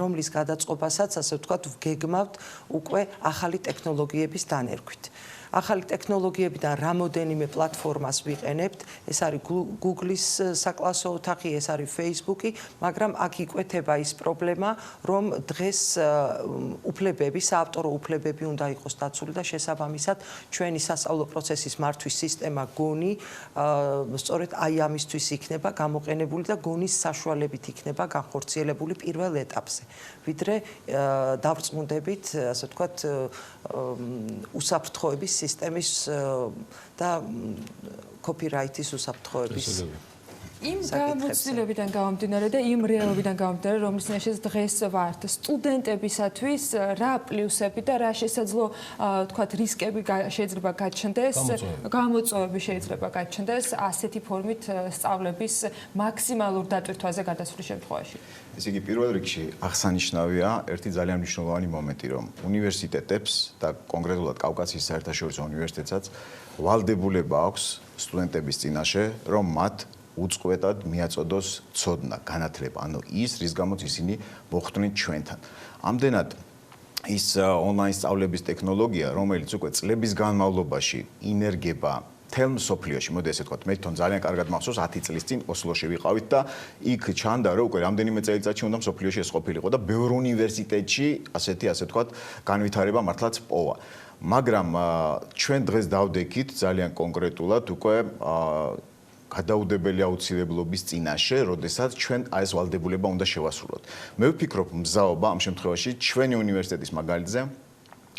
რომლის გადაწყობასაც, ასე ვთქვათ, ვგეგმავთ უკვე ახალი ტექნოლოგიების დანერგვით. ახალი ტექნოლოგიებიდან რამოდენიმე პლატფორმას ვიყენებთ, ეს არის Google-ის საკლასო ოთახი, ეს არის Facebook-ი, მაგრამ აქ იკვეთება ის პრობლემა, რომ დღეს უფლებები, საავტორო უფლებები უნდა იყოს დაცული და შესაბამისად ჩვენი სასწავლო პროცესის მართვის სისტემა გონი სწორედ აი ამისთვის იქნება გამოყენებული და გონის საშუალებით იქნება განხორციელებული პირველ ეტაპზე. ვიდრე დავწმუნდებით, ასე ვთქვათ, უსაფრთხოების სისტემის და კოპირაიტის უსაფრთხოების იმ გამოცდილებიდან გამომდინარე და იმ რეალობიდან გამომდინარე, რომლის წინაშეც დღეს ვართ, სტუდენტებისათვის რა პლუსები და რა შესაძლო, თქვათ, რისკები შეიძლება გაჩნდეს, გამოწვევები შეიძლება გაჩნდეს ასეთი ფორმით სწავლების მაქსიმალურ დატვირთვაზე გადასვლის შემთხვევაში. ესე იგი, პირველ რიგში აღსანიშნავია ერთი ძალიან მნიშვნელოვანი მომენტი, რომ უნივერსიტეტებს და კონკრეტულად კავკასიის საერთაშორისო უნივერსიტეტსაც ვალდებულება აქვს სტუდენტების წინაშე, რომ მათ უწყვეტად მიაწოდოს ცოდნა, განათლება, ანუ ის, რის გამოც ისინი მოხვდნენ ჩვენთან. ამდენად ის ონლაინ სწავლების ტექნოლოგია, რომელიც უკვე წლების განმავლობაში ინერგება თელ მსოფლიოში, მოდი ესე ვთქვათ, მე თვითონ ძალიან კარგად მახსოვს 10 წლის წინ ოსლოში ვიყავით და იქ ჩანდა, რომ უკვე რამდენიმე წელიწადში უნდა მსოფლიოში ეს ყოფილიყო და ბევრ უნივერსიტეტში ასე ვთქვათ, განვითარება მართლაც პოვა. მაგრამ ჩვენ დღეს დავდექით ძალიან კონკრეტულად უკვე გადაუდებელი აუცილებლობის წინაშე, როდესაც ჩვენ ეს ვალდებულება უნდა შევასრულოთ. მე ვფიქრობ, მზაობა ამ შემთხვევაში ჩვენი უნივერსიტეტის მაგალითზე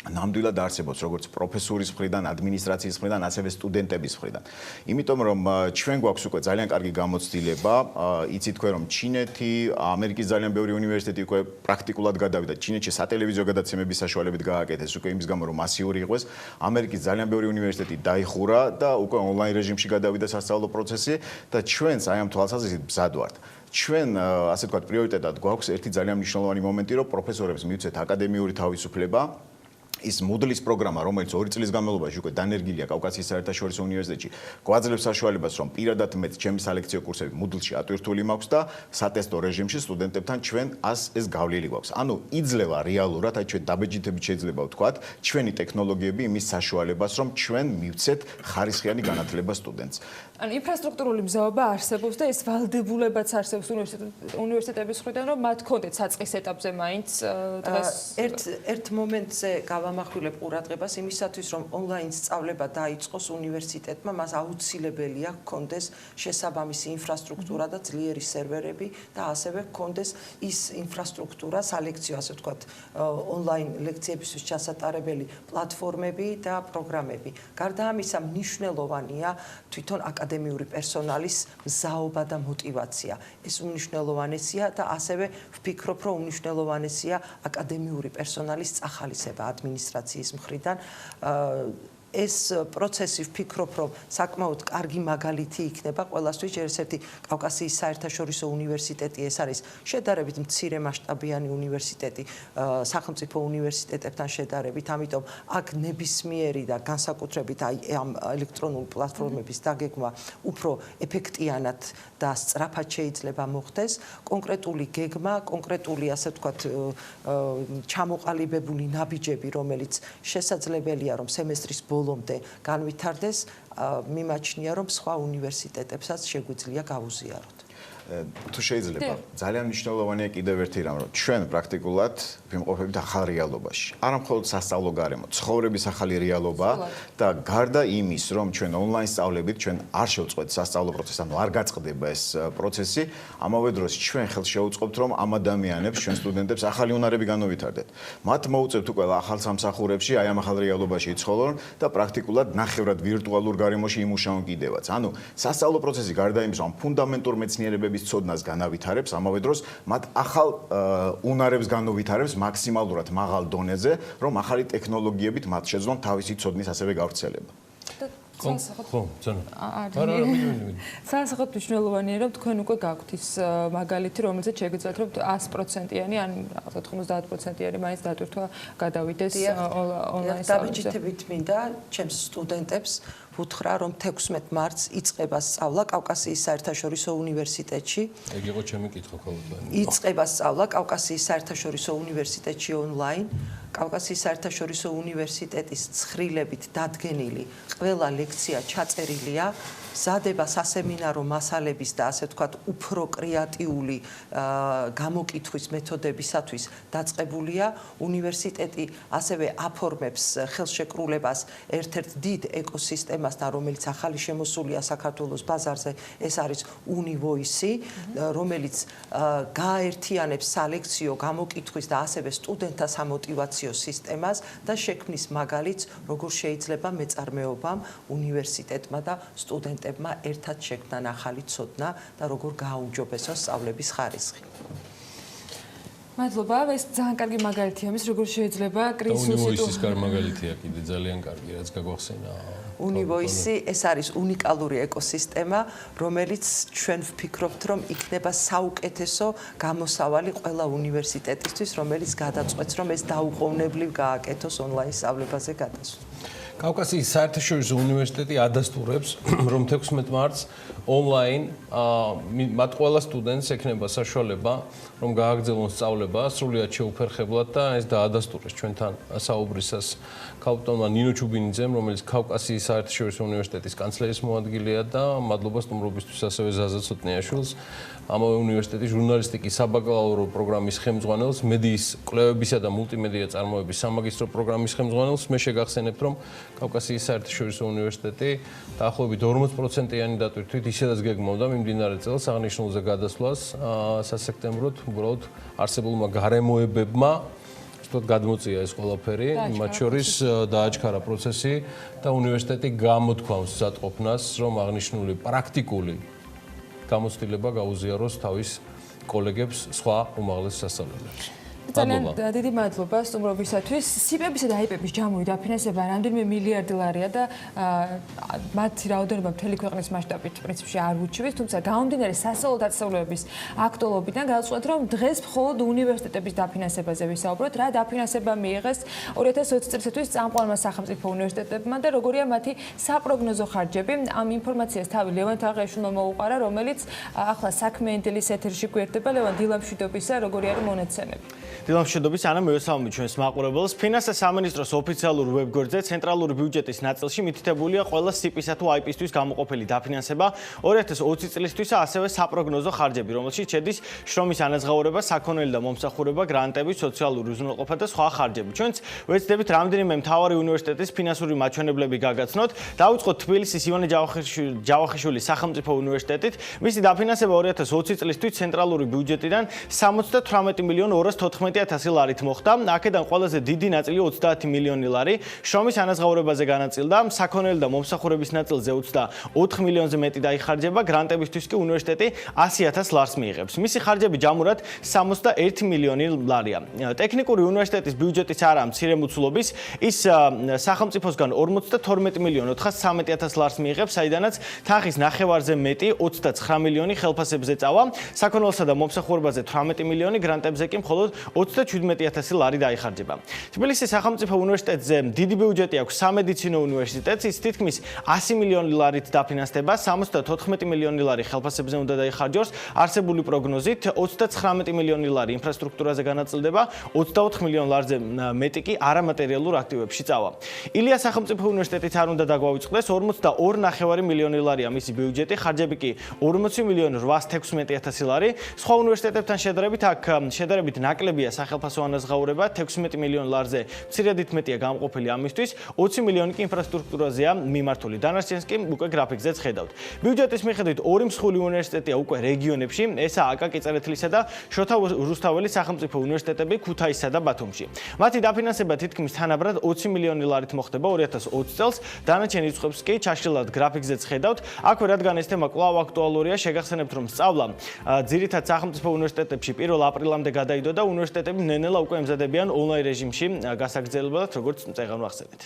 ნამდვილად არსებობს როგორც პროფესურის მხრიდან, ადმინისტრაციის მხრიდან, ასევე სტუდენტების მხრიდან. იმიტომ რომ ჩვენ გვაქვს უკვე ძალიან კარგი გამოცდილება, იცით თქვენ რომ ჩინეთი, ამერიკის ძალიან ბევრი უნივერსიტეტი უკვე პრაქტიკულად გადავიდა. ჩინეთში სატელევიზიო გადაცემების საშუალებით გააკეთეს უკვე იმის გამო რომ მასიური იყოს. ამერიკის ძალიან ბევრი უნივერსიტეტი დაიხურა და უკვე ონლაინ რეჟიმში გადავიდა სასწავლო პროცესი და ჩვენც აი ამ თვალსაზრისით მზად ვართ. ჩვენ ასე ვთქვათ პრიორიტეტად გვაქვს ერთი ძალიან მნიშვნელოვანი მომენტი, რომ პროფესორებს მივცეთ აკადემიური თავისუფლება. ის მოდლის პროგრამა, რომელიც 2 წლის განმავლობაში უკვე დანერგილია კავკასიის საერთაშორისო უნივერსიტეტში, გვაძლევს საშუალებას, რომ პირადად მეც ჩემი სალექციო კურსები მოდლში ატვირთული მაქვს და სატესტო რეჟიმში სტუდენტებთან ჩვენ ეს გავლილი გვაქვს. ანუ იძლევა რეალურად, აი ჩვენ დაბეჯითებით შეიძლება ვთქვათ, ჩვენი ტექნოლოგიები იმის საშუალებას, რომ ჩვენ მივცეთ ხარისხიანი განათლება სტუდენტს. ანუ ინფრასტრუქტურული მზაობა არსებობს და ეს ვალდებულებაც არსებობს უნივერსიტეტების მხრიდან, რომ მათ კონდეთ საწყის ეტაპზე მაინც დღეს ერთ მომენტზე გავამახვილებ ყურადღებას იმისათვის, რომ ონლაინ სწავლება დაიწყოს უნივერსიტეტმა, მას აუცილებელია ჰქონდეს შესაბამისი ინფრასტრუქტურა და ძლიერი სერვერები და ასევე ჰქონდეს ის ინფრასტრუქტურა, სალექციო, ასე ვთქვათ, ონლაინ ლექციებისთვის ჩასატარებელი პლატფორმები და პროგრამები. გარდა ამისა, მნიშვნელოვანია თვითონ აკადემიური პერსონალის მზაობა და мотиваცია. ეს უმნიშვნელოვანესია და ასევე ვფიქრობ, რომ უმნიშვნელოვანესია აკადემიური პერსონალის წახალისება ადმინისტრაციის მხრიდან. ეს პროცესი ვფიქრობ, რომ საკმაოდ კარგი მაგალითი იქნება ყველასთვის. ერთ-ერთი კავკასიის საერთაშორისო უნივერსიტეტი ეს არის შედარებით მცირე მასშტაბიანი უნივერსიტეტი სახელმწიფო უნივერსიტეტებთან შედარებით, ამიტომ აქ ნებისმიერი და განსაკუთრებით აი ამ ელექტრონული პლატფორმების დაგეგმა უფრო ეფექტიანად და სწრაფად შეიძლება მოხდეს. კონკრეტული გეგმა, კონკრეტული ასე ვთქვათ ჩამოყალიბებული ნაბიჯები, რომელიც შესაძლებელია რომ სემესტრის ბოლომდე განვითარდეს, მიმაჩნია რომ სხვა უნივერსიტეტებსაც შეგვიძლია გავუზიაროთ. თუ შეიძლება, ძალიან მნიშვნელოვანია კიდევ ერთი რამ, რომ ჩვენ პრაქტიკულად ვიმყოფებით ახალ რეალობაში. არა მხოლოდ სასწავლო გარემო, ცხოვრების ახალი რეალობა და გარდა იმის, რომ ჩვენ ონლაინ სწავლებით, ჩვენ არ შევწყვეტ სასწავლო პროცესს, ანუ არ გაწყდება ეს პროცესი, ამავე დროს ჩვენ ხელს შევუწყობთ, რომ ამ ადამიანებს, ჩვენ სტუდენტებს ახალი უნარები განუვითარდეთ. მათ მოუწევთ უკვე ახალ სამსახურებში, აი ამ ახალ რეალობაში იცხოვრონ და პრაქტიკულად ნახევრად ვირტუალურ გარემოში იმუშაონ კიდევაც. ანუ სასწავლო პროცესი გარდა იმის, რომ ფუნდამენტურ მეცნიერებებს ცოდნას განავითარებს, ამავე დროს მათ ახალ უნარებს განუვითარებს მაქსიმალურად მაღალ დონეზე, რომ ახალი ტექნოლოგიებით მათ შეძლონ თავისი ცოდნის ასევე გავრცელება. სასახოთ მნიშვნელოვანია, რომ თქვენ უკვე გაქვთ ის მაგალითი, რომელზეც შეგიძლიათ, რომ 100%-იანი ან 90%-იანი მაინც დატვირთვა გადავიდეს ონლაინ სწავლაზე. დაბეჭდებით მინდა ჩემს სტუდენტებს ვუთხრა, რომ 16 მარტს იწყება სწავლა კავკასიის საერთაშორისო უნივერსიტეტში. ეგ იყო ჩემი კითხვა ხოლმე. იწყება სწავლა კავკასიის საერთაშორისო უნივერსიტეტში ონლაინ. კავკასიის საერთაშორისო უნივერსიტეტის ცხრილებით დადგენილი ყველა ლექცია ჩაწერილია. ზადება სასემინარო მასალების და ასე ვთქვათ უფრო კრეატიული გამოკითხვის მეთოდებისათვის დაწყებულია. უნივერსიტეტი ასევე აფორმებს ხელშეკრულებას ერთ-ერთ დიდ ეკოსისტემასთან, რომელიც ახალი შემოსულია საქართველოს ბაზარზე, ეს არის უნივოისი, რომელიც გააერთიანებს სალექციო გამოკითხვის და ასევე სტუდენტთა სამოტივაციო სისტემას და შექმნის მაგალითს, როგორ შეიძლება მეწარმეობამ, უნივერსიტეტმა და სტუდენტებმა ერთად შექმნან ახალი ცოდნა და როგორ გააუმჯობესონ სწავლების ხარისხი. მადლობა, ეს ძალიან კარგი მაგალითია იმის, როგორ შეიძლება კრიზისის უნივოისის კარგი მაგალითია კიდე ძალიან კარგი, რაც გაგვახსენა. უნივოისი ეს არის უნიკალური ეკოსისტემა, რომელიც ჩვენ ვფიქრობთ, რომ იქნება საუკეთესო გამოსავალი ყველა უნივერსიტეტისთვის, რომელიც გადაწყვეტს, რომ ეს დაუყოვნებლივ გააკეთოს ონლაინ სწავლებაზე გადასვლა. კავკასიის საერთაშორისო უნივერსიტეტი ადასტურებს, რომ 16 მარტს ონლაინ მათ ყველა სტუდენტს ექნება საშუალება, რომ გააგრძელონ სწავლება სრულიად შეუფერხებლად და ეს დაადასტურეს ჩვენთან საუბრისას ქალბატონმა ნინო ჩუბინიძემ, რომელიც კავკასიის საერთაშორისო უნივერსიტეტის კანცლერის მოადგილეა და მადლობა სტუმრობისთვის ასევე ზაზა ცოტნიაშვილს, ამავე უნივერსიტეტის ჟურნალისტიკის საბაკალავრო პროგრამის ხელმძღვანელს, მედიის კვლევებისა და მულტიმედია წარმოების სამაგისტრო პროგრამის ხელმძღვანელს. მე შეგახსენებთ, რომ კავკასიის საერთაშორისო უნივერსიტეტი დაახლოებით 40%-იანი დატვირთვით ისედაც გეგმავდა მიმდინარე წელს აღნიშნულზე გადასვლას სასექტემბროდ, უბრალოდ არსებულმა გარემოებებმა გადმოწია ეს ყველაფერი, მათ შორის დააჩქარა პროცესი და უნივერსიტეტი გამოთქვამს სატყოფნას, რომ აღნიშნული პრაქტიკული გამოცდილება გაუზიაროს თავის კოლეგებს სხვა უმაღლეს სასწავლებლებს. ძალიან დიდი მადლობა სტუმრობისათვის. სიპებისა და აიპების ჯამური დაფინანსება რამდენიმე მილიარდი ლარია და მათი რაოდენობა მთელი ქვეყნის მასშტაბით პრინციპში არ უჩვენს, თუმცა გამომდინარე სასწავლო დაწესებულებების აქტუალობიდან გავწყვეტ, რომ დღეს მხოლოდ უნივერსიტეტების დაფინანსებაზე ვისაუბროთ, რა დაფინანსება მიიღეს 2020 წლისათვის წამყვანმა სახელმწიფო უნივერსიტეტებმა და როგორია მათი საპროგნოზო ხარჯები. ამ ინფორმაციას თავი ლევან თაღიაშვილმა მოუყარა, რომელიც ახლა საქმიანი დილის ეთერში გვერდება. ლევან, დილა მშვიდობისა, როგორი არის მონაცემები? დილა მშვიდობის, ანა მივესალმებით ჩვენს მაყურებელს. ფინანსთა სამინისტროს ოფიციალურ ვებგვერდზე ცენტრალური ბიუჯეტის ნაწილში მითითებულია ყველა სიპისა თუ აიპისთვის გამოყოფილი დაფინანსება 2020 წლისთვისა, ასევე საპროგნოზო ხარჯები, რომელშიც შედის შრომის ანაზღაურება, საქონელი და მომსახურება, გრანტები, სოციალური უზრუნველყოფა და სხვა ხარჯები. ჩვენც ვეცდებით რამდენიმე მთავარი უნივერსიტეტის ფინანსური მაჩვენებლები გაგაცნოთ. დავიწყოთ თბილისის ივანე ჯავახიშვილის სახელმწიფო უნივერსიტეტით. მისი დაფინანსება 2020 წლისთვის ცენტრალური ბიუჯეტიდან 78 მილიონ 214 ლარით მოხდა. აქედან ყველაზე დიდი ნაწილი 30 მილიონი ლარი შრომის ანაზღაურებაზე განაწილდა, საქონელი და მომსახურების ნაწილზე 24 მილიონზე მეტი დაიხარჯება, გრანტებისთვის კი უნივერსიტეტი 100,000 ლარს მიიღებს. მისი ხარჯები ჯამურად 61 მილიონი ლარია. ტექნიკური უნივერსიტეტის ბიუჯეტის არაა მცირე მოცულობის, ის სახელმწიფოსგან 52 მილიონ 413,000 ლარს მიიღებს, საიდანაც თანხის ნახევარზე მეტი 29 მილიონი ხელფასებზე წავა, საქონელსა და მომსახურებაზე 18 მილიონი, გრანტებზე კი მხოლოდ 37,000 ლარი დაიხარჯება. თბილისის სახელმწიფო უნივერსიტეტზე დიდი ბიუჯეტი აქვს სამედიცინო უნივერსიტეტს, ის თითქმის 100 მილიონი ლარით დაფინანსდება, 74 მილიონი ლარი ხელფასებზე უნდა დაიხარჯოს, არსებული პროგნოზით 39 მილიონი ლარი ინფრასტრუქტურაზე განაწილდება, 24 მილიონ ლარზე მეტი კი არამატერიალურ აქტივებში წავა. ილიას სახელმწიფო უნივერსიტეტით არ უნდა დაგვავიწყდეს, 42,5 მილიონი ლარია მისი ბიუჯეტი, ხარჯები კი 40 მილიონ 816,000 ლარი. სხვა უნივერსიტეტებთან შედარებით ნაკლებია სახელფასო ანაზღაურება, 16 მილიონ ლარზე მცირედით მეტია გამყოფილი ამისთვის, 20 მილიონი კი ინფრასტრუქტურაზეა მიმართული. დანარჩენს კი უკვე გრაფიკზეც ხედავთ. ბიუჯეტის მიხედვით ორი მსხვილი უნივერსიტეტია უკვე რეგიონებში, ესაა აკაკი წერეთლისა და შოთა რუსთაველის სახელმწიფო უნივერსიტეტები ქუთაისსა და ბათუმში. მათი დაფინანსება თითქმის თანაბრად 20 მილიონი ლარით მოხდება 2020 წელს, დანარჩენ რიცხვებს კი ჩაშლილად გრაფიკზეც ხედავთ. აქვე რადგან ეს თემა კვლავ აქტუალურია, შეგახსენებთ, რომ სწავლა ძირითად სახელმწიფო უნივერსიტეტებში 1 აპრილამდე გადაიდო და უნივერსიტეტები ნელ-ნელა უკვე ემზადებიან ონლაინ რეჟიმში გასაგრძელებლად, როგორც წეგანო ახსენეთ.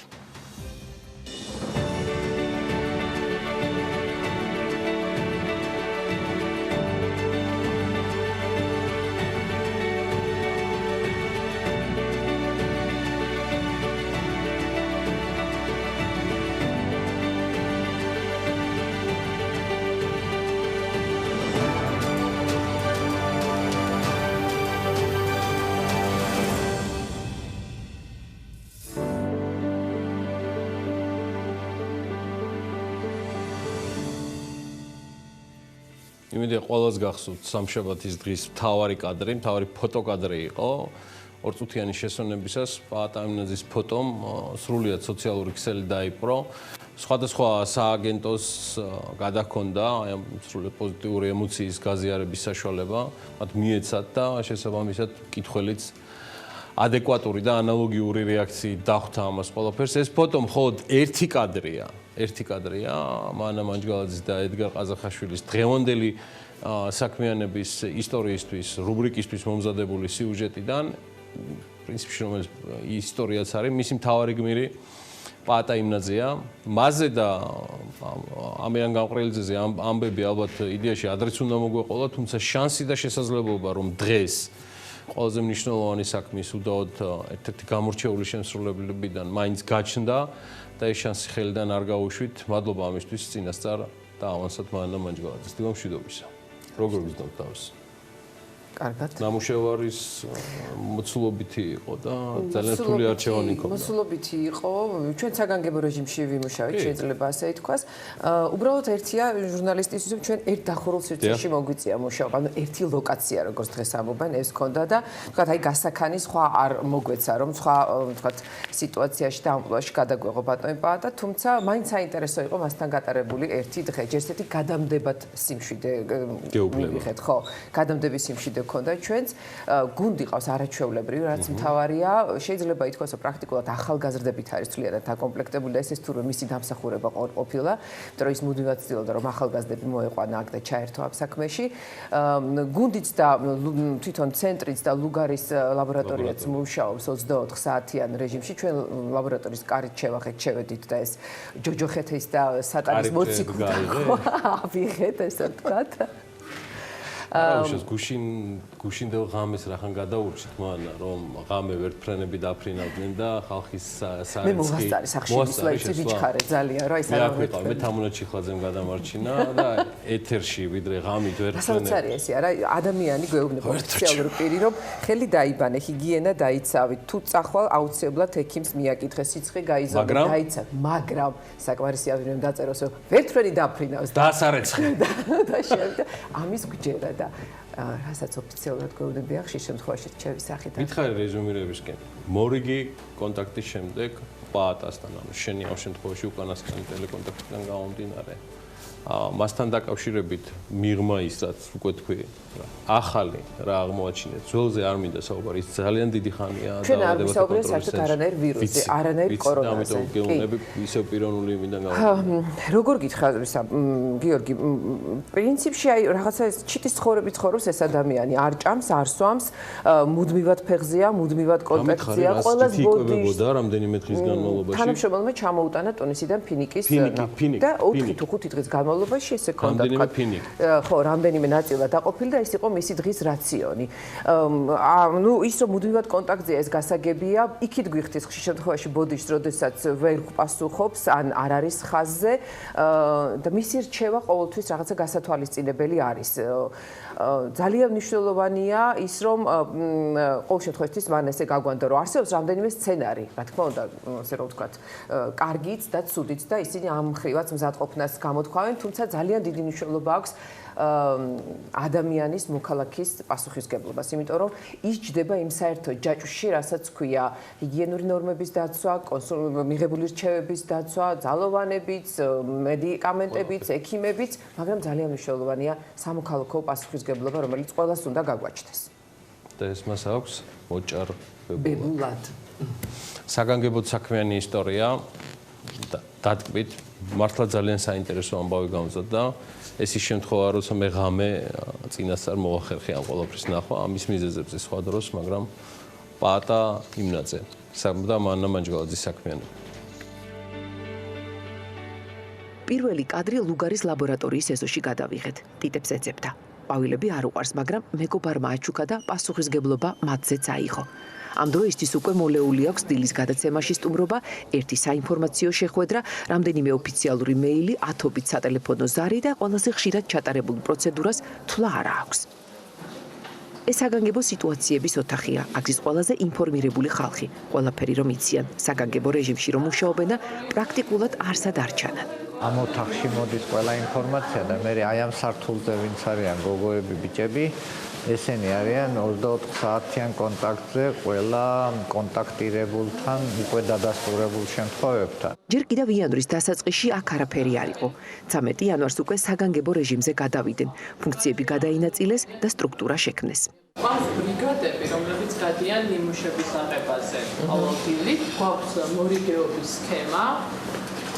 იმედია ყველას გახსოვთ სამშაბათის დღის მთავარი კადრი, მთავარი ფოტოკადრი იყო. ორწუთიანი შესვენებისას პაატა ამინაძის ფოტომ სრულიად სოციალური ქსელი დაიპყრო. სხვადასხვა სააგენტოს გადაჰქონდა ამ სრულიად პოზიტიური ემოციის გაზიარების საშუალება, მათ მიეცათ და შესაბამისად კითხველიც ადეკვატური და ანალოგიური რეაქციით დახვდა ამას ყველაფერს. ეს ფოტო მხოლოდ ერთი კადრია, მანა მანჯგალაძის და ედგარ ყაზახაშვილის დღევანდელი საქმიანების ისტორიისთვის, რუბრიკისთვის მომზადებული სიუჟეტიდან, პრინციპში რომელიც ისტორიაც არის, მისი მთავარი გმირი პაატა იმნაძეა. მასზე და ამიან გამყრელიძეზე ამბები ალბათ იდეაში ადრეც უნდა მოგვეყოლა, თუმცა შანსი და შესაძლებლობა რომ დღეს ყველაზე მნიშვნელოვანი საქმის უდაოდ ერთ-ერთი გამორჩეული შემსრულებლებიდან მაინც გაჩნდა და ეს შანსი ხელიდან არ გაუშვით. მადლობა ამისთვის წინასწარ და ავანსად მანანა მანჯგალაძეს. დილა მშვიდობისა. როგორ გიზნობთ თავს? კარგად. ნამუშევარის მოცულობითი იყო და ძალიან რთული არჩევანი ჰქონდა. მოცულობითი იყო. ჩვენ საგანგებო რეჟიმში ვიმუშავეთ, შეიძლება ასე ითქვას. უბრალოდ ერთია ჟურნალისტისთვის ჩვენ ერთ დახურულ სივრცეში მოგვიწია მუშაობა. ანუ ერთი ლოკაცია, როგორც დღეს ამობენ, ეს ჰქონდა და თქვათ აი გასაქანი სხვა არ მოგვეცა, რომ სხვა თქვათ სიტუაციაში და ამპლუაში გადაგვეღო ბატონი პაატა, თუმცა მაინც საინტერესო იყო მასთან გატარებული ერთი დღე, ჯერ ერთი გადამდებად სიმშვიდე მივიღეთ, ხო? გადამდების სიმშვიდე ქონდა ჩვენს გუნდი ყავს არაჩვეულებრივი, რაც მთავარია, შეიძლება ითქვას, რომ პრაქტიკულად ახალგაზრდებით არის თლიანად დაკომპლექტებული და ესეც თურმე მისი დამსახურება ყოფილა, იმიტომ რომ ის მუდმივად ცდილობდა, რომ ახალგაზრდები მოეყვანა აქ და ჩაერთო ამ საქმეში. გუნდიც და თვითონ ცენტრიც და ლუგარის ლაბორატორიაც მუშაობს 24 საათიან რეჟიმში. ჩვენ ლაბორატორიის კარით შევედით და ეს ჯოჯოხეთის და სატანის მოციქული ავიღეთ, ესე ვთქვათ. აუშოს გუშინდელ ღამეს რახან გადაურჩით მან რომ ღამე ვერტფრენები დაფრინავდნენ და ხალხის საერთო მე მოვასწარი სახში ისლაიცი ვიჩქარე ძალიან რა ის არა მე თამუნა ჩიხლაძემ გადამარჩინა და ეთერში ვიდრე ღამით ვერტფრენები საოცარი ესე არა ადამიანი გვეუბნება ოფიციალური პირი რომ ხელი დაიბანე ჰიგიენა დაიცავით თუ წახვალ აუცილებლად ექიმს მიაკითხე სიცხე გაიზარდე დაიცავ მაგრამ საკმარისი ავინემ დაწეროს რომ ვერტფრენი დაფრინავს და ასარეცხე და შევიდა ამის გვჯერა და რასაც ოფიციალურად გვეუბნებია ხშირ შემთხვევაში რჩევის სახით. მითხარი რეზუმირებისკენ. მორიგი კონტაქტის შემდეგ პაატასთან, ანუ შენი ამ შემთხვევაში უკანასკნელი ტელეკონტაქტიდან გამომდინარე. მასთან დაკავშირებით მიღმა ის რაც უკვე თქვი, ახალი რა აღმოაჩინეთ. ძველზე არ მინდა საუბარი, ის ძალიან დიდი ხანია და ჩვენ არ ვისაუბრეთ საერთოდ არანაირ ვირუსზე, არანაირ კორონაზე. ამიტომ გეუბნები ისევ პიროვნული მინდა გავაკეთო. როგორ გითხრა გიორგი, პრინციპში აი რაღაცა ეს ჩიტის ცხოვრებით ცხოვრობს ეს ადამიანი, არ ჭამს, არ სვამს, მუდმივად ფეხზეა, მუდმივად კონტაქტია, ყველას ბოდიშს და რამდენიმე დღის განმავლობაში. თანამშრომელმა ჩამოუტანა ტუნისიდან ფინიკის და 4 თუ 5 დღის განმავლობაში ესე ქონდა ხო, რამდენიმე ნაწილად დაყოფილი და ეს იყო მისი დღის რაციონი. ნუ ის რომ მუდმივად კონტაქტზეა ეს გასაგებია, იქით გვიხდის ხშირ შემთხვევაში ბოდიშს, როდესაც ვერ პასუხობს ან არ არის ხაზზე და მისი რჩევა ყოველთვის რაღაცა გასათვალისწინებელი არის. ძალიან მნიშვნელოვანია ის რომ ყოველ შემთხვევაში მან ესე გაგვანდა რომ არსებობს რამდენიმე სცენარი, რა თქმა უნდა, ასე რომ ვთქვათ, კარგიც და ცუდიც და ისინი ამ ხრივაც მზადყოფნას გამოთქვამენ, თუმცა ძალიან დიდი მნიშვნელობა აქვს ადამიანის მოქალაქის პასუხისგებლობას, იმიტომ რომ ის ჯდება იმ საერთო ჯაჭვში, რასაც ქვია ჰიგიენური ნორმების დაცვა, მიღებული რჩევების დაცვა, ძალოვანებიც, მედიკამენტებიც, ექიმებიც, მაგრამ ძალიან მნიშვნელოვანია სამოქალაქო პასუხისგებლობა, რომელიც ყველას უნდა გაგვაჩნდეს. და ეს მას აქვს მოჭარბებულად. საგანგებოდ საქმიანი ისტორია დატკბით, მართლა ძალიან საინტერესო ამბავი გამზადდა. ეს ის შემთხვევა, როცა მე ღამე წინასწარ მოახერხე ამ ყველაფრის ნახვა, ამის მიზეზებზე სხვა დროს, მაგრამ პაატა იმნაძე, და მანანა მანჯგალაძის საქმიანი. პირველი კადრი ლუგარის ლაბორატორიის ეზოში გადავიღეთ. ტიტებს ეძებდა. ყვავილები არ უყვარს, მაგრამ მეგობარმა აჩუქა და პასუხისგებლობა მათზეც აიღო. ამ დროისთვის უკვე მოლეული აქვს დილის გადაცემაში სტუმრობა, ერთი საინფორმაციო შეხვედრა, რამდენიმე ოფიციალური მეილი, ათობით სატელეფონო ზარი და ყველაზე ხშირად ჩატარებულ პროცედურას თვლა არ აქვს. ეს საგანგებო სიტუაციების ოთახია, აქ ის ყველაზე ინფორმირებული ხალხი, ყველაფერი რომ იციან, საგანგებო რეჟიმში რომ მუშაობენ და პრაქტიკულად არსად არ ჩანან. ამ ოთახში მოდის ყველა ინფორმაცია და მე აი ამ სართულზე ვინც არიან გოგოები, ბიჭები, ესენი არიან 24 საათიან კონტაქტზე ყველა კონტაქტირებულთან, უკვე დადასტურებულ შემთხვევებთან. ჯერ კიდევ იანვრის დასაწყისში აქ არაფერი არ იყო. 13 იანვარს უკვე საგანგებო რეჟიმზე გადავიდნენ, ფუნქციები გადაინაწილეს და სტრუქტურა შექმნეს. გვაქვს ბრიგადები, რომლებიც გადიან ნიმუშების აღებაზე. ყოველდღიურად გვაქვს მორიგეობის სქემა.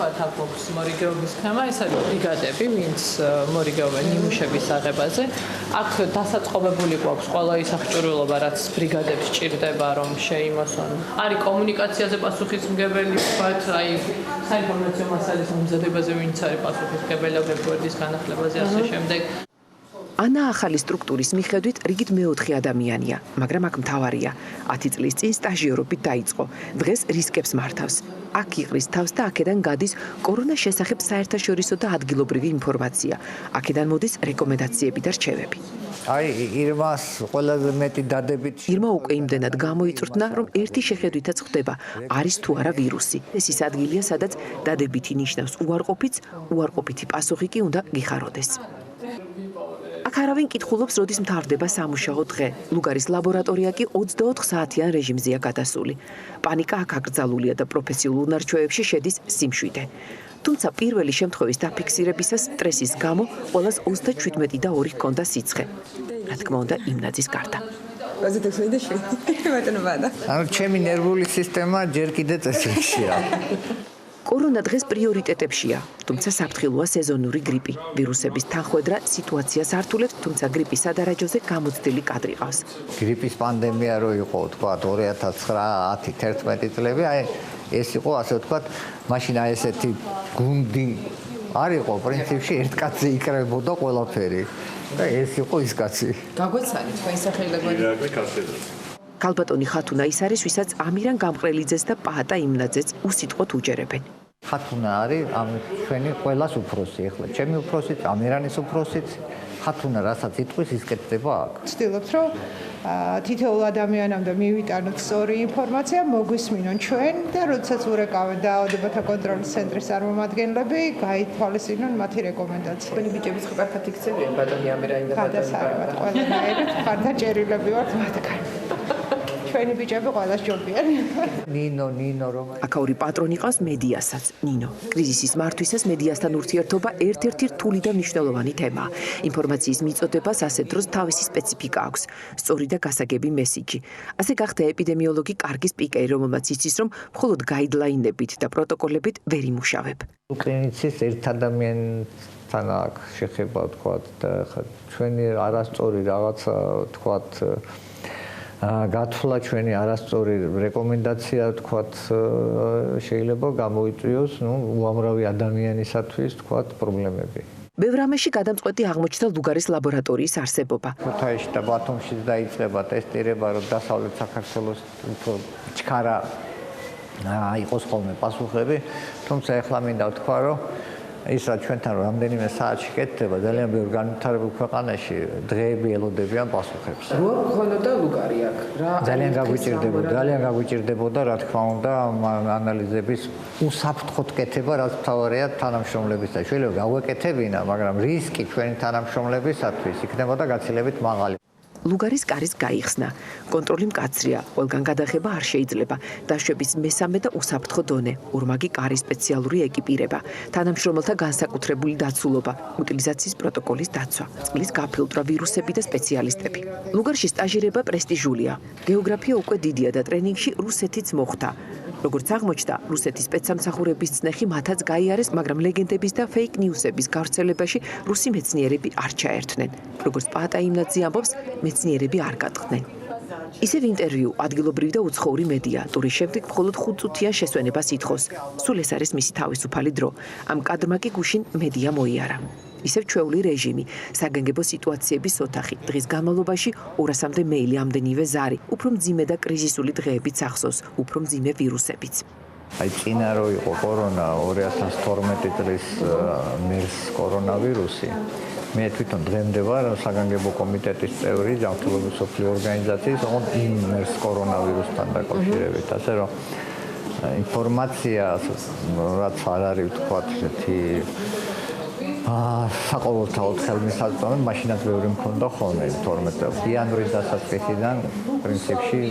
გვაქვს მორიგეობის სქემა, ეს არის ბრიგადები, ვინც მორიგეობენ ნიმუშების აღებაზე. აქ დასაწყობებული გვაქვს ყველა ის აღჭურვილობა, რაც ბრიგადებს სჭირდება, რომ შეიმოსონ. არის კომუნიკაციაზე პასუხისმგებელი, ვთქვათ, აი საინფორმაციო მასალის მომზადებაზე, ვინც არის პასუხისმგებელი ვებგვერდის განახლებაზე, ასე შემდეგ. ანა ახალი სტრუქტურის მიხედვით რიგით მეოთხე ადამიანია, მაგრამ აქ მთავარია 10 წლის წინ სტაჟიორობით დაიწყო. დღეს რისკებს მართავს. აქ იყრის თავს და აქედან გადის კორონას შესახებ საერთაშორისო და ადგილობრივი ინფორმაცია. აქედან მოდის რეკომენდაციები და რჩევები. აი, ირმას ყველაზე მეტი დადებით. ირმა უკვე იმდენად გამოიწვრთნა, რომ ერთი შეხედვითაც ხვდება, არის თუ არა ვირუსი. ეს ის ადგილია, სადაც დადებითი ნიშნავს უარყოფით, უარყოფითი პასუხი კი უნდა გიხაროდეს. აქ არავინ კითხულობს, როდის მთავრდება სამუშაო დღე. ლუგარის ლაბორატორია კი 24 საათიან რეჟიმზეა გადასული. პანიკა აქ აკრძალულია და პროფესიულ უნარჩვევებში შედის სიმშვიდე. თუმცა პირველი შემთხვევის დაფიქსირებისას სტრესის გამო ყველას 37 და 2 ჰქონდა სიცხე. რა თქმა უნდა, იმნაძის გარდა. ანუ ჩემი ნერვული სისტემა ჯერ კიდე წესრიგშია. კორონა დღეს პრიორიტეტებშია, თუმცა საფრთხილოა სეზონური გრიპი. ვირუსების თანხვედრა სიტუაციას ართულებს, თუმცა გრიპის სადარაჯოზე გამოცდილი კადრი ყავს. გრიპის პანდემია რო იყო, თქვა 2009-10-11 წლები, აი ეს იყო, ასე ვთქვათ, მაშინ აი ესეთი გუნდი არ იყო, პრინციპში ერთ კაცზე იკრებოდა ყველაფერი. და ეს იყო ის კაცი. გაგვეცანი თქვენი სახელები. ქალბატონი ხათუნა ის არის, ვისაც ამირან გამყრელიძეს და პაატა იმნაძეც უსიტყვოდ უჯერებენ. ხათუნა არის ამ ჩვენი ყველას უფროსი, ახლა ჩემი უფროსიც, ამირანის უფროსიც, ხათუნა რასაც იტყვის, ის კეთდება აქ. ვცდილობთ, რომ თითოეულ ადამიანამდე მივიტანოთ სწორი ინფორმაცია, მოგვისმინონ ჩვენ და როდესაც ურეკავენ დაავადებათა კონტროლის ცენტრის წარმომადგენლები, გაითვალისწინონ მათი რეკომენდაციები. თქვენი ბიჭებიც ხებართ იქცევიან ბატონი ამირანი და გადასარევად ყველანაირად მხარდაჭერილები ვართ მათგან. ჩვენი ბიჭები ყველას ჯობიან. ნინო რომელიც აქაური პატრონი ყავს მედიასაც, ნინო. კრიზისის მართვისას მედიასთან ურთიერთობა ერთ-ერთი რთული და მნიშვნელოვანი თემაა. ინფორმაციის მიწოდებას ასეთ დროს თავისი სპეციფიკა აქვს, სწორი და გასაგები მესიჯი. ასე გახდა ეპიდემიოლოგი კარგი სპიკერი, რომელმაც იცის, რომ მხოლოდ გაიდლაინებით და პროტოკოლებით ვერ იმუშავებ. კლინიცის ერთ ადამიანთან აქვს შეხება, თქვათ, და ჩვენი არასწორი რაღაცა, თქვათ, გათვლა ჩვენი არასწორი რეკომენდაცია, თქვათ, შეიძლება გამოიწვიოს, უამრავი ადამიანისათვის, თქვათ, პრობლემები. ბევრ რამეში გადამწყვეტი აღმოჩნდა ლუგარის ლაბორატორიის არსებობა. ქუთაისში და ბათუმში დაიწყება ტესტირება, რომ დასავლეთ საქართველოს უფრო ჩქარა იყოს ხოლმე პასუხები, თუმცა ახლა მინდა ვთქვა, რომ ის რა ჩვენთან რამდენიმე საათში კეთდება, ძალიან ბევრ განვითარებულ ქვეყანაში დღეები ელოდებიან პასუხებს. რო გქონოდა ლუგარი აქ, რა? ძალიან გაგვიჭირდებოდა, რა თქმა უნდა, ანალიზების უსაფრთხოდ კეთება, რაც მთავარია თანამშრომლების და შეიძლება გავეკეთებინა, მაგრამ რისკი ჩვენი თანამშრომლებისათვის იქნებოდა გაცილებით მაღალი. ლუგარის კარის გაიხსნა. კონტროლი მკაცრია, ყველგან გადახება არ შეიძლება. დაშვების მესამე და უსაფრთხო დონე, ორმაგი კარის სპეციალური ეკიპირება, თანამშრომელთა განსაკუთრებული დაცულობა, უტილიზაციის პროტოკოლის დაცვა, წყლის გაფილტრა, ვირუსები და სპეციალისტები. ლუგარში სტაჟირება პრესტიჟულია. გეოგრაფია უკვე დიდია და ტრენინგში რუსეთიც მოხვდა. როგორც აღმოჩნდა, რუსეთის სპეცსამსახურების წნეხი მათაც გაიარეს, მაგრამ ლეგენდების და ფეიქ ნიუსების გავრცელებაში რუსი მეცნიერები არ ჩაერთვნენ. როგორც პაატა იმნაძე ამბობს, მეცნიერები არ გატყდნენ. ისევ ინტერვიუ, ადგილობრივი და უცხოური მედია, ტურის შემდეგ მხოლოდ 5 წუთიან შესვენებას ითხოვს. სულ ეს არის მისი თავისუფალი დრო. ამ კადრმა კი გუშინ მედია მოიარა. ისევ ჩვეული რეჟიმი, საგანგებო სიტუაციების ოთახი, დღის განმავლობაში 200-მდე მეილი, ამდენივე ზარი, უფრო მძიმე და კრიზისული დღეებიც ახსოვს, უფრო მძიმე ვირუსებიც. აი წინა რო იყო კორონა 2012 წლის MERS კორონავირუსი, მე თვითონ დღემდე ვარ საგანგებო კომიტეტის წევრი ჯანმრთელობის მსოფლიო ორგანიზაციის იმ MERS კორონავირუსთან დაკავშირებით, ასე რომ ინფორმაცია რაც არ არის ვთქვათ ესეთი საყოველთაოდ ხელმისაწვდომი, მაშინაც ბევრი მქონდა ხოლმე 12 წელს. იანვრის დასაწყისიდან პრინციპში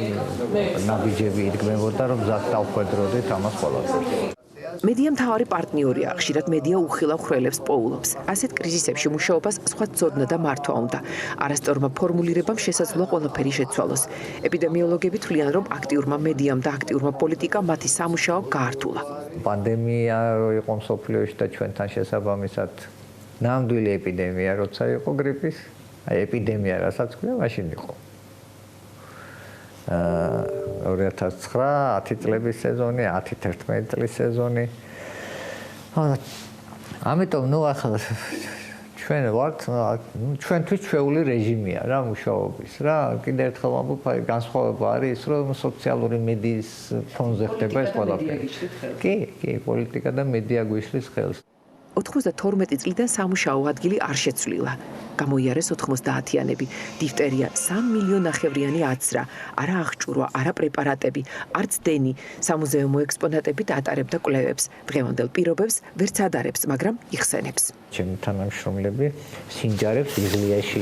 ნაბიჯები იდგმებოდა, რომ გზად დავხვედროდეთ ამას ყველაფერს. მედია მთავარი პარტნიორია, ხშირად მედია უხილავ ხრელებს პოულობს. ასეთ კრიზისებში მუშაობას სხვა ცოდნა და მართვა უნდა. არასწორმა ფორმულირებამ შესაძლოა ყველაფერი შეცვალოს. ეპიდემიოლოგები თვლიან, რომ აქტიურმა მედიამ და აქტიურმა პოლიტიკამ მათი სამუშაო გაართულა. პანდემია რო იყო მსოფლიოში და ჩვენთან შესაბამისად ნამდვილი ეპიდემია როცა იყო გრიპის, აი ეპიდემია რასაც ქვია, მაშინ იყო. 2009-10 წლების სეზონი, 10-11 წლის სეზონი. ამიტომ ახლა ჩვენ ვართ ჩვენთვის ჩვეული რეჟიმია რა მუშაობის რა კიდევ ერთხელ ვამბობ აი განსხვავება არის ის რომ სოციალური მედიის ფონზე ხდება ეს ყველაფერი კი პოლიტიკა და მედია გვიშლის ხელს 92 წლიდან სამუშაო ადგილი არ შეცვლილა. გამოიარეს 90-იანები. დიფტერია 3 მილიონნახევრიანი აცრა, არა აღჭურვა, არა პრეპარატები, არც დენი, სამუზეუმო ექსპონატები დატარებდა კვლევებს. დღევანდელ პირობებს ვერც ადარებს, მაგრამ იხსენებს. ჩემი თანამშრომლები სინჯარებს იღლიაში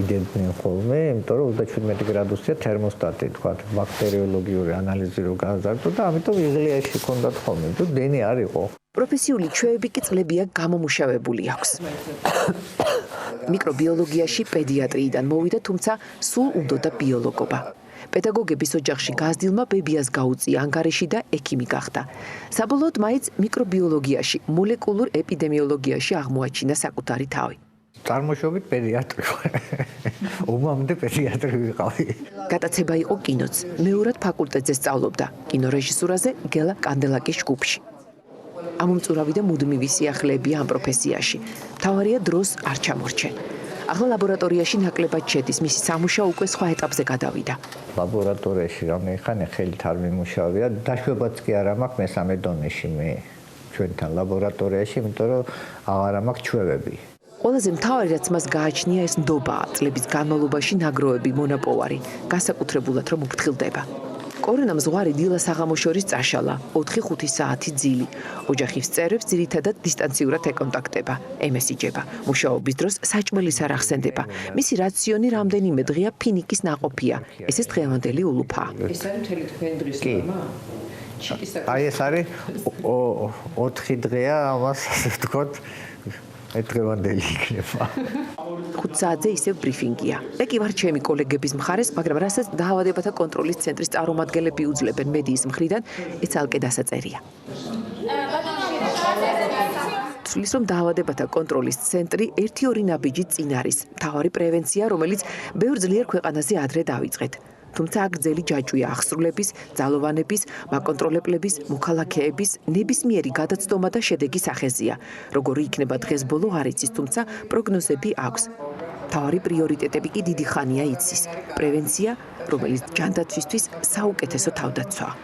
იდებდნენ ხოლმე, იმიტომ რომ 37 გრადუსია თერმოსტატი, თქვა, ბაქტერიოლოგიური ანალიზი რო გააზარდო და ამიტომ იღლიაში ჰქონდათ ხოლმე. თუ დენი არ იყო პროფესიული ჩვევები კი წლებია გამომუშავებული აქვს. მიკრობიოლოგიაში პედიატრიიდან მოვიდა, თუმცა სულ უნდოდა ბიოლოგობა. პედაგოგების ოჯახში გაზრდილმა ბებიას გაუწია ანგარიში და ექიმი გახდა. საბოლოოდ მაინც მიკრობიოლოგიაში, მოლეკულურ ეპიდემიოლოგიაში აღმოაჩინა საკუთარი თავი. წარმოშობით პედიატრი ვარ. ომამდე პედიატრი ვიყავი. გადაცემა იყო კინოც. მეორად ფაკულტეტზე სწავლობდა. კინორეჟისურაზე გელა კანდელაკის ჯგუფში. ამომწურავი და მუდმივი სიახლეებია ამ პროფესიაში. მთავარია დროს არ ჩამორჩენ. ახლა ლაბორატორიაში ნაკლებად შედის, მისი სამუშაო უკვე სხვა ეტაპზე გადავიდა. ლაბორატორიაში რამდენი ხანი ხელით არ მიმუშავია, დაშვებაც კი არ მაქვს მესამე დონეში მე ჩვენთან ლაბორატორიაში, იმიტომ რომ აღარ მაქვს ჩვევები. ყველაზე მთავარი რაც მას გააჩნია ეს ნდობაა, წლების განმავლობაში ნაგროვები მონაპოვარი, განსაკუთრებულად რომ უფრთხილდება. კორონამ ზღვარი დილა საღამოშორის წაშალა, 4-5 საათი ძილი. ოჯახის წევრებს ძირითადად დისტანციურად ეკონტაქტება, ემესიჯება. მუშაობის დროს საჭმელის არ ახსენდება. მისი რაციონი რამდენიმე დღეა ფინიკის ნაყოფია. ესეც დღევანდელი ულუფა. ეს არის მთელი თქვენი დღის ნორმა? აი ეს არის 4 დღეა, ამას ასე ვთქვათ, დღევანდელი იქნება. 5 საათზე ისევ ბრიფინგია. მე კი ვარ ჩემი კოლეგების მხარეს, მაგრამ რასაც დაავადებათა კონტროლის ცენტრის წარმომადგენლები უძლებენ მედიის მხრიდან, ეს ალკე დასაწერია. თulis რომ დაავადებათა კონტროლის ცენტრი 1-2 ნაბიჯი წინ არის. მთავარი პრევენცია, რომელიც ბევრ ძლიერ ქვეყანაზე ადრე დავიწყეთ. თუმცა აქ გრძელი ჯაჭვია აღსრულების, ძალოვანების, მაკონტროლებლების, მოქალაქეების, ნებისმიერი გადაცდომა და შედეგის ახეზია. როგორი იქნება დღეს ბოლო არ იცის, თუმცა პროგნოზები აქვს. მთავარი პრიორიტეტები კი დიდი ხანია იცის. პრევენცია, რომელიც ჯანდაცვისთვის საუკეთესო თავდაცვაა.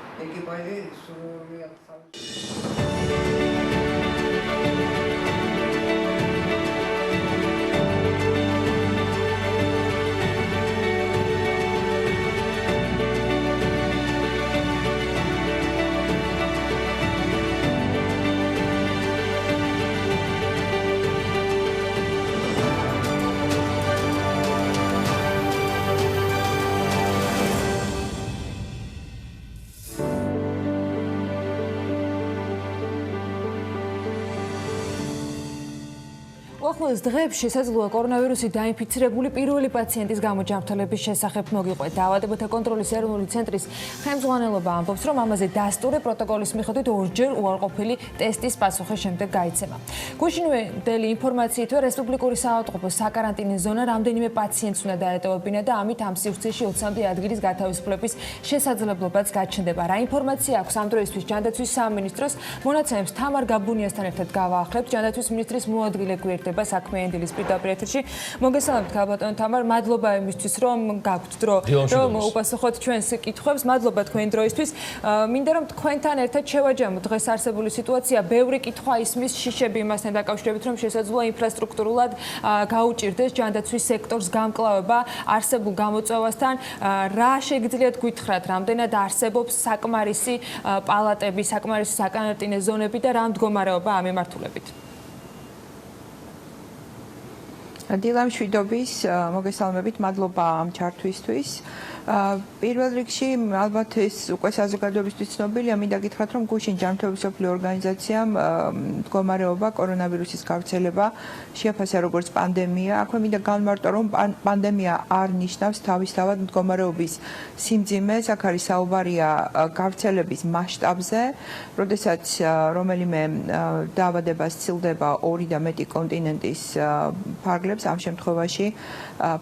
ახლოს დღეებში შესაძლოა კორონავირუსით დაინფიცირებული პირველი პაციენტის გამოჯანმრთელების შესახებ მოგიყვეთ. დაავადებათა კონტროლის ეროვნული ცენტრის ხელმძღვანელობა ამბობს, რომ ამაზე დასტური პროტოკოლის მიხედვით ორჯერ უარყოფილი ტესტის პასუხის შემდეგ გაიცემა. გუშინვე ინფორმაციით რესპუბლიკური საავადმყოფოს საკარანტინო ზონა რამდენიმე პაციენტს უნდა დაეტოვებინა და ამით ამ სივრცეში 20-მდე ადგილის გათავისუფლების შესაძლებლობაც გაჩნდება. რა ინფორმაცია აქვს ამ დროისთვის ჯანდაცვის სამინისტროს? მონაცემებს თამარ გაბუნიასთან ერთად გავაახლებთ. ჯანდაცვის მინისტრის მოადგილე გვერდება საქმიანი დილის პირდაპირ ეთერში. მოგესალმებით ქალბატონ თამარ, მადლობა იმისთვის, რომ გაგვთ დრო, რომ უპასუხოთ ჩვენს კითხვებს. მადლობა თქვენი დროისთვის. მინდა რომ თქვენთან ერთად შევაჯამოთ დღეს არსებული სიტუაცია. ბევრი კითხვა ისმის შიშები იმასთან დაკავშირებით, რომ შესაძლოა ინფრასტრუქტურულად გაუჭირდეს ჯანდაცვის სექტორს გამკლავება არსებულ გამოწვევასთან. რა შეგიძლიათ გითხრათ, რამდენად არსებობს საკმარისი პალატები, საკმარისი საკარანტინო ზონები და რა მდგომარეობა ამ მიმართულებით? დილა მშვიდობის, მოგესალმებით, მადლობა ამ ჩართვისთვის. პირველ რიგში ალბათ ეს უკვე საზოგადოებისთვის ცნობილია, მინდა გითხრათ, რომ გუშინ ჯანმრთელობის მსოფლიო ორგანიზაციამ მდგომარეობა კორონავირუსის გავრცელება შეაფასა როგორც პანდემია. აქვე მინდა განმარტო, რომ პანდემია არ ნიშნავს თავისთავად მდგომარეობის სიმძიმეს, აქ არის საუბარია გავრცელების მასშტაბზე, როდესაც რომელიმე დაავადება სცილდება 2 და მეტი კონტინენტის ფარგლებს, აბსორბირებს ამ შემთხვევაში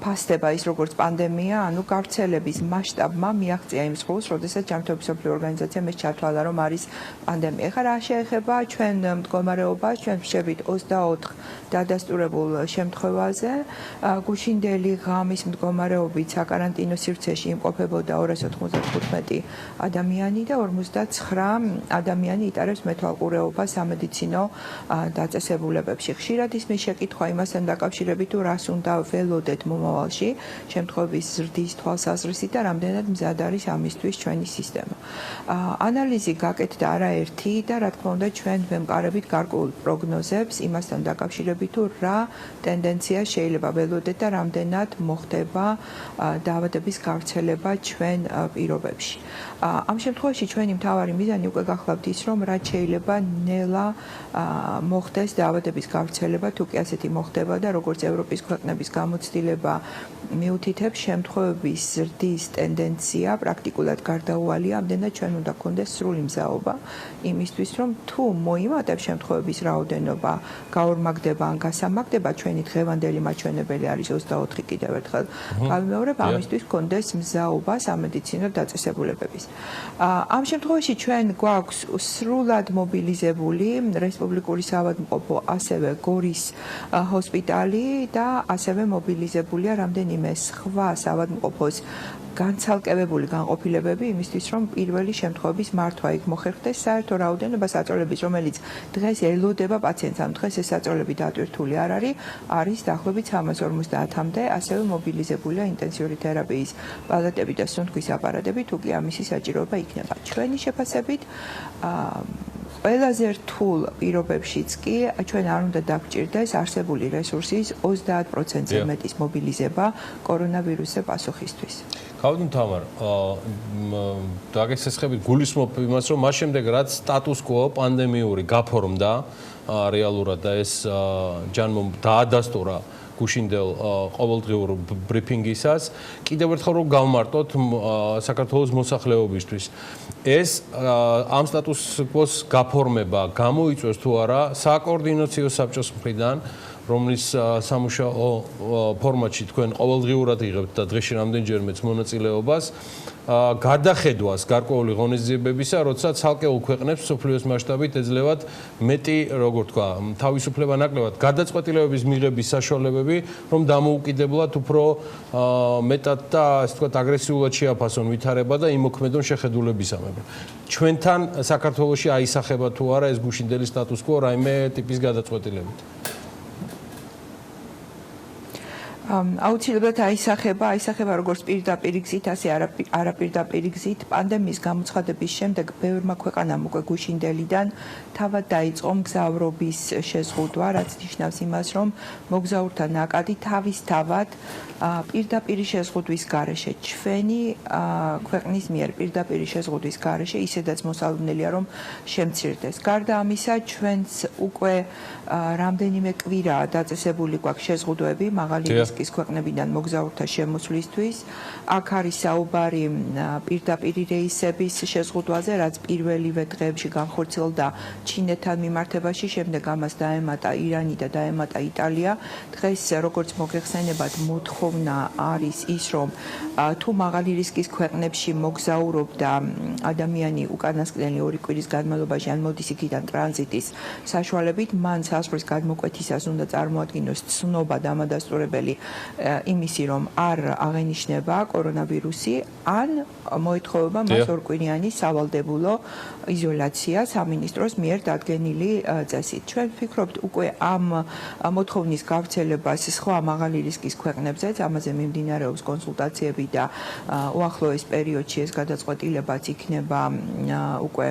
ფასდება ის როგორც პანდემია, ანუ გავრცელების მასშტაბმა მიაღწია იმ ზღურს, როდესაც ჯანმრთელობის მსოფლიო ორგანიზაციამ ეს ჩათვალა, რომ არის პანდემია. ეხლა რა შეეხება ჩვენ მდგომარეობას, ჩვენ ვშევით 24 დადასტურებულ შემთხვევაზე. გუშინდელი ღამის მდგომარეობით საკარანტინო სივრცეში იმყოფებოდა 295 ადამიანი და 59 ადამიანი იტარებს მეთვალყურეობას სამედიცინო დაწესებულებებში. ხშირად ისმის შეკითხვა იმასთან დაკავშირებით, თუ რას უნდა ველოდეთ მომავალში, შემთხვევების ზრდის თვალსაზრისით და რამდენად მზად არის ამისთვის ჩვენი სისტემა. ანალიზი გაკეთდა არაერთი და რა თქმა უნდა ჩვენ ვემყარებით გარკვეულ პროგნოზებს იმასთან დაკავშირებით, თუ რა ტენდენცია შეიძლება ველოდეთ და რამდენად მოხდება დაავადების გავრცელება ჩვენ პირობებში. ამ შემთხვევაში ჩვენი მთავარი მიზანი უკვე გახლავთ ის, რომ რაც შეიძლება ნელა მოხდეს დაავადების გავრცელება, თუ კი ასეთი მოხდება და როგორც ევროპის ქვეყნების გამოცდილება მიუთითებს, შემთხვევების ზრდის ტენდენცია პრაქტიკულად გარდაუვალია, ამდენად ჩვენ უნდა გქონდეს სრული მზაობა იმისთვის, რომ თუ მოიმატებს შემთხვევების რაოდენობა, გაორმაგდება ან გასამაგდება, ჩვენი დღევანდელი მაჩვენებელი არის 24 კიდევ ერთხელ. გავიმეორებ, ამისთვის გქონდეს მზაობა სამედიცინო დაწესებულებების. ამ შემთხვევაში ჩვენ გვაქვს სრულად მობილიზებული რესპუბლიკური საავადმყოფო, ასევე გორის ჰოსპიტალი და ასევე მობილიზებულია რამდენიმე სხვა საავადმყოფოს განცალკევებული განყოფილებები იმისთვის, რომ პირველი შემთხვევების მართვა იქ მოხერხდეს. საერთო რაოდენობა საწოლების, რომელიც დღეს ელოდება პაციენტს, ამ დღეს ეს საწოლები დატვირთული არ არის დაახლოებით 350-მდე, ასევე მობილიზებულია ინტენსიური თერაპიის პალატები და სუნთქვის აპარატები, თუ კი ამისი საჭიროება იქნება. ჩვენი შეფასებით ყველაზე რთულ პირობებშიც კი ჩვენ არ უნდა დაგვჭირდეს არსებული რესურსის 30%-ზე მეტის მობილიზება კორონავირუსზე პასუხისთვის. გავდუმ თამარ, დაგესესხებით გულისხმობ იმას, რომ მას შემდეგ რაც სტატუს კვო პანდემიური გაფორმდა რეალურად და ეს ჯანმომ დაადასტურა გუშინდელ ყოველდღიურ ბრიფინგისას, კიდევ ერთხელ რომ გავმარტოთ საქართველოს მოსახლეობისთვის. ეს ამ სტატუს კვოს გაფორმება გამოიწვევს თუ არა საკოორდინაციო საბჭოს მხრიდან, რომლის სამუშაო ფორმატში თქვენ ყოველდღიურად იღებთ და დღეში რამდენჯერმეც მონაწილეობას, გადახედვას გარკვეული ღონისძიებებისა, როცა ცალკეულ ქვეყნებს მსოფლიოს მასშტაბით ეძლევათ მეტი, როგორ თქვა, თავისუფლება ნაკლებად გადაწყვეტილებების მიღების საშუალებები, რომ დამოუკიდებლად უფრო მეტად და ასე ვთქვათ აგრესიულად შეაფასონ ვითარება და იმოქმედონ შეხედულებისამებრ. ჩვენთან საქართველოში აისახება თუ არა ეს გუშინდელი სტატუს კვო რაიმე ტიპის გადაწყვეტილებით? აუცილებლად აისახება როგორც პირდაპირ გზით, ასე არაპირდაპირ გზით. პანდემიის გამოცხადების შემდეგ ბევრმა ქვეყანამ უკვე გუშინდელიდან თავად დაიწყო მგზავრობის შეზღუდვა, რაც ნიშნავს იმას, რომ მოგზაურთა ნაკადი თავისთავად პირდაპირ შეზღუდვის გარეშე, ჩვენი ქვეყნის მიერ პირდაპირ შეზღუდვის გარეშე ისედაც მოსალოდნელია, რომ შემცირდეს. გარდა ამისა, ჩვენც უკვე რამდენიმე კვირაა დაწესებული გვაქვს შეზღუდვები მაღალი რისკის ქვეყნებიდან მოგზაურთა შემოსვლისთვის. აქ არის საუბარი პირდაპირ რეისების შეზღუდვაზე, რაც პირველივე დღეებში განხორციელდა ჩინეთთან მიმართებაში, შემდეგ ამას დაემატა ირანი და დაემატა იტალია. დღეს როგორც მოგეხსენებათ, მოთხოვნა არის ის, რომ თუ მაღალი რისკის ქვეყნებში მოგზაურობდა ადამიანი უკანასკნელი 2 კვირის განმავლობაში ან მოდის იქიდან ტრანზიტის საშუალებით, მან საზღვრის გადმოკვეთისას უნდა წარმოადგინოს ცნობა დამადასტურებელი იმისი, რომ არ აღენიშნება კორონავირუსი, ან მოეთხოვება მას 2 კვირიანი სავალდებულო იზოლაცია სამინისტროს მიერ დადგენილი წესით. ჩვენ ვფიქრობთ უკვე ამ მოთხოვნის გავრცელებას სხვა მაღალი რისკის ქვეყნებზეც, ამაზე მიმდინარეობს კონსულტაციები და უახლოეს პერიოდში ეს გადაწყვეტილებაც იქნება უკვე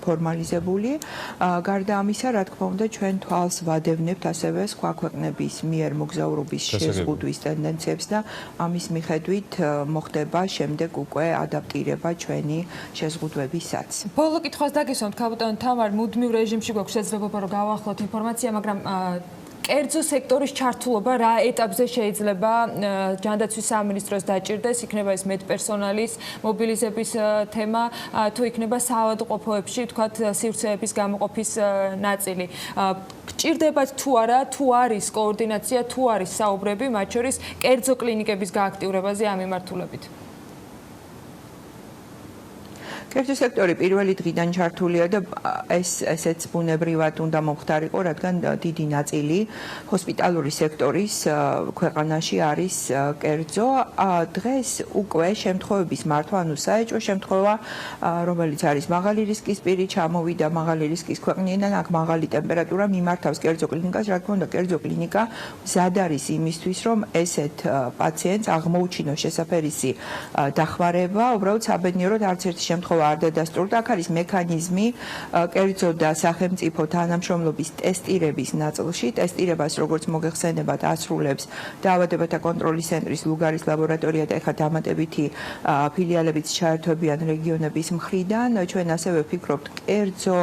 ფორმალიზებული. გარდა ამისა, რა თქმა უნდა, ჩვენ თვალს ვადევნებთ ასევე სხვა ქვეყნების მიერ მოგზაურობის შეზღუდვის ტენდენციებს და ამის მიხედვით მოხდება შემდეგ უკვე ადაპტირება ჩვენი შეზღუდვებისაც. ბოლო კითხვას დაგესვამთ, ქაბატონ თამარ, მუდმივ რეჟიმში გვაქვს შესაძლებლობა რომ გავახლოთ ინფორმაცია, მაგრამ კერძო სექტორის ჩართულობა რა ეტაპზე შეიძლება ჯანდაცვის სამინისტროს დაჭირდეს, იქნება ეს მედპერსონალის მობილიზების თემა, თუ იქნება საავადმყოფოებში, თქვათ, სივრცეების გამოყოფის ნაწილი. გჭირდებათ თუ არა, თუ არის კოორდინაცია, თუ არის საუბრები, მათ შორის კერძო კლინიკების გააქტიურებაზე ამ მიმართულებით. კერძო სექტორი პირველი დღიდან ჩართულია და ესეც ბუნებრივად უნდა მომხდარიყო, რადგან დიდი ნაწილი ჰოსპიტალური სექტორის ქვეყანაში არის კერძო. დღეს უკვე შემთხვევების მართვა, ანუ საეჭვო შემთხვევა, რომელიც არის მაღალი რისკის პირი, ჩამოვიდა მაღალი რისკის ქვეყნიდან, აქ მაღალი ტემპერატურა მიმართავს კერძო კლინიკას, რა თქმა უნდა, კერძო კლინიკა მზად არის იმისთვის, რომ ესეთ პაციენტს აღმოუჩინოს შესაფერისი დახმარება, უბრალოდ საბედნიეროდ არც ერთი შემთხვევა არ დადასტურდა. აქ არის მექანიზმი კერძო და სახელმწიფო თანამშრომლობის ტესტირების ნაწილში. ტესტირებას, როგორც მოგეხსენებათ, ასრულებს დაავადებათა კონტროლის ცენტრის ლუგარის ლაბორატორია და ეხლა დამატებითი ფილიალებიც ჩაერთვებიან რეგიონების მხრიდან. ჩვენ ასევე ვფიქრობთ კერძო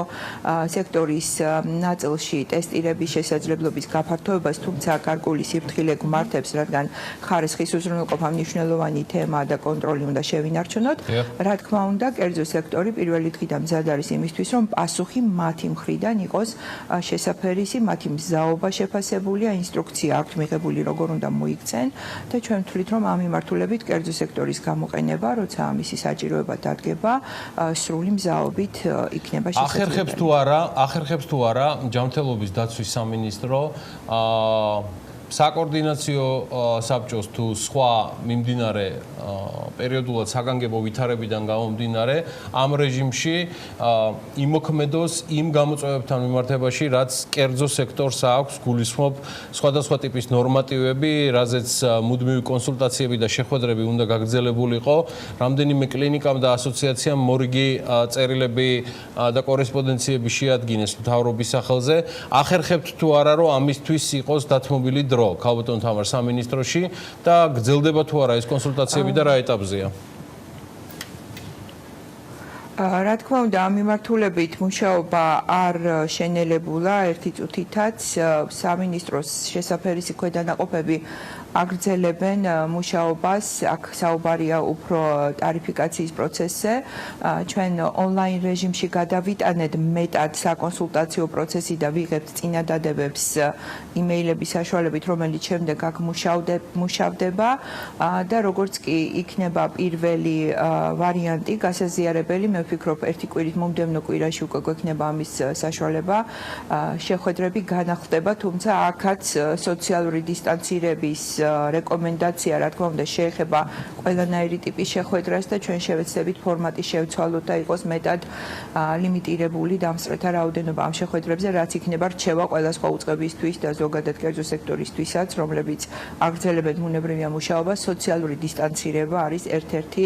სექტორის ნაწილში ტესტირების შესაძლებლობის გაფართოებას, თუმცა გარკვეული სიფრთხილე გვმართებს, რადგან ხარისხის უზრუნველყოფა მნიშვნელოვანი თემაა და კონტროლი უნდა შევინარჩუნოთ. რა თქმა უნდა, კერძო სექტორი პირველი დღიდან მზად არის იმისთვის, რომ პასუხი მათი მხრიდან იყოს შესაფერისი, მათი მზაობა შეფასებულია, ინსტრუქცია აქვთ მიღებული, როგორ უნდა მოიქცენ და ჩვენ ვთვლით, რომ ამ მიმართულებით კერძო სექტორის გამოყენება, როცა ამისი საჭიროება დადგება, სრული მზაობით იქნება შესაძლებელი. ახერხებს თუ არა ჯანმრთელობის დაცვის სამინისტრო საკოორდინაციო საბჭოს თუ სხვა მიმდინარე პერიოდულად საგანგებო ვითარებიდან გამომდინარე ამ რეჟიმში იმოქმედოს იმ გამოწვევებთან მიმართებაში, რაც კერძო სექტორს აქვს, გულისხმობ სხვადასხვა ტიპის ნორმატივები, რაზეც მუდმივი კონსულტაციები და შეხვედრები უნდა გაგრძელებულიყო. რამდენიმე კლინიკამ და ასოციაციამ მორიგი წერილები და კორესპონდენციები შეადგინეს მთავრობის სახელზე. ახერხებთ თუ არა, რომ ამისთვის იყოს დათმობილი დრო ქალბატონ თამარ სამინისტროში და გრძელდება თუ არა ეს კონსულტაციები და რა ეტაპზეა? რა თქმა უნდა, ამ მიმართულებით მუშაობა არ შენელებულა ერთი წუთითაც. სამინისტროს შესაფერისი ქვედანაყოფები აგრძელებენ მუშაობას, აქ საუბარია უფრო ტარიფიკაციის პროცესზე. ჩვენ ონლაინ რეჟიმში გადავიტანეთ მეტად საკონსულტაციო პროცესი და ვიღებთ წინადადებებს იმეილების საშუალებით, რომელიც შემდეგ აქ მუშავდება და როგორც კი იქნება პირველი ვარიანტი გასაზიარებელი, მე ვფიქრობ, ერთი კვირით მომდევნო კვირაში უკვე გვექნება ამის საშუალება. შეხვედრები განახლდება, თუმცა აქაც სოციალური დისტანცირების რეკომენდაცია, რა თქმა უნდა, შეეხება ყველანაირი ტიპის შეხვედრას და ჩვენ შევეცდებით ფორმატი შევცვალოთ და იყოს მეტად ლიმიტირებული დამსწრეთა რაოდენობა ამ შეხვედრებზე, რაც იქნება რჩევა ყველა სხვა უწყებისთვის და ზოგადად კერძო სექტორისთვისაც, რომლებიც აგრძელებენ ბუნებრივია მუშაობას. სოციალური დისტანცირება არის ერთ-ერთი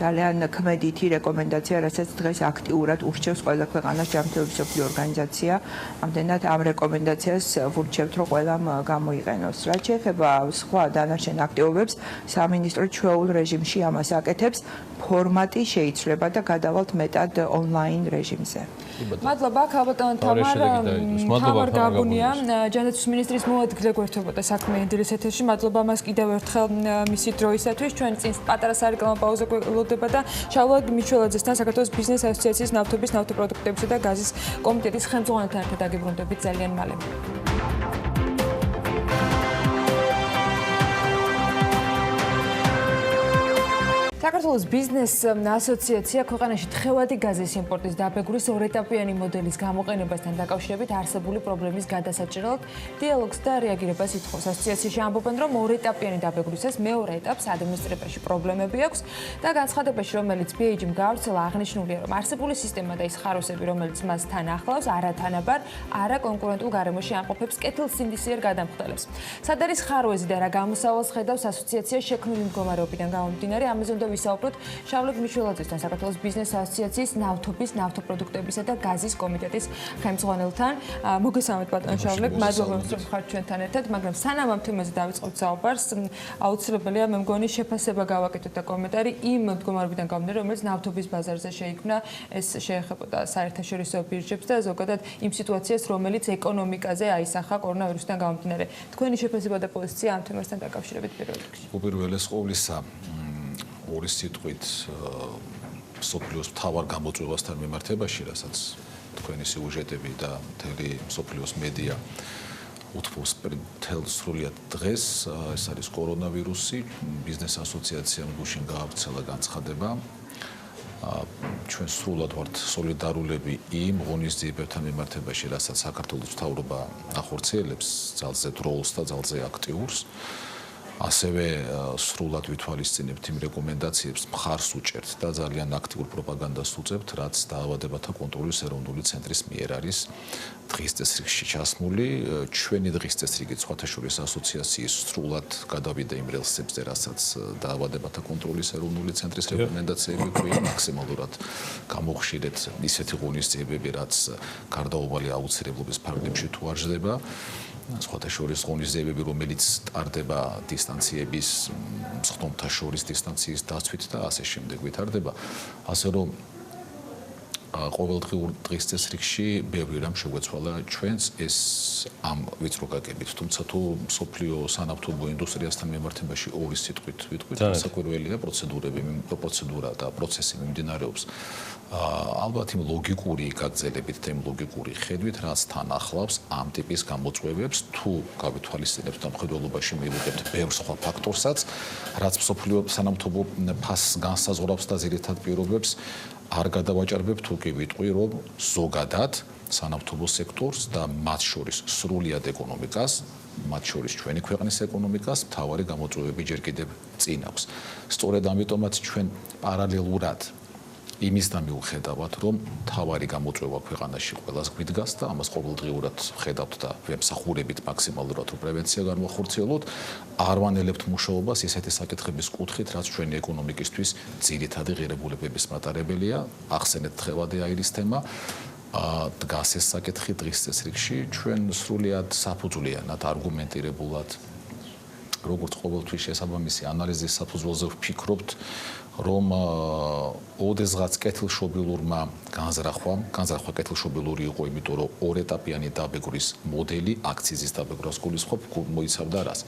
ძალიან ქმედითი რეკომენდაცია, რასაც დღეს აქტიურად ურჩევს ყველა ქვეყანას ჯანმრთელობის მსოფლიო ორგანიზაცია. ამდენად ამ რეკომენდაციას ვურჩევთ, რომ ყველამ გამოიყენოს. რაც შეეხება სხვა დანარჩენ აქტივობებს, სამინისტრო ჩვეულ რეჟიმში ამას აკეთებს. ფორმატი შეიცვლება და გადავალთ მეტად ონლაინ რეჟიმზე. მადლობა, ქალბატონ თამარ გაბუნია, ჯანდაცვის მინისტრის მოადგილე გვერდებოდა საქმიანი დილის ეთერში. მადლობა მას კიდევ ერთხელ მისი დროისათვის. ჩვენ წინ პატარა სარეკლამო პაუზა გველოდება და შალვა მიჩველაძესთან, საქართველოს ბიზნეს ასოციაციის ნავთობის, ნავთობპროდუქტებისა და გაზის კომიტეტის ხელმძღვანელთან ერთად დაგიბრუნდებით ძალიან მალე. საქართველოს ბიზნეს ასოციაცია ქვეყანაში თხევადი გაზის იმპორტის დაბეგვრის ორეტაპიანი მოდელის გამოყენებასთან დაკავშირებით არსებული პრობლემის გადასაჭრელად დიალოგს და რეაგირებას ითხოვს. ასოციაციაში ამბობენ, რომ ორეტაპიანი დაბეგვრისას მეორე ეტაპს ადმინისტრირებაში პრობლემები აქვს და განცხადებაში, რომელიც BH-მ გავრცელა, აღნიშნულია, რომ არსებული სისტემა და ის ხაროსები, რომელიც მას თან ახლავს, არათანაბარ, არაკონკურენტულ გარემოში ამყოფებს კეთილსინდისიერ გადამხდელებს. სად არის ხაროეზი და რა გამოსავალს ხედავს ასოციაცია შექმნილი მდგომარეობიდან გამომდინარე, ამაზე უნდა ვისაუბროთ ვისაუბროთ შავლეთ მიშველაძესთან, საქართველოს ბიზნეს ასოციაციის ნავთობის, ნავთობპროდუქტებისა და გაზის კომიტეტის ხელმძღვანელთან. მოგესალმებით ბატონ შავლეთ, მადლობა რომ ხართ ჩვენთან ერთად, მაგრამ სანამ ამ თემაზე დავიწყებთ საუბარს, აუცილებელია მე მგონი შეფასება გავაკეთოთ და კომენტარი იმ მდგომარეობიდან გამომდინარე, რომელიც ნავთობის ბაზარზე შეიქმნა, ეს შეეხებოდა საერთაშორისო ბირჟებს და ზოგადად იმ სიტუაციას, რომელიც ეკონომიკაზე აისახა კორონავირუსთან გამომდინარე. თქვენი შეფასება და პოზიცია ამ თემასთან დაკავშირებით პირველ რიგში. უპირველეს ყოვლისა, ორი სიტყვით სოფლიოს მთავარ გამოწვევასთან მიმართებაში, რასაც თქვენი სიუჟეტები და მთელი სოფლიოს მედია უთმობს სრულად დღეს, ეს არის კორონავირუსი, ბიზნეს ასოციაციამ გუშინ გაავრცელა განცხადება. ჩვენ სრულად ვართ სოლიდარულები იმ ღონისძიებებთან მიმართებაში, რასაც საქართველოს მთავრობა ახორციელებს ძალზე დროულს და ძალზე აქტიურს. ასევე სრულად ვითვალისწინებთ იმ რეკომენდაციებს, მხარს უჭერთ და ძალიან აქტიურ პროპაგანდას უწევთ, რაც დაავადებათა კონტროლის ეროვნული ცენტრის მიერ არის დღის წესრიგში ჩასმული. ჩვენი დღის წესრიგი სხვათა შორის ასოციაციის სრულად გადავიდა იმ რელსებზე, რასაც დაავადებათა კონტროლის ეროვნული ცენტრის რეკომენდაციები ქვია, მაქსიმალურად გამოხშირეთ ისეთი ღონისძიებები, რაც გარდაუვალი აუცილებლობის ფარგლებში თუ არ ჟდება. სხვათა შორის ღონისძიებები, რომელიც ტარდება დისტანციების, სხდომთა შორის დისტანციის დაცვით და ასე შემდეგ ვითარდება. ასე რომ ყოველდღიურ დღის წესრიგში ბევრი რამ შეგვეცვალა ჩვენს ეს ამ ვიწროგაკებით. თუმცა თუ სოფლიო სანავთობო ინდუსტრიასთან მიმართებაში ორი სიტყვით ვიტყვით, საკურველია პროცედურა და პროცესი მიმდინარეობს. ალბათ იმ ლოგიკური გაგრძელებით და იმ ლოგიკური ხედვით, რაც თან ახლავს ამ ტიპის გამოწვევებს, თუ გავითვალისწინებთ და მხედველობაში მივიღებთ ბევრ სხვა ფაქტორსაც, რაც სოფლიო სანავთობო ფასს განსაზღვრავს და ძირითად პირობებს არ გადავაჭარბებ, თუ კი ვიტყვი, რომ ზოგადად სანავთობო სექტორს და მათ შორის სრულად ეკონომიკას, მათ შორის ჩვენი ქვეყნის ეკონომიკას მთავარი გამოწვევები ჯერ კიდევ წინ აქვს. სწორედ ამიტომაც ჩვენ პარალელურად იმისთან მიუხედავად, რომ თავარი გამოწვევა ქვეყანაში ყველას გვიდგას და ამას ყოველდღიურად ვხედავთ და ვემსახურებით მაქსიმალურად, რომ პრევენცია განვახორციელოთ, არ ვანელებთ მუშაობას ისეთი საკითხების კუთხით, რაც ჩვენი ეკონომიკისთვის ძირითადი ღირებულებების მატარებელია. ახსენეთ დღევანდე აირის თემა. დგას ეს საკითხი დღის წესრიგში, ჩვენ სრულად საფუძვლიანად, არგუმენტირებულად, როგორც ყოველთვის შესაბამისი ანალიზის საფუძველზე ვფიქრობთ, რომ ოდესღაც კეთილშობილურმა განზრახვა კეთილშობილური იყო, იმიტომ რომ ორეტაპიანი დაბეგვრის მოდელი აქციზის დაბეგვრას გულისხმობ, მოიცავდა რას?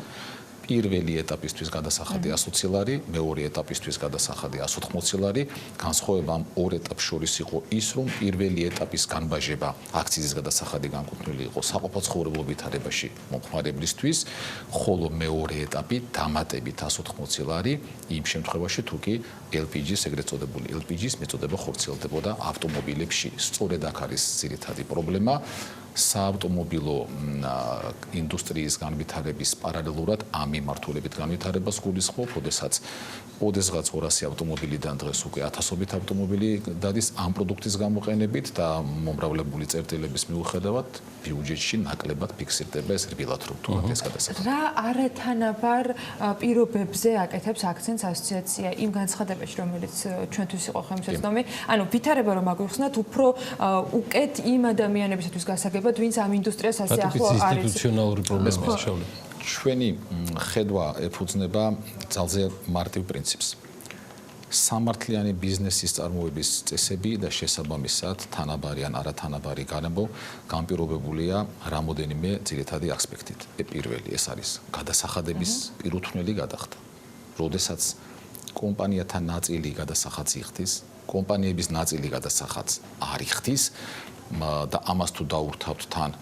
პირველი ეტაპისთვის გადასახადი 120 ლარი, მეორე ეტაპისთვის გადასახადი 180 ლარი. განსხვავება ამ ორ ეტაპს შორის იყო ის, რომ პირველი ეტაპის განბაჟება აქციზის გადასახადი განკუთვნილი იყო საყოფაცხოვრებო ვითარებაში მომხმარებლისთვის, ხოლო მეორე ეტაპი დამატებით 180 ლარი იმ შემთხვევაში, თუ კი LPG-ს, ეგრეთ წოდებული LPG-ს მეწოდება ხორციელდებოდა ავტომობილებში. სწორედ აქ არის ძირითადი პრობლემა. საავტომობილო ინდუსტრიის განვითარების პარალელურად ამ მიმართულებით განვითარებას გულისხმობ, ოდესღაც 200 ავტომობილიდან დღეს უკვე 1000-ობით ავტომობილი დადის ამ პროდუქტის გამოყენებით და მომრავლებული წერტილების მიუხედავად ბიუჯეტში ნაკლებად ფიქსირდება ეს რბილად, რომ თუნდაც ეს გადასახადი. რა არათანაბარ პირობებზე აკეთებს აქცენტს ასოციაცია იმ განცხადებაში, რომელიც ჩვენთვის იყო ხელმისაწვდომი? ანუ ვითარება რომ აგვიხსნათ, უფრო უკეთ იმ ადამიანებისათვის გასაგებად, ვინც ამ ინდუსტრიას ასე ახლო არის. ინსტიტუციონალური პრობლემაა შავლე. ჩვენი ხედვა ეფუძნება ძალზე მარტივ პრინციპს. სამართლიანი ბიზნესის წარმოების წესები და შესაბამისად თანაბარი ან არათანაბარი გარემო განპირობებულია რამოდენიმე ძირითადი ასპექტით. პირველი ეს არის გადასახადების პირუთვნელი გადახდა. როდესაც კომპანიათა ნაწილი გადასახადს იხდის, კომპანიების ნაწილი გადასახადს არ იხდის და ამას თუ დაურთავთ თან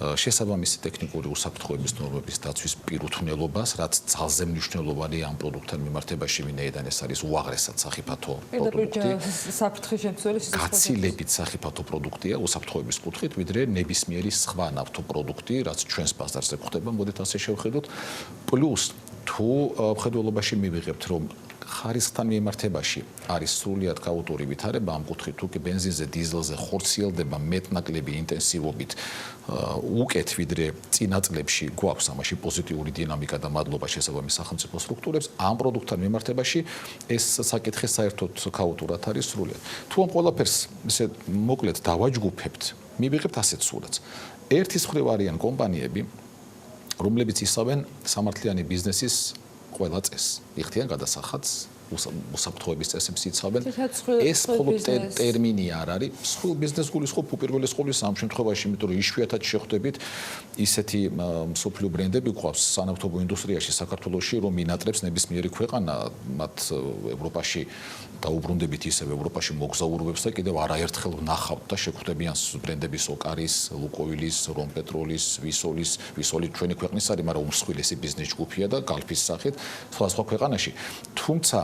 შესაბამისი ტექნიკური უსაფრთხოების ნორმების დაცვის პირუთვნელობას, რაც ძალზე მნიშვნელოვანია ამ პროდუქტთან მიმართებაში, ვინაიდან ეს არის უაღრესად სახიფათო პროდუქტი. საფრთხის შემცველი გაცილებით სახიფათო პროდუქტია უსაფრთხოების კუთხით, ვიდრე ნებისმიერი სხვა ნავთობ პროდუქტი, რაც ჩვენს ბაზარზე გვხვდება, მოდით ასე შევხედოთ. პლუს თუ მხედველობაში მივიღებთ რომ ხარისხთან მიმართებაში არის სრულიად ქაოტური ვითარება ამ კუთხით თუ კი ბენზინზე, დიზელზე ხორციელდება მეტნაკლები ინტენსივობით უკეთ ვიდრე წინა წლებში გვაქვს ამაში პოზიტიური დინამიკა და მადლობა შესაბამის სახელმწიფო სტრუქტურებს ამ პროდუქტთან მიმართებაში ეს საკითხი საერთოდ ქაოტურად არის სრულიად თუ ამ ყველაფერს ესე მოკლედ დავაჯგუფებთ მივიღებთ ასეთ სურათს ერთის მხრივ არიან კომპანიები რომლებიც ისავენ სამართლიანი ბიზნესის ყველა წესს იხდიან გადასახადს უსაფრთხოების წესებს იცავენ ეს მხოლოდ ტერმინი არ არის მსხვილ ბიზნეს გულისხმობ უპირველეს ყოვლისა ამ შემთხვევაში იმიტომ რომ იშვიათად შეხვდებით ისეთი მსოფლიო ბრენდები გვყავს სანავთობო ინდუსტრიაში საქართველოში რომ მინატრებს ნებისმიერი ქვეყანა მათ ევროპაში დაუბრუნდებით ისევ ევროპაში მოგზაურობებს და კიდევ არაერთხელ ვნახავთ და შეხვდებიან ბრენდების ოკარის, ლუკოილის, რომპეტროლის, ვისოლის ჩვენი ქვეყნის არის, მაგრამ უმსხვილესი ბიზნეს ჯგუფია და გალფის სახით სხვა ქვეყანაში. თუმცა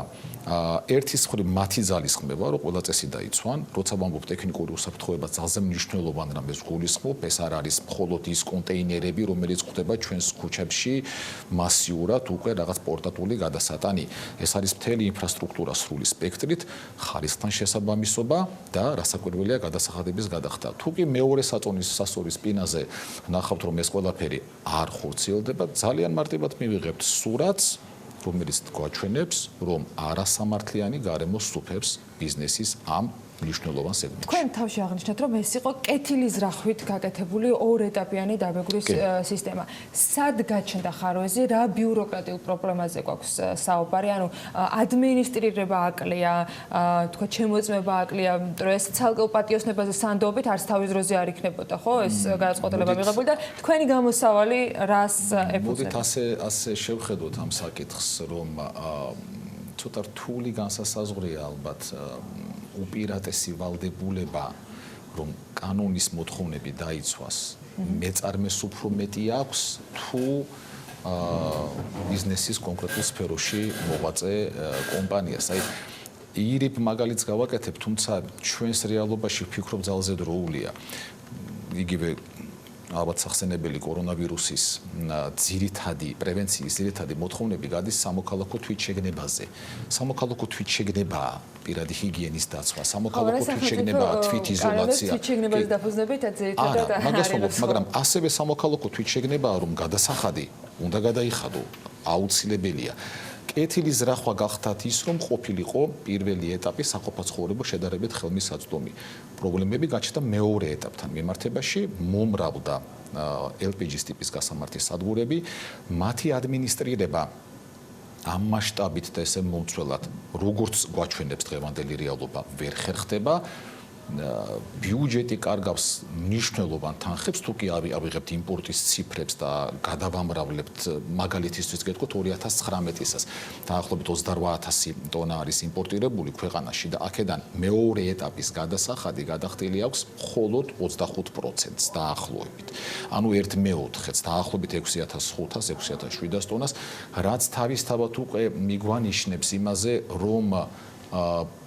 ერთის მხრივ მათი ძალისხმევა, რომ ყველა წესი დაიცვან, როცა ვამბობ ტექნიკური უსაფრთხოება ძალზე მნიშვნელოვან რამეს გულისხმობ, ეს არ არის მხოლოდ ის კონტეინერები, რომელიც გვხვდება ჩვენს ქუჩებში მასიურად უკვე რაღაც პორტატული გადასატანი. ეს არის მთელი ინფრასტრუქტურა სრული სპექტრით, ხარისხთან შესაბამისობა და რასაკვირველია გადასახადების გადახდა. თუ კი მეორე საწონის სასწორის სპინაზე ნახავთ, რომ ეს ყველაფერი არ ხორციელდება, ძალიან მარტივად მივიღებთ სურათს, რომელიც გვაჩვენებს, რომ არასამართლიანი გარემო სუფევს ბიზნესის ამ მნიშვნელოვან სეგმენტში. თქვენ თავში აღნიშნეთ, რომ ეს იყო კეთილის რახვით გაკეთებული ორეტაპიანი დაბეგვრის სისტემა. სად გაჩნდა ხარვეზი, რა ბიუროკრატიულ პრობლემაზე გვაქვს საუბარი, ანუ ადმინისტრირება აკლია, თქვა შემოწმება აკლია, რომ ეს ცალკეულ პატიოსნებაზე სანდობით არც თავის დროზე არ იქნებოდა, ხო? ეს გადაწყვეტილება მიღებული და თქვენი გამოსავალი რას ეფუძნება? მოდით ასე შევხედოთ ამ საკითხს, რომ ცოტა რთული განსასაზღვრია ალბათ უპირატესი ვალდებულება რომ კანონის მოთხოვნები დაიცვას მეწარმეს უფრო მეტი აქვს თუ ბიზნესის კონკრეტულ სფეროში მოღვაწე კომპანიას. აი ირიბ მაგალითს გავაკეთებ, თუმცა ჩვენს რეალობაში ვფიქრობ ძალზე დროულია. იგივე ალბათ სახსენებელი კორონავირუსის ძირითადი პრევენციის ძირითადი მოთხოვნები გადის სამოქალაქო თვითშეგნებაზე. სამოქალაქო თვითშეგნებაა პირადი ჰიგიენის დაცვა, სამოქალაქო თვითშეგნებაა თვითიზოლაცია. თვითშეგნებაზე დაფუძნებით ძირითადად არა, მაგრამ ასევე სამოქალაქო თვითშეგნებაა, რომ გადასახადი უნდა გადაიხადო, აუცილებელია. კეთილის რახვა გახდათ ის, რომ ყოფილიყო პირველი ეტაპი საყოფაცხოვრებო შედარებით ხელმისაწვდომი. პრობლემები გაჩნდა მეორე ეტაპთან მიმართებაში, მომრავლდა LPG-ის ტიპის გასამართის სადგურები, მათი ადმინისტრირება ამ მასშტაბით და ესე მომცველად, როგორც გვაჩვენებს დღევანდელი რეალობა, ვერ ხერხდება. ბიუჯეტი კარგავს მნიშვნელოვან თანხებს, თუ კი ავიღებთ იმპორტის ციფრებს და გადავამრავლებთ მაგალითისთვის გეტყვით 2019-ისას დაახლოებით 28,000 ტონა არის იმპორტირებული ქვეყანაში და აქედან მეორე ეტაპის გადასახადი გადახდილი აქვს მხოლოდ 25%-ს დაახლოებით. ანუ 1/4-ს დაახლოებით 6,500-6,700 ტონას, რაც თავისთავად უკვე მიგვანიშნებს იმაზე, რომ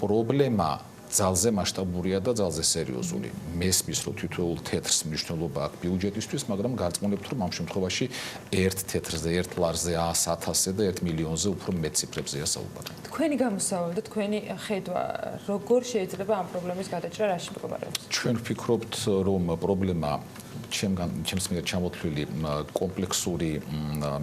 პრობლემა ძალზე მასშტაბურია და ძალზე სერიოზული. მესმის რომ თითოეულ თეთრს მნიშვნელობა აქვს ბიუჯეტისთვის, მაგრამ გარწმუნებთ რომ ამ შემთხვევაში 1 თეთრზე, 1 ლარზე 100,000-ზე და 1 მილიონზე უფრო მეტ ციფრებზეა საუბარი. თქვენი გამოსავალი და თქვენი ხედვა როგორ შეიძლება ამ პრობლემის გადაჭრა რაში მდგომარეობს? ჩვენ ვფიქრობთ რომ პრობლემა ჩემს მიერ ჩამოთვლილი კომპლექსური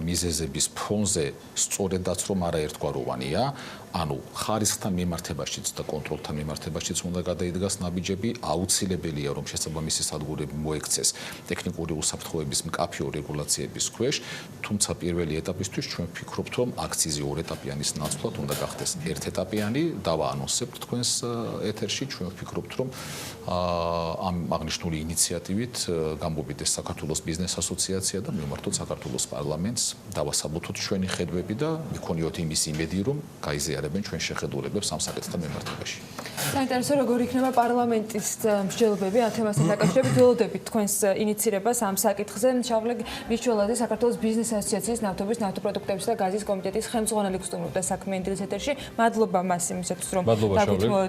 მიზეზების ფონზე სწორედაც რომ არაერთგვაროვანია, ანუ ხარისხთან მიმართებაშიც და კონტროლთან მიმართებაშიც უნდა გადაიდგას ნაბიჯები, აუცილებელია რომ შესაბამისი სადგურები მოექცეს ტექნიკური უსაფრთხოების მკაფიო რეგულაციების ქვეშ, თუმცა პირველი ეტაპისთვის ჩვენ ვფიქრობთ რომ აქციზი ორეტაპიანის ნაცვლად უნდა გახდეს ერთეტაპიანი, დავაანონსებთ თქვენს ეთერში, ჩვენ ვფიქრობთ რომ ამ აღნიშნული ინიციატივით გამოვიდეს საქართველოს ბიზნეს ასოციაცია და მივმართოთ საქართველოს პარლამენტს, დავასაბუთოთ ჩვენი ხედვები და მიქონიოთ იმის იმედი რომ გაიზიარებენ ჩვენ შეხედულებებს ამ საკითხთან მიმართებაში. საინტერესო როგორ იქნება პარლამენტის მსჯელობები ამ თემასთან დაკავშირებით, ველოდებით თქვენს ინიცირებას ამ საკითხზე. შავლე მიშველაძე საქართველოს ბიზნეს ასოციაციის ნავთობის, ნავთობპროდუქტების და გაზის კომიტეტის ხელმძღვანელი გსტუმრობდა საქმიანი დილის ეთერში. მადლობა მას იმისათვის რომ დაგვითმო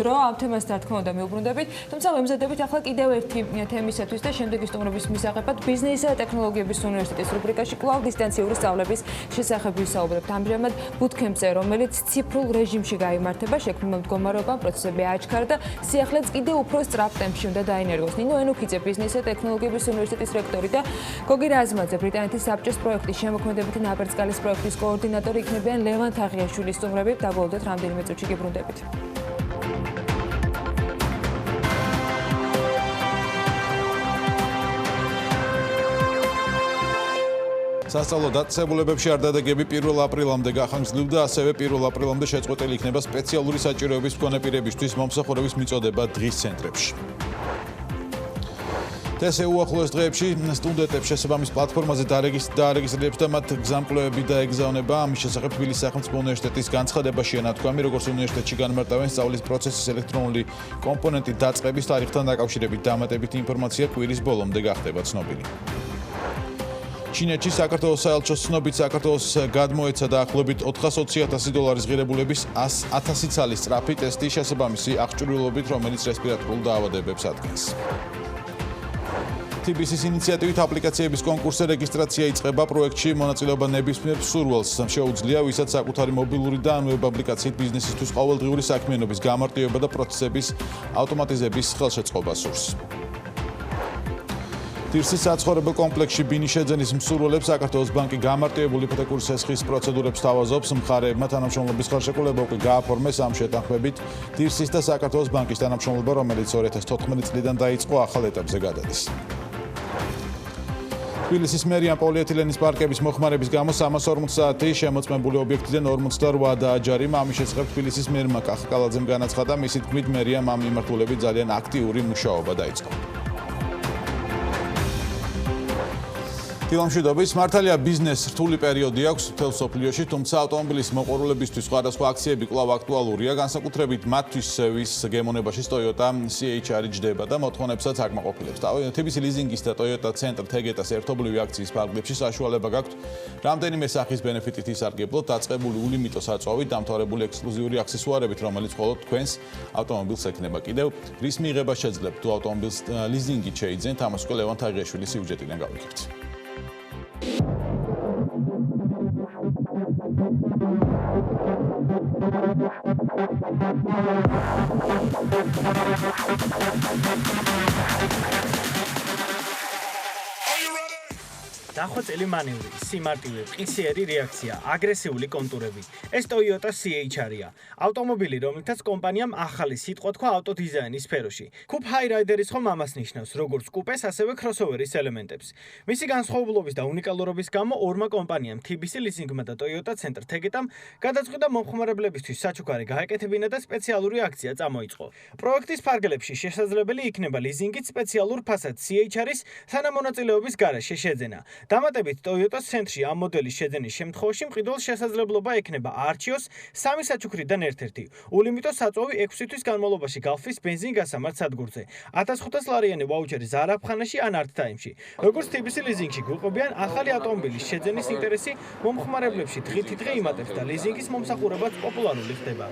დრო ამ თემასთან რა თქმა უნდა მიუბრუნდებით. თუმცა ვემზადებით ახლა კიდევ ერთი თემისათვის და შემდეგ სტუმრობის მისაღებად ბიზნესისა და ტექნოლოგიების უნივერსიტეტის რუბრიკაში კვლავ დისტანციური სწავლების შესახებ ვისაუბრებთ. ამჟამად ბუთქემპზე, რომელიც ციფრულ რეჟიმში გაიმართება, შექმნილ მდგომარეობამ პროცესები აჩქარა და სიახლეც კიდევ უფრო სწრაფ ტემპში უნდა დაინერგოს. ნინო ენუქიძე, ბიზნესისა და ტექნოლოგიების უნივერსიტეტის რექტორი და გოგი რაზმაძე, ბრიტანეთის საბჭოს პროექტის შემოქმედებითი ნაბერწკალის პროექტის კოორდინატორი იქნებიან ლევან თაღიაშვილის სტუმრები. დაგვალოდეთ რამდენიმე წუთში გებრუნდებით. სასწავლო დაწესებულებებში არ დადეგები 1 აპრილამდე გახანგრძლივდა, ასევე 1 აპრილამდე შეწყვეტილი იქნება სპეციალური საჭიროების მქონე პირებისთვის მომსახურების მიწოდება დღის ცენტრებში. ესე უახლოეს დღეებში სტუდენტებს შესაბამის პლატფორმაზე დაარეგისტრირებს და მათ გზამკვლევები დაეგზავნება. ამის შესახებ თბილისის სახელმწიფო უნივერსიტეტის განცხადებაში ანათქვამი, როგორც უნივერსიტეტში განმარტავენ სწავლის პროცესის ელექტრონული კომპონენტი დაწყების თარიღთან დაკავშირებით დამატებითი ინფორმაცია კვირის ბოლომდე გახდება ცნობილი. ჩინეთში საქართველოს საელჩოს ცნობით საქართველოს გადმოეცა დაახლოებით $420,000 ღირებულების 100,000 ცალის სწრაფი ტესტი შესაბამისი აღჭურვილობით, რომელიც რესპირატორულ დაავადებებს ადგენს. TBC-ის ინიციატივით აპლიკაციების კონკურსზე რეგისტრაცია იწყება. პროექტში მონაწილეობა ნებისმიერ მსურველს შეუძლია, ვისაც საკუთარი მობილური და ან ვებ აპლიკაციით ბიზნესისთვის ყოველდღიური საქმიანობის გამარტივება და პროცესების ავტომატიზების ხელშეწყობა სურს. თირსის საცხოვრებელ კომპლექსში ბინის შეძენის მსურველებს საქართველოს ბანკი გამარტივებული იპოთეკური სესხის პროცედურებს თავაზობს. მხარეებმა თანამშრომლობის ხელშეკრულება უკვე გააფორმეს. ამ შეთანხმებით თირსის და საქართველოს ბანკის თანამშრომლობა, რომელიც 2014 წლიდან დაიწყო, ახალ ეტაპზე გადადის. თბილისის მერიამ პოლიეთილენის პარკების მოხმარების გამო 340 საათი შემოწმებული ობიექტიდან 48 დააჯარიმა. ამის შესახებ თბილისის მერმა კახა კალაძემ განაცხადა. მისი თქმით, მერიამ ამ მიმართულებით ძალიან აქტიური მუშაობა დაიწყო. დილამშვიდობის, მართალია ბიზნეს რთული პერიოდი აქვს მთელ სოფლიოში, თუმცა ავტომობილის მოყვარულებისთვის სხვადასხვა აქციები კვლავ აქტუალურია, განსაკუთრებით მათთვის, ვის გემოვნებაში Toyota CHR ჯდება და მოთხოვნებსაც აკმაყოფილებს. TBC ლიზინგის და Toyota ცენტრ თეგეტას ერთობლივი აქციის ფარგლებში საშუალება გაქვთ რამდენიმე სახის ბენეფიტით ისარგებლოთ, დაწყებული ულიმიტო საწვავით, დამთავრებული ექსკლუზიური აქსესუარებით, რომელიც მხოლოდ თქვენს ავტომობილს ექნება. კიდევ რის მიღება შეძლებთ თუ ავტომობილს ლიზინგით შეიძენთ, ამას უკვე ლევან თაღიაშვილის სიუჟეტიდან გავიგებთ. დახვეწილი მანევრი, სიმარტივე, ყისიერი რეაქცია, აგრესიული კონტურები. ეს Toyota CHR-ია. ავტომობილი, რომელთაც კომპანიამ ახალი სიტყვა თქვა ავტოდიზაინის სფეროში. Coupe Highrider-ის ხომ ამას ნიშნავს, როგორც კუპეს, ასევე crossover-ის ელემენტებს. მისი განსხვავებულობის და უნიკალურობის გამო ორმა კომპანიამ TBC ლიზინგმა და Toyota ცენტრ თეგეტამ გადაწყვიტა მომხმარებლებისთვის საჩუქარი გაეკეთებინა და სპეციალური აქცია წამოიწყო. პროექტის ფარგლებში შესაძლებელი იქნება ლიზინგით სპეციალურ ფასად CHR-ის თანამონაწილეობის გარეშე შეძენა. დამატებით Toyota-ს ცენტრში ამ მოდელის შეძენის შემთხვევაში მყიდველს შესაძლებლობა ექნება არჩიოს 3 საჩუქრიდან ერთ-ერთი. ულიმიტო საწვავი 6 თვის განმავლობაში გახსნის ბენზინ-გასამართ სადგურზე. 1500 ლარიანი ვაუჩერი ზარაფხანაში ან არტ-ტაიმში. როგორც TBC ლიზინგში გვიყვებიან, ახალი ავტომობილის შეძენის ინტერესი მომხმარებლებში დღითიდღე იმატებს და ლიზინგის მომსახურებაც პოპულარული ხდება.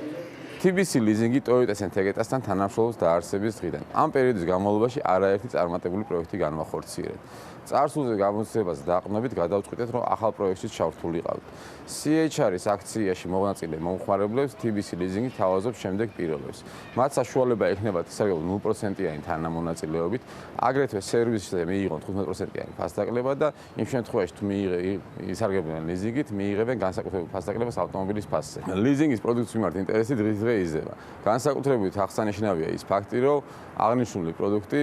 TBC ლიზინგი Toyota-სთან თეგეტასთან თანამშრომლობს დაარსების დღიდან. ამ პერიოდის განმავლობაში არაერთი წარმატებული პროექტი განვახორციელეთ. წარსულზე გამოცდილებას დაყრდნობით გადავწყვიტეთ, რომ ახალ პროექტში ჩავრთულიყავთ. CHR-ის აქციაში მონაწილე მომხმარებლებს TBC ლიზინგი თავაზობს შემდეგ პირობებს. მათ საშუალება ექნებათ ისარგებლონ 0%-იანი თანამონაწილეობით, აგრეთვე სერვისზე მიიღონ 15%-იანი ფასდაკლება და იმ შემთხვევაში თუ ისარგებლენ ლიზინგით, მიიღებენ განსაკუთრებულ ფასდაკლებას ავტომობილის ფასზე. ლიზინგის პროდუქტის მიმართ ინტერესი დღისდღე იზრდება. განსაკუთრებით აღსანიშნავია ის ფაქტი, რომ აღნიშნული პროდუქტი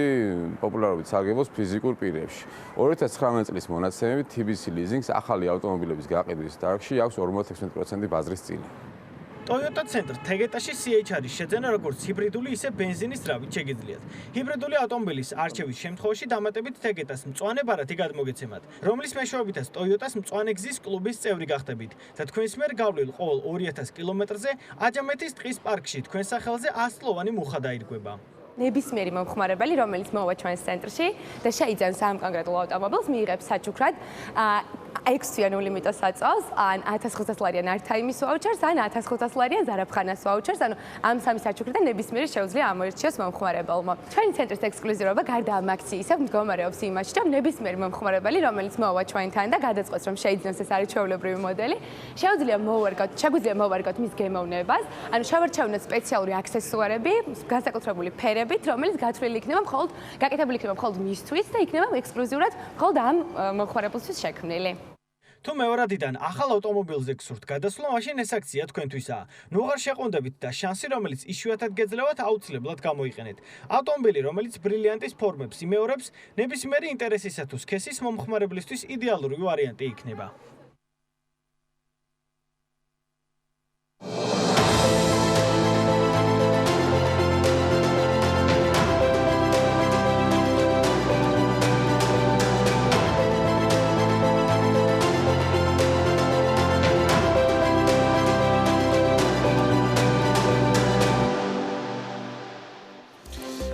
პოპულარობით სარგებლობს ფიზიკურ პირებში. 2019 წლის მონაცემებით TBC ლიზინგს ახალი ავტომობილების გაყიდვის დარგში აქვს 56% ბაზრის წილი. Toyota ცენტრ თეგეტაში CHR-ის შეძენა როგორც ჰიბრიდული, ისე ბენზინის ძრავით შეგიძლიათ. ჰიბრიდული ავტომობილის არჩევის შემთხვევაში დამატებით თეგეტას მწვანე ბარათი გადმოგეცემათ, რომლის მეშვეობითაც Toyota-ს მწვანე გზის კლუბის წევრი გახდებით და თქვენს მიერ გავლილ ყოველ 2000 კილომეტრზე აჯამეთის ტყის პარკში თქვენ სახელზე 100 წლოვანი მუხა დაირგვება. ნებისმიერი მომხმარებელი, რომელიც მოვა ჩვენს ცენტრში და შეიძენს ამ კონკრეტულ ავტომობილს, მიიღებს საჩუქრად 6 თვიანი ლიმიტს აწევს, ან 1500 ლარიან არტაიმის ვაუჩერს, ან 1500 ლარიან ზარაფხანას ვაუჩერს, ანუ ამ სამი საჩუქრიდან ნებისმიერი შეუძლია ამოერჩიოს მომხმარებელმა. ჩვენი ცენტრის ექსკლუზივობა გარდა ამ აქციისა მდგომარეობს იმაში, რომ ნებისმიერი მომხმარებელი, რომელიც მოვა ჩვენთან და გადაწყვეტს, რომ შეიძინოს ეს არის ჩვეულებრივი მოდელი, შეგვიძლია მოვარგოთ მის გემოვნებას, ანუ შევარჩევინოთ სპეციალური აქსესუარები, განსაკუთრებული ფერებით, რომელიც გაკეთებული იქნება მხოლოდ მისთვის და იქნება ექსკლუზიურად მხოლოდ ამ მომხმარებელთვის შექმნილი. თუ მეორადიდან ახალ ავტომობილზე გსურთ გადასვლა, მაშინ ეს აქცია თქვენთვისაა. ნუ აღარ შეყვონდებით და შანსი, რომელიც იშვიათად გეძლევათ, აუცილებლად გამოიყენეთ. ავტომობილი, რომელიც ბრილიანტის ფორმებს იმეორებს, ნებისმიერი ინტერესისა თუ სქესის მომხმარებლისთვის იდეალური ვარიანტი იქნება.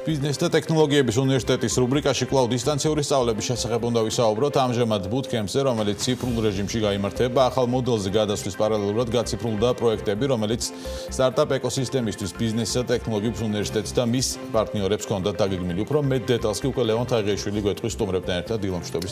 ბიზნეს და ტექნოლოგიების უნივერსიტეტის რუბრიკაში კვლავ დისტანციური სწავლების შესახებ უნდა ვისაუბროთ. ამჟამად ბუთკემპზე, რომელიც ციფრულ რეჟიმში გაიმართება, ახალ მოდელზე გადასვლის პარალელურად გაციფრულდა პროექტები, რომელიც სტარტაპ ეკოსისტემისთვის ბიზნესისა და ტექნოლოგიების უნივერსიტეტს და მის პარტნიორებს ჰქონდათ დაგეგმილი. უფრო მეტ დეტალს კი უკვე ლევან თაღიაშვილი გვეტყვის სტუმრებთან ერთად დილომშვიდობის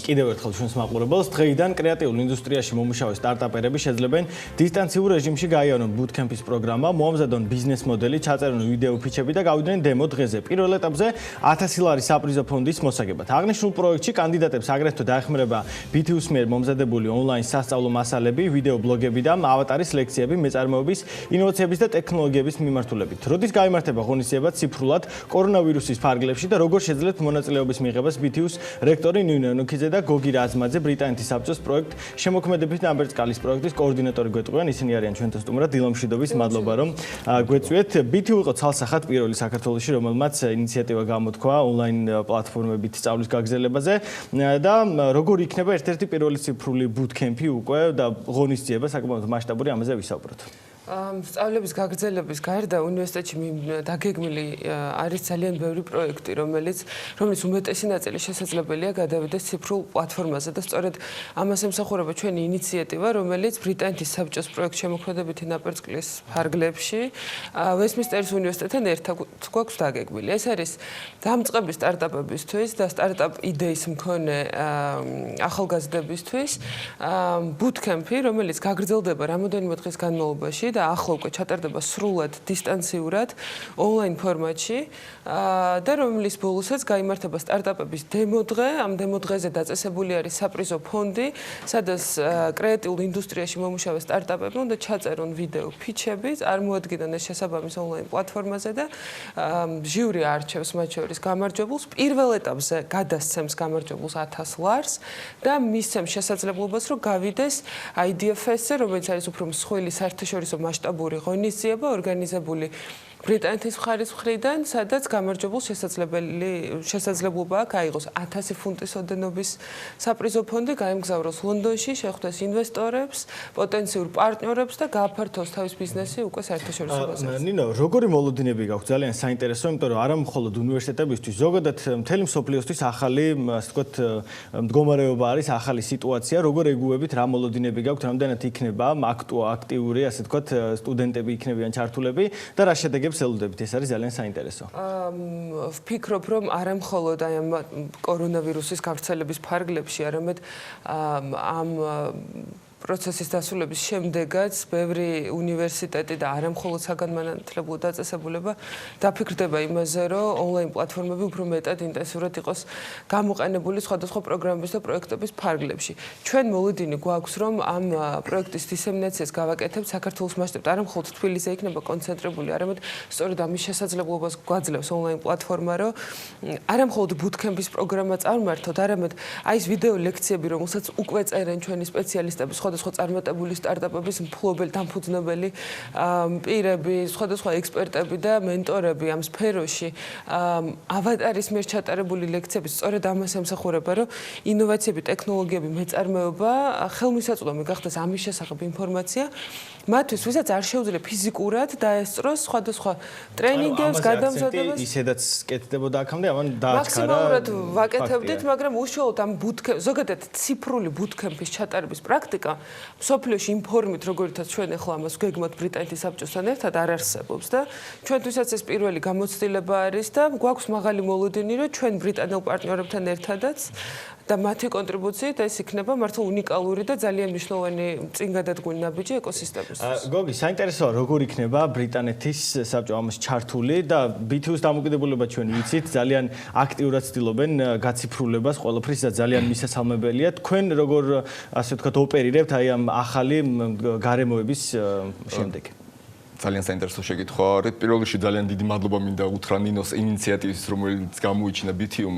კიდევ ერთხელ ჩვენს მაყურებელს. დღეიდან კრეატიულ ინდუსტრიაში მომუშავე სტარტაპერები შეძლებენ დისტანციურ რეჟიმში გაიარონ ბუთკემპის პროგრამა, მოამზადონ ბიზნეს მოდელი, ჩაწერონ ვიდეო ფიჩები და გავიდნენ დემო დღეზე. პირველ ეტაპზე 1000 ლარის საპრიზო ფონდის მოსაგებად. აღნიშნულ პროექტში კანდიდატებს აგრეთვე დაეხმარება BTU-ს მიერ მომზადებული ონლაინ სასწავლო მასალები, ვიდეო ბლოგები და ავატარის ლექციები მეწარმეობის, ინოვაციების და ტექნოლოგიების მიმართულებით. როდის გაიმართება ღონისძიება ციფრულად კორონავირუსის ფარგლებში და როგორ შეძლებთ მონაწილეობის მიღებას BTU-ს რექტორი ნინო ნუქიძე და გოგი რაზმაძე ბრიტანეთის საბჭოს პროექტ შემოქმედებით ნამბერწკალის პროექტის კოორდინატორი გვეტყვიან. ისინი არიან ჩვენთან სტუმრად. დილომშვიდობის, მადლობა რომ გვეწვიეთ. BTU იყო ცალსახად პირველი საქართველოში, რომელმაც ინიციატივა გამოთქვა ონლაინ პლატფორმებით სწავლის გაგრძელებაზე და როგორ იქნება ერთ-ერთი პირველი ციფრული ბუთკემპი უკვე და ღონისძიება საკმაოდ მასშტაბური, ამაზე ვისაუბროთ. სწავლების გაგრძელების გარდა უნივერსიტეტში დაგეგმილი არის ძალიან ბევრი პროექტი, რომელიც უმეტესი ნაწილი შესაძლებელია გადავიდეს ციფრულ პლატფორმაზე და სწორედ ამას ემსახურება ჩვენი ინიციატივა, რომელიც ბრიტანეთის საბჭოს პროექტ შემოქმედებითი ნაპერწკლის ფარგლებში ვესტმინსტერის უნივერსიტეტთან ერთად გვაქვს დაგეგმილი. ეს არის დამწყები სტარტაპებისთვის და სტარტაპ იდეის მქონე ახალგაზრდებისთვის ბუთკემპი, რომელიც გაგრძელდება რამოდენიმე დღის განმავლობაში და ახლა უკვე ჩატარდება სრულად დისტანციურად ონლაინ ფორმატში და რომლის ბოლოსაც გაიმართება სტარტაპების დემოდღე. ამ დემოდღეზე დაწესებული არის საპრიზო ფონდი, სადაც კრეატიულ ინდუსტრიაში მომუშავე სტარტაპები უნდა ჩაწერონ ვიდეო ფიჩები, წარმოადგინონ ეს შესაბამის ონლაინ პლატფორმაზე და ჟიური არჩევს მათ შორის გამარჯვებულს. პირველ ეტაპზე გადასცემს გამარჯვებულს 1000 ლარს და მისცემს შესაძლებლობას, რომ გავიდეს IDFS-ზე, რომელიც არის უფრო მსხვილი საერთაშორისო მასშტაბური ღონისძიება ორგანიზებული ბრიტანეთის მხარის მხრიდან, სადაც გამარჯვებულს შესაძლებლობა აქვს აიღოს 1000 ფუნტის ოდენობის საპრიზო ფონდი, გაემგზავროს ლონდონში, შეხვდეს ინვესტორებს, პოტენციურ პარტნიორებს და გააფართოს თავის ბიზნესი უკვე საერთაშორისო ბაზაზე. ნინო, როგორი მოლოდინები გაქვთ? ძალიან საინტერესო, იმიტომ რომ არა მხოლოდ უნივერსიტეტებისთვის, ზოგადად მთელი მსოფლიოსთვის ახალი, ასე ვთქვათ, მდგომარეობა არის, ახალი სიტუაცია. როგორ ეგუებით, რა მოლოდინები გაქვთ, რამდენად იქნება აქტიური, ასე ვთქვათ, სტუდენტები იქნებიან ჩართულები და რა შედეგები ელოდებით? ეს არის ძალიან საინტერესო. ვფიქრობ, რომ არა მხოლოდ აი ამ კორონავირუსის გავრცელების ფარგლებში, არამედ ამ პროცესის დასრულების შემდეგაც ბევრი უნივერსიტეტი და არა მხოლოდ საგანმანათლებლო დაწესებულება დაფიქრდება იმაზე, რომ ონლაინ პლატფორმები უფრო მეტად ინტენსიურად იყოს გამოყენებული სხვადასხვა პროგრამების და პროექტების ფარგლებში. ჩვენ მოლოდინი გვაქვს, რომ ამ პროექტის დისემინაციას გავაკეთებთ საქართველოს მასშტაბით, არა მხოლოდ თბილისზე იქნება კონცენტრირებული, არამედ სწორედ ამის შესაძლებლობას გვაძლევს ონლაინ პლატფორმა, რომ არა მხოლოდ ბუთკემპის პროგრამა წარმართოთ, არამედ აი ეს ვიდეო ლექციები, რომელსაც უკვე წერენ ჩვენი სპეციალისტები, სხვადასხვა წარმატებული სტარტაპების მფლობელი, დამფუძნებელი პირები, სხვადასხვა ექსპერტები და მენტორები ამ სფეროში ავატარის მიერ ჩატარებული ლექციები სწორედ ამას ემსახურება, რომ ინოვაციები, ტექნოლოგიები, მეწარმეობა ხელმისაწვდომი გახდეს ამის შესახებ ინფორმაცია მათთვის ვისაც არ შეუძლია ფიზიკურად დაესწროს სხვადასხვა ტრენინგებს, გადამზადებას. ისედაც კეთდებოდა აქამდე, ამან დააჩქარა. მაქსიმალურად ვაკეთებდით, მაგრამ უშუალოდ ამ ზოგადად ციფრული ბუთკემპის ჩატარების პრაქტიკა მსოფლიოში იმ ფორმით, როგორითაც ჩვენ ახლა ამას გვეგმოთ ბრიტანეთის საბჭოსთან ერთად არ არსებობს და ჩვენთვისაც ეს პირველი გამოცდილება არის და გვაქვს მაღალი მოლოდინი, რომ ჩვენ ბრიტანელ პარტნიორებთან ერთადაც და მათი კონტრიბუციით ეს იქნება მართლა უნიკალური და ძალიან მნიშვნელოვანი წინგადადგმული ნაბიჯი ეკოსისტემისთვის. გოგი, საინტერესოა როგორ იქნება ბრიტანეთის საბჭო ამას ჩართული და BTU-ს დამოკიდებულება ჩვენ ვიცით, ძალიან აქტიურად ცდილობენ გაციფრულებას ყველაფრის და ძალიან მისასალმებელია. თქვენ როგორ ასე ვთქვათ ოპერირებთ აი ამ ახალი გარემოების შემდეგ? ძალიან საინტერესო შეკითხვა არის. პირველ რიგში ძალიან დიდი მადლობა მინდა უთხრა ნინოს ინიციატივის, რომელიც გამოიჩინა BTU-მ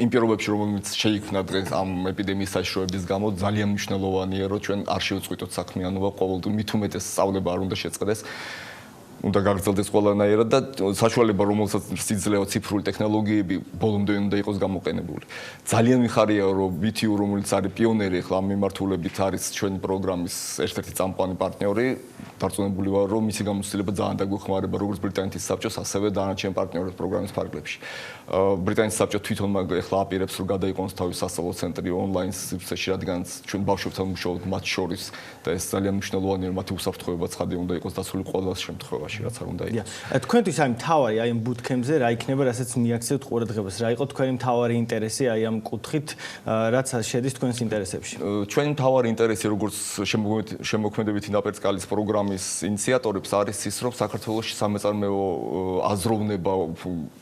იმ პირობებში, რომელიც შეიქმნა დღეს ამ ეპიდემიის საშიშროების გამო, ძალიან მნიშვნელოვანია, რომ ჩვენ არ შევწყვიტოთ საქმიანობა ყოველდღე, მით უმეტეს სწავლება არ უნდა შეწყდეს. უნდა გაგრძელდეს ყველანაირად და საშუალება, რომელსაც სიძლევა ციფრული ტექნოლოგიები ბოლომდე უნდა იყოს გამოყენებული. ძალიან მიხარია, რომ BTU, რომელიც არის პიონერი ახლა ამ მიმართულებით, არის ჩვენი პროგრამის ერთ-ერთი წამყვანი პარტნიორი. დარწმუნებული ვარ, რომ მისი გამოცდილება ძალიან დაგვეხმარება როგორც ბრიტანეთის საბჭოს, ასევე დანარჩენ პარტნიორებს პროგრამის ფარგლებში. ბრიტანეთის საბჭო თვითონ ახლა აპირებს, რომ გადაიყვანოს თავის სასწავლო ცენტრი ონლაინ სივრცეში, რადგან ჩვენ ბავშვებთან მუშაობთ მათ შორის და ეს ძალიან მნიშვნელოვანია, რომ მათი უსაფრთხოება ცხადი უნდა იყოს დასული ყველა შემთხვევაში, რაც არ უნდა იყოს. თქვენთვის აი მთავარი აი ამ ბუთკემპზე რა იქნება, რასაც მიაქცევთ ყურადღებას, რა იყო თქვენი მთავარი ინტერესი აი ამ კუთხით, რაც შედის თქვენს ინტერესებში? ჩვენი მთავარი ინტერესი, როგორც შემოქმედებითი ნაპერწკალის პროგრამის ინიციატორებს არის ის, რომ საქართველოში სამეწარმეო აზროვნება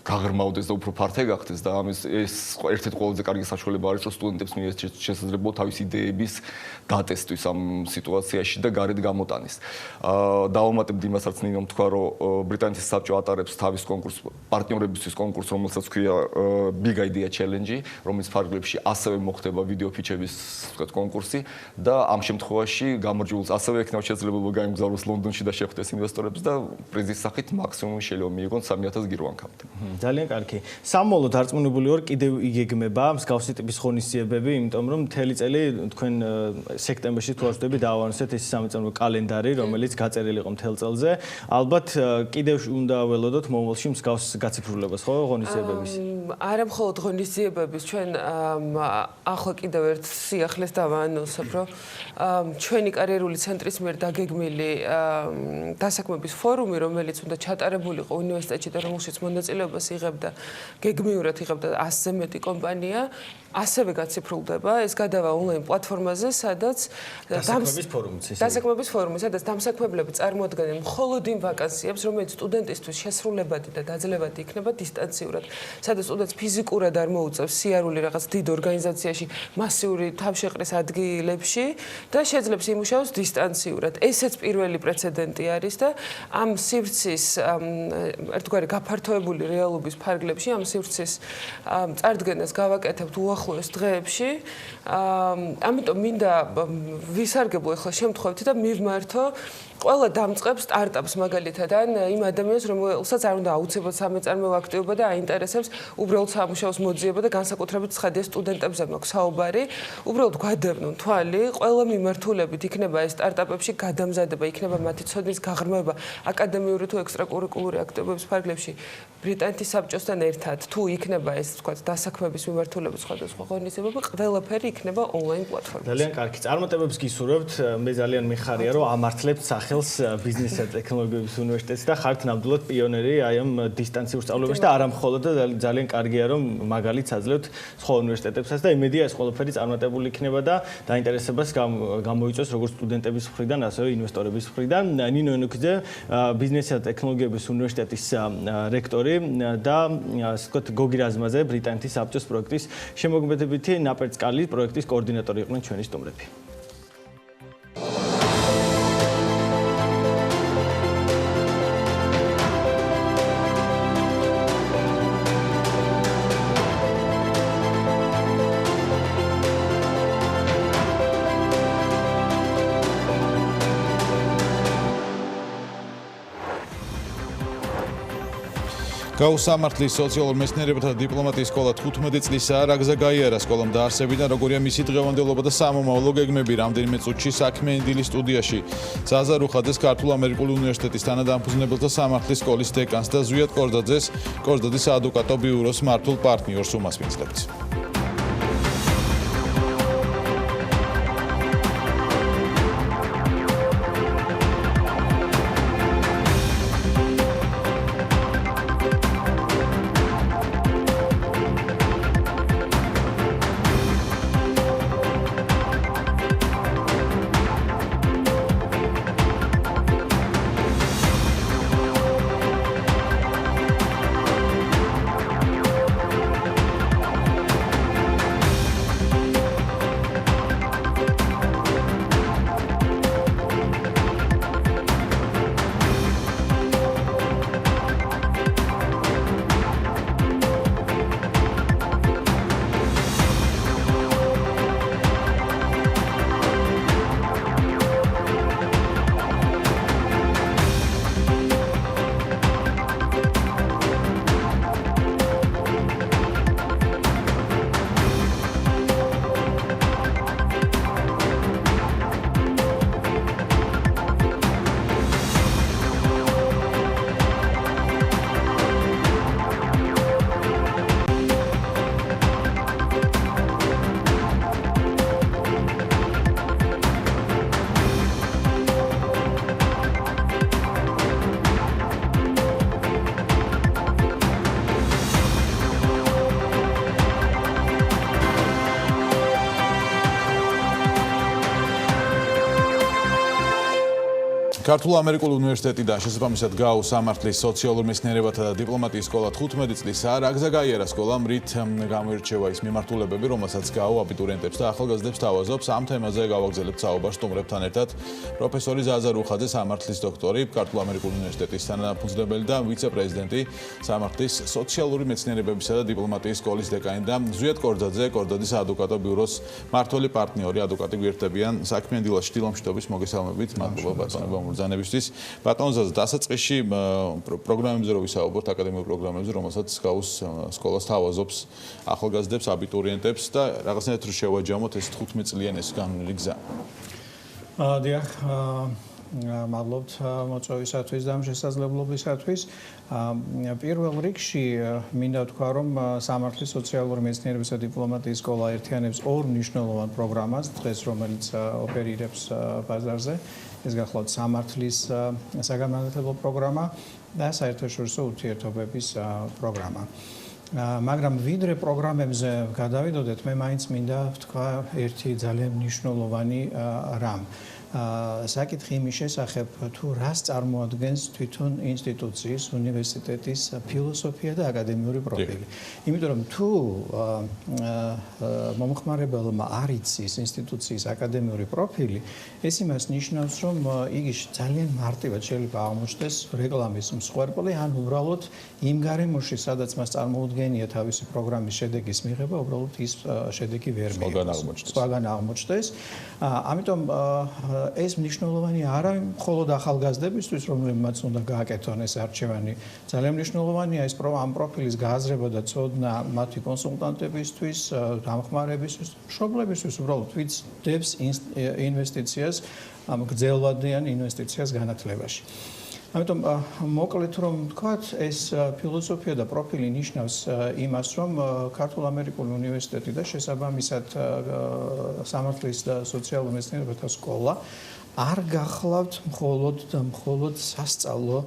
გაღრმავდეს და უფრო ფართე გახდეს და ამის ეს ერთ-ერთი ყველაზე კარგი საშუალება არის, რომ სტუდენტებს მიეცეს შესაძლებლობა თავის იდეების დატესტვის ამ სიტუაციაში და გარეთ გამოტანის. დავამატებთ იმასაც ნინომ თქვა, რომ ბრიტანეთის საბჭო ატარებს თავის კონკურსს, პარტნიორებისთვის კონკურსს, რომელსაც ქვია Big Idea Challenge, რომლის ფარგლებში ასევე მოხდება ვიდეო ფიჩების, ვთქვათ, კონკურსი და ამ შემთხვევაში გამარჯვებულს ასევე ექნება შესაძლებლობა გაემგზავროს ლონდონში და შეხვდეს ინვესტორებს და პრიზის სახით მაქსიმუმ შეიძლება მიიღონ 3000 გირვანკამდე. ძალიან კარგი. სამმოლო დარწმუნებული ვარ, კიდევ იგეგმება მსგავსი ტიპის ღონისძიებები, იმიტომ რომ მთელი წელი თქვენ სექტემბერში თუ არ ვთქვი დაავანებთ ეს სამეწარმეო კალენდარი, რომელიც გაწერილი იყო მთელ წელზე. ალბათ კიდევ უნდა ველოდოთ მომავალში მსგავს გაციფრულებას, ხო, ღონისძიებების? არა მხოლოდ ღონისძიებების, ჩვენ ახლა კიდევ ერთ სიახლეს დავაანონსებ, რომ ჩვენი კარიერული ცენტრის მიერ დაგეგმილი დასაქმების ფორუმი, რომელიც უნდა ჩატარებულიყო უნივერსიტეტში და რომელშიც მონაწილეობას იღებდა, გეგმიურად იღებდა 100-ზე მეტი კომპანია, ასევე გაციფრულდება. ეს გადავა ონლაინ პლატფორმაზე, სადაც დასაქმების ფორუმი, სადაც დამსაქმებლები წარმოადგენენ მხოლოდ იმ ვაკანსიებს, რომელიც სტუდენტისთვის შესრულებადი და დაძლევადი იქნება დისტანციურად. სადაც სტუდენტს ფიზიკურად არ მოუწევს სიარული რაღაც დიდ ორგანიზაციაში, მასიური თავშეყრის ადგილებში და შეძლებს იმუშაოს დისტანციურად. ესეც პირველი პრეცედენტი არის და ამ სივრცის ერთგვარი გაფართოებული რეალობის ფარგლებში ამ სივრცის წარდგენას გავაკეთებთ უახლოეს დღეებში. ამიტომ მინდა ვისარგებლო ახლა შემთხვევით და მივმართო ყველა დამწყებ სტარტაპს მაგალითად ან იმ ადამიანს, რომელსაც არ უნდა აუცილებლად სამეწარმეო აქტივობა და აინტერესებს უბრალოდ სამუშაოს მოძიება და განსაკუთრებით ცხადია სტუდენტებზე მაქვს საუბარი, უბრალოდ გვადევნონ თვალი, ყველა მიმართულებით იქნება ეს სტარტაპებში გადამზადება, იქნება მათი ცოდნის გაღრმავება აკადემიური თუ ექსტრაკურიკულური აქტივობების ფარგლებში ბრიტანეთის საბჭოსთან ერთად, თუ იქნება ეს თქვათ დასაქმების მიმართულებით სხვადასხვა ღონისძიებები, ყველაფერი იქნება ონლაინ პლატფორმაზე. ძალიან კარგი. წარმატებებს გისურვებთ. მე ძალიან მიხარია, რომ ამართლებთ სახელს ბიზნეს და ტექნოლოგიების უნივერსიტეტს და ხართ ნამდვილად პიონერი აი ამ დისტანციურ სწავლებაში და არა მხოლოდ და ძალიან კარგია, რომ მაგალითს აძლევთ სხვა უნივერსიტეტებსაც და იმედია ეს ყველაფერი წარმატებული იქნება და დაინტერესებას გამოიწვევს როგორც სტუდენტების მხრიდან, ასევე ინვესტორების მხრიდან. ნინო ენუქიძე, ბიზნეს და ტექნოლოგიების უნივერსიტეტის რექტორი და ასე ვთქვათ, გოგი რაზმაძე, ბრიტანეთის საბჭოს პროექტის შემოქმედებითი ნაპერწკალი პროექტის კოორდინატორი იყვნენ ჩვენი სტუმრები. გაუსამართლის სოციალურ მეცნიერებათა და დიპლომატიის სკოლა 15 წლისაა, რა გზა გაიარა სკოლამ დაარსებიდან, როგორია მისი დღევანდელობა და სამომავლო გეგმები. რამდენიმე წუთში საქმიანი დილის სტუდიაში ზაზა რუხაძეს ქართულ-ამერიკული უნივერსიტეტის თანადამფუძნებელთა სამართლის სკოლის დეკანს და ზვიად კორძაძეს საადვოკატო ბიუროს მართულ პარტნიორს უმასპინძლებთ. ქართულ-ამერიკული უნივერსიტეტიდან შესაბამისად გაუსამართლის სოციალურ მეცნიერებათა და დიპლომატიის სკოლა 15 წლისაა, რა გზა გაიარა სკოლამ, რით გამოირჩევა ის მიმართულებები, რომელსაც გაუ აბიტურიენტებს და ახალგაზრდებს თავაზობს. ამ თემაზე გავაგრძელებთ საუბარს სტუმრებთან ერთად. პროფესორი ზაზა რუხაძე, სამართლის დოქტორი, ქართულ-ამერიკული უნივერსიტეტის თანადამფუძნებელი და ვიცე-პრეზიდენტი, სამართლის სოციალური მეცნიერებებისა და დიპლომატიის სკოლის დეკანი და ზვიად კორძაძის საადვოკატო ბიუროს მმართველი პარტნიორი, ადვოკატი გვერდებიან საქმიანი დილაში. დილამშვიდობის მოგესალმებით. მადლობა ბატონო ბრძანებისთვის. ბატონ ზაზა, დასაწყისში პროგრამებზე რო ვისაუბროთ, აკადემიურ პროგრამებზე, რომელსაც გაუს სკოლას თავაზობს ახალგაზრდებს, აბიტურიენტებს და რაღაცნაირად რო შევაჯამოთ ეს 15 წლიანი ეს განვლილი გზა. დიახ, მადლობთ მოწვევისათვის და ამ შესაძლებლობისათვის. პირველ რიგში მინდა ვთქვა, რომ სამართლის სოციალური მეცნიერებისა და დიპლომატიის სკოლა ერთიანებს ორ მნიშვნელოვან პროგრამას დღეს, რომელიც ოპერირებს ბაზარზე. ეს გახლავთ სამართლის საგანმანათლებლო პროგრამა და საერთაშორისო ურთიერთობების პროგრამა. მაგრამ ვიდრე პროგრამებზე გადავიდოდეთ, მე მაინც მინდა ვთქვა ერთი ძალიან მნიშვნელოვანი რამ. საკითხი იმის შესახებ, თუ რას წარმოადგენს თვითონ ინსტიტუციის, უნივერსიტეტის ფილოსოფია და აკადემიური პროფილი. იმიტომ რომ თუ მომხმარებელმა არ იცის ინსტიტუციის აკადემიური პროფილი, ეს იმას ნიშნავს, რომ იგი ძალიან მარტივად შეიძლება აღმოჩნდეს რეკლამის მსხვერპლი, ან უბრალოდ იმ გარემოში, სადაც მას წარმოუდგენია თავისი პროგრამის შედეგის მიღება, უბრალოდ ის შედეგი ვერ მიიღოს. სხვაგან აღმოჩნდეს. ამიტომ ეს მნიშვნელოვანი არა მხოლოდ ახალგაზრდებისთვის, რომლებმაც უნდა გააკეთონ ეს არჩევანი. ძალიან მნიშვნელოვანია ეს ამ პროფილის გააზრება და ცოდნა მათი კონსულტანტებისთვის, დამხმარებისთვის, მშობლებისთვის, უბრალოდ ვინც დებს ინვესტიციას, გრძელვადიან ინვესტიციას განათლებაში. ამიტომ მოკლედ რომ ვთქვათ, ეს ფილოსოფია და პროფილი ნიშნავს იმას, რომ ქართულ-ამერიკული უნივერსიტეტი და შესაბამისად სამართლის და სოციალურ მეცნიერებათა სკოლა არ გახლავთ მხოლოდ სასწავლო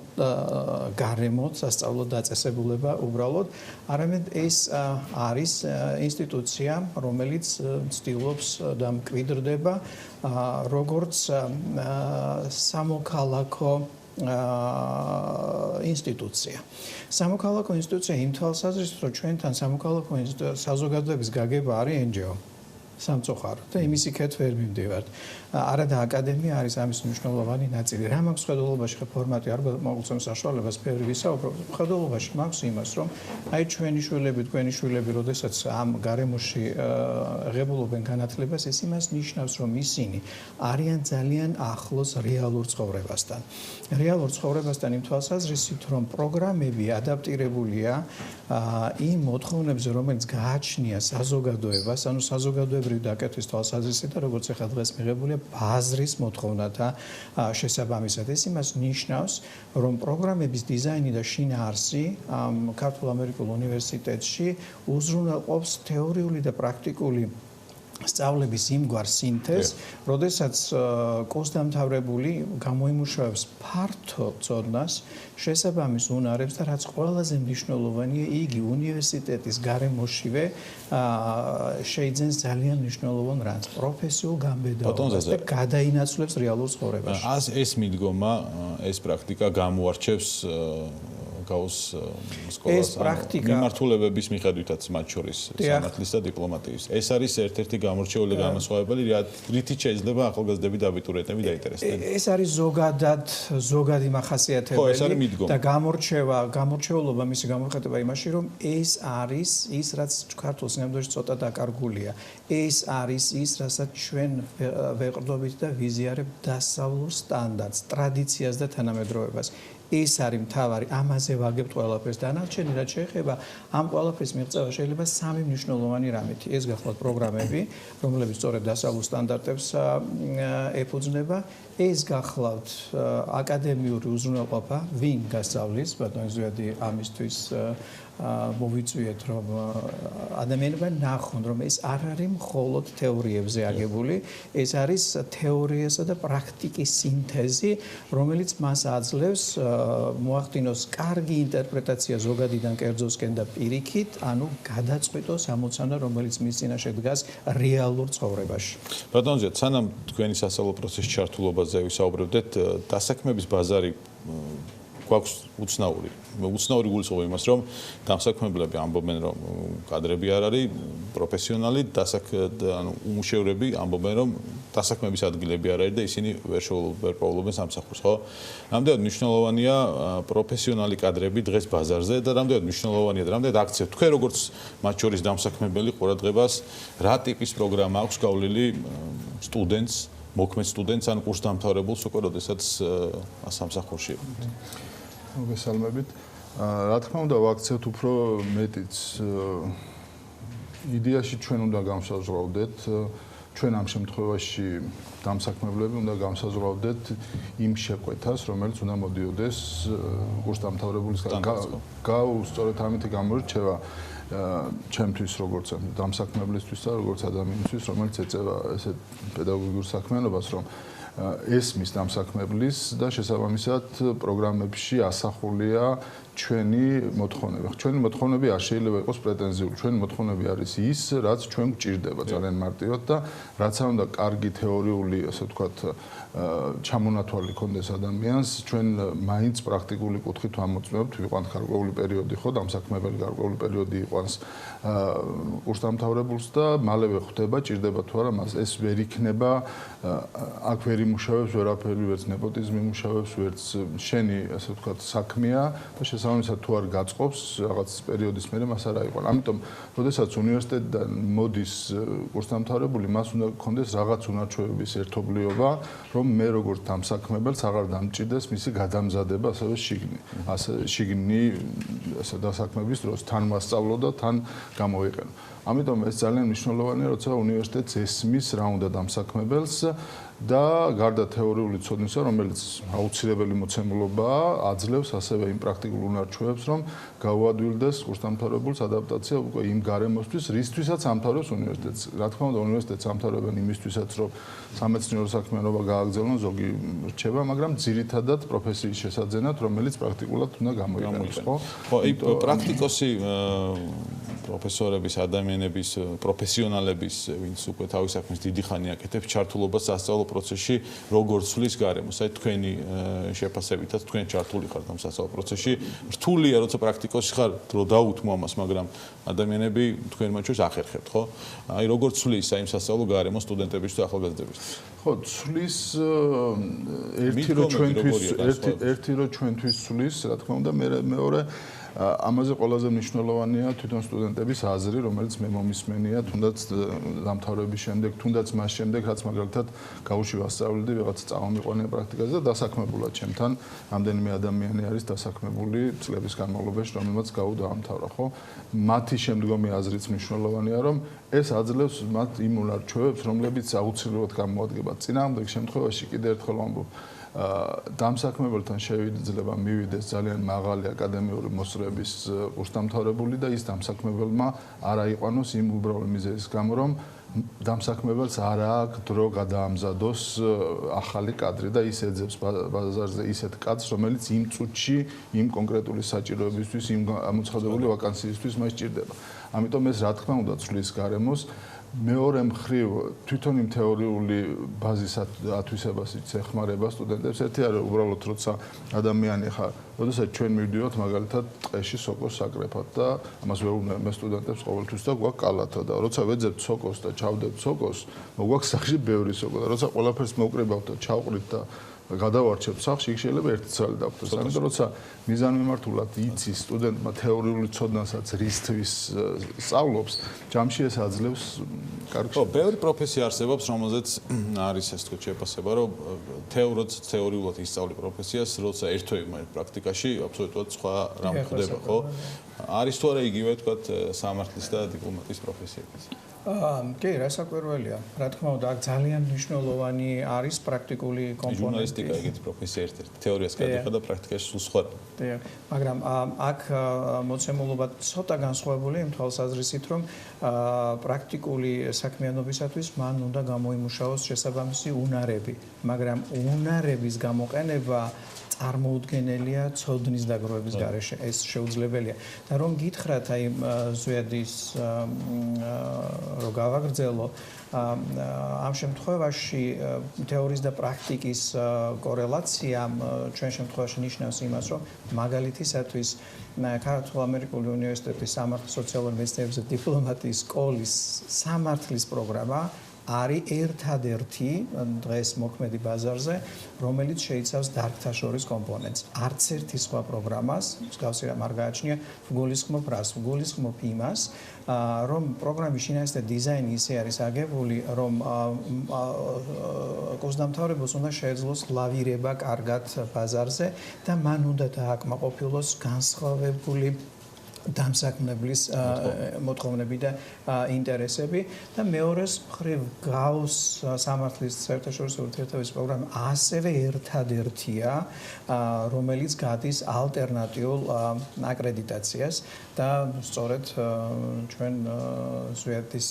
გარემო, სასწავლო დაწესებულება უბრალოდ, არამედ ეს არის ინსტიტუცია, რომელიც ცდილობს და მკვიდრდება როგორც სამოქალაქო ინსტიტუცია. სამოქალაქო ინსტიტუცია იმ თვალსაზრისით, რომ ჩვენთან სამოქალაქო საზოგადოების გაგება არის NGO. სამწუხაროდ და იმის იქეთ ვერ მივდივართ. არადა აკადემია არის ამის მნიშვნელოვანი ნაწილი. რა მაქვს ხედულობაში ხე ფორმატი არ მოგწევს საშუალებას ბევრი ვისაუბროთ. ხედულობაში მაქვს იმას, რომ აი ჩვენი შვილები, თქვენი შვილები, როდესაც ამ გარემოში ღებულობენ განათლებას, ეს იმას ნიშნავს, რომ ისინი არიან ძალიან ახლოს რეალურ ცხოვრებასთან. რეალურ ცხოვრებასთან იმ თვალსაზრისით, რომ პროგრამები ადაპტირებულია იმ მოთხოვნებზე, რომელიც გააჩნია საზოგადოებას, ანუ საზოგადოებრივი დაკეთის თვალსაზრისით და როგორც ახლა დღეს მიღებულია ბაზრის მოთხოვნათა შესაბამისად. ეს იმას ნიშნავს, რომ პროგრამების დიზაინი და შინაარსი ქართულ ამერიკულ უნივერსიტეტში უზრუნველყოფს თეორიული და პრაქტიკული სწავლების იმგვარ სინთეზს, როდესაც კურსდამთავრებული გამოიმუშავებს ფართო ცოდნას, შესაბამის უნარებს და რაც ყველაზე მნიშვნელოვანია, იგი უნივერსიტეტის გარემოშივე შეიძენს ძალიან მნიშვნელოვან რანს, პროფესიულ გამბედაობას და გადაინაცვლებს რეალურ ცხოვრებაში. ეს მიდგომა, ეს პრაქტიკა გამოარჩევს გაუს სკოლას მიმართულებების მიხედვითაც მათ შორის სამართლის და დიპლომატიის. ეს არის ერთ-ერთი გამორჩეული განსხვავებელი, რითიც შეიძლება ახალგაზრდები და აბიტურიენტები დაინტერესდნენ. ეს არის ზოგადი მახასიათებელი და გამორჩეულობა მისი გამოხატება იმაში, რომ ეს არის ის, რაც ქართულ სინამდვილეში ცოტა დაკარგულია. ეს არის ის, რასაც ჩვენ ვეყრდობით და ვიზიარებთ დასავლურ სტანდარტს, ტრადიციას და თანამედროვეობას. ეს არის მთავარი, ამაზე ვაგებთ ყველაფერს. დანარჩენი რაც შეეხება ამ ყველაფრის მიღწევა შეიძლება სამი მნიშვნელოვანი რამეთი. ეს გახლავთ პროგრამები, რომლებიც სწორედ დასავლურ სტანდარტებს ეფუძნება. ეს გახლავთ აკადემიური უზრუნველყოფა, ვინ გასწავლის, ბატონი ზვიადი ამისთვის მოვიწვიეთ, რომ ადამიანებმა ნახონ, რომ ეს არ არის მხოლოდ თეორიებზე აგებული, ეს არის თეორიასა და პრაქტიკის სინთეზი, რომელიც მას აძლევს მოახდინოს კარგი ინტერპრეტაცია ზოგადიდან კერძოსკენ და პირიქით, ანუ გადაწყვიტოს ამოცანა, რომელიც მის წინაშე დგას რეალურ ცხოვრებაში. ბატონო ზვიად, სანამ თქვენი სასწავლო პროცესის ჩართულობაზე ვისაუბრებდეთ, დასაქმების ბაზარი გვაქვს უცნაური. უცნაური გულისხმობა იმას, რომ დამსაქმებლები ამბობენ, რომ კადრები არ არის, პროფესიონალი, ანუ უმუშევრები ამბობენ, რომ დასაქმების ადგილები არ არის და ისინი ვერ პოულობენ სამსახურს, ხო? რამდენად მნიშვნელოვანია პროფესიონალი კადრები დღეს ბაზარზე და რამდენად მნიშვნელოვანია და რამდენად აქცევთ თქვენ როგორც მათ შორის დამსაქმებელი ყურადღებას, რა ტიპის პროგრამა აქვს გავლილი სტუდენტს, მოქმედ სტუდენტს ან კურსდამთავრებულს უკვე როდესაც სამსახურში იყავთ. მოგესალმებით. რა თქმა უნდა, ვაქცევთ უფრო მეტიც. იდეაში ჩვენ უნდა განსაზღვრავდეთ, ჩვენ ამ შემთხვევაში დამსაქმებლები უნდა განსაზღვრავდეთ იმ შეკვეთას, რომელიც უნდა მოდიოდეს კურსდამთავრებულისგან. სწორედ ამით გამორჩევა ჩემთვის როგორც დამსაქმებლისთვის და როგორც ადამიანისთვის, რომელიც ეწევა ესეთ პედაგოგიურ საქმიანობას, რომ ესმის დამსაქმებლის და შესაბამისად პროგრამებში ასახულია ჩვენი მოთხოვნები. ჩვენი მოთხოვნები არ შეიძლება იყოს პრეტენზიული. ჩვენი მოთხოვნები არის ის, რაც ჩვენ გვჭირდება ძალიან მარტივად და რაც არ უნდა კარგი თეორიული, ასე ვთქვათ, ჩამონათვალი კონდეს ადამიანს, ჩვენ მაინც პრაქტიკული კუთხით ვამოწმებთ, ვიყვანთ გარკვეული პერიოდი, ხო, დამსაქმებელი გარკვეული პერიოდი იყვანს კურსდამთავრებულს და მალევე ხვდება, ჭირდება თუ არა მას. ეს ვერ იქნება, აქ ვერ იმუშავებს ვერაფერი, ვერც ნეპოტიზმი იმუშავებს, ვერც შენი, ასე ვთქვათ, საქმეა და შესაბამისად თუ არ გაწყობს რაღაც პერიოდის მერე მას არ აიყვან. ამიტომ, როდესაც უნივერსიტეტიდან მოდის კურსდამთავრებული, მას უნდა გქონდეს რაღაც უნარჩვევების ერთობლიობა, რომ მე როგორც დამსაქმებელს აღარ დამჭირდეს მისი გადამზადება ასევე შიგნი დასაქმების დროს თან მასწავლო და თან გამოიყენო. ამიტომ ეს ძალიან მნიშვნელოვანია, როცა უნივერსიტეტს ესმის რა უნდა დამსაქმებელს და გარდა თეორიული ცოდნისა, რომელიც აუცილებელი მოცემულობაა, აძლევს ასევე იმ პრაქტიკულ უნარჩვევებს, რომ გაუადვილდეს კურსდამთავრებულს ადაპტაცია უკვე იმ გარემოსთვის, რისთვისაც ამთავრებს უნივერსიტეტს. რა თქმა უნდა, უნივერსიტეტს ამთავრებენ იმისთვისაც, რომ სამეცნიერო საქმიანობა გააგრძელონ, ზოგი რჩება, მაგრამ ძირითადად პროფესიის შესაძენად, რომელიც პრაქტიკულად უნდა გამოიყენოს, ხო? ხო, პრაქტიკოსი პროფესორების, ადამიანების, პროფესიონალების, ვინც უკვე თავის საქმეს დიდი ხანი აკეთებს, ჩართულობას სასწავლო პროცესში როგორ ცვლის გარემოს. აი თქვენი შეფასებითაც თქვენ ჩართული ხართ ამ სასწავლო პროცესში. რთულია, როცა პრაქტიკოსი ხარ, დრო დაუთმო ამას, მაგრამ ადამიანები თქვენ მათ შორის ახერხებთ, ხო? აი როგორ ცვლის აი იმ სასწავლო გარემოს სტუდენტების თუ ახალგაზრდებისთვის? ხო, ცვლის ერთი რო ჩვენთვის ცვლის, რა თქმა უნდა, მეორე ამაზე ყველაზე მნიშვნელოვანია თვითონ სტუდენტების აზრი, რომელიც მე მომისმენია, თუნდაც დამთავრების შემდეგ, თუნდაც მას შემდეგ, რაც მაგალითად გაუში ვასწავლდი, ვიღაცა წამომიყვანია პრაქტიკაზე და დასაქმებულად ჩემთან რამდენიმე ადამიანი არის დასაქმებული წლების განმავლობაში, რომელმაც გაუდაამთავრა, ხო? მათი შემდგომი აზრიც მნიშვნელოვანია, რომ ეს აძლევს მათ იმ უნარჩვევებს, რომლებიც აუცილებლად გამოადგება წინააღმდეგ შემთხვევაში, კიდევ ერთხელ ვამბობ, დამსაქმებელთან შეიძლება მივიდეს ძალიან მაღალი აკადემიური მოსწრების კურსდამთავრებული და ის დამსაქმებელმა არ აიყვანოს იმ უბრალო მიზეზის გამო, რომ დამსაქმებელს არ აქვს დრო გადაამზადოს ახალი კადრი და ის ეძებს ბაზარზე ისეთ კადრს, რომელიც იმ წუთში იმ კონკრეტული საჭიროებისთვის, იმ ამოცხადებული ვაკანსიისთვის მას სჭირდება. ამიტომ ეს რა თქმა უნდა ცვლის გარემოს მეორე მხრივ თვითონ იმ თეორიული ბაზის ათვისებას ეხმარება სტუდენტებს. ერთი არის უბრალოდ როცა ადამიანი ხარ, როდესაც ჩვენ მივდივართ მაგალითად ტყეში სოკოს საკრეფად და ამას ვეუბნები მე სტუდენტებს ყოველთვის და გვაქვს კალათა და როცა ვეძებთ სოკოს და ჩავდებთ სოკოს, მოგვაქვს სახში ბევრი სოკო და როცა ყველაფერს მოვკრიბავთ და ჩავყრით და გადავარჩევთ სახში, იქ შეიძლება ერთი ცალი დავხდეს. ამიტომ როცა მიზანმიმართულად იცის სტუდენტმა თეორიული ცოდნასაც რისთვის სწავლობს, ჯამში ეს აძლევს კარგ ხო, ბევრი პროფესია არსებობს, რომელზეც არის ეს თქო შეფასება, რომ თეორიულად ისწავლი პროფესიას, როცა ერთვე პრაქტიკაში აბსოლუტურად სხვა რამ ხდება, ხო? არის თუ არა იგივე თქვა სამართლის და დიპლომატიის პროფესიებიც? კი, რასაკვირველია. რა თქმა უნდა, აქ ძალიან მნიშვნელოვანი არის პრაქტიკული კომპონენტი. ჟურნალისტიკა ეგეთი პროფესია ერთ-ერთი. თეორიას გადიხდა და პრაქტიკაში სულ სხვა. დიახ, მაგრამ აქ მოცემულობა ცოტა განსხვავებული იმ თვალსაზრისით, რომ პრაქტიკული საქმიანობისათვის მან უნდა გამოიმუშაოს შესაბამისი უნარები, მაგრამ უნარების გამოყენება წარმოუდგენელია ცოდნის დაგროვების გარეშე. ეს შეუძლებელია. და რომ გითხრათ აი ზვიადის რო გავაგრძელო ამ შემთხვევაში თეორიის და პრაქტიკის კორელაცია ჩვენ შემთხვევაში ნიშნავს იმას, რომ მაგალითისათვის ქართულ-ამერიკული უნივერსიტეტის სამართლის სოციალურ მეცნიერებებზე დიპლომატიის სკოლის სამართლის პროგრამა არის ერთადერთი დღეს მოქმედი ბაზარზე, რომელიც შეიცავს დარგთა შორის კომპონენტს. არც ერთი სხვა პროგრამას, მსგავსი რამ არ გააჩნია, ვგულისხმობ რას? ვგულისხმობ იმას, რომ პროგრამის შინაარსი და დიზაინი ისე არის აგებული, რომ კურსდამთავრებელს უნდა შეეძლოს ლავირება კარგად ბაზარზე და მან უნდა დააკმაყოფილოს განსხვავებული დამსაქმებლის მოთხოვნები და ინტერესები და მეორეს მხრივ გავს სამართლის საერთაშორისო ურთიერთობების პროგრამა ასევე ერთადერთია, რომელიც გადის ალტერნატიულ აკრედიტაციას და სწორედ ჩვენ ზვიადის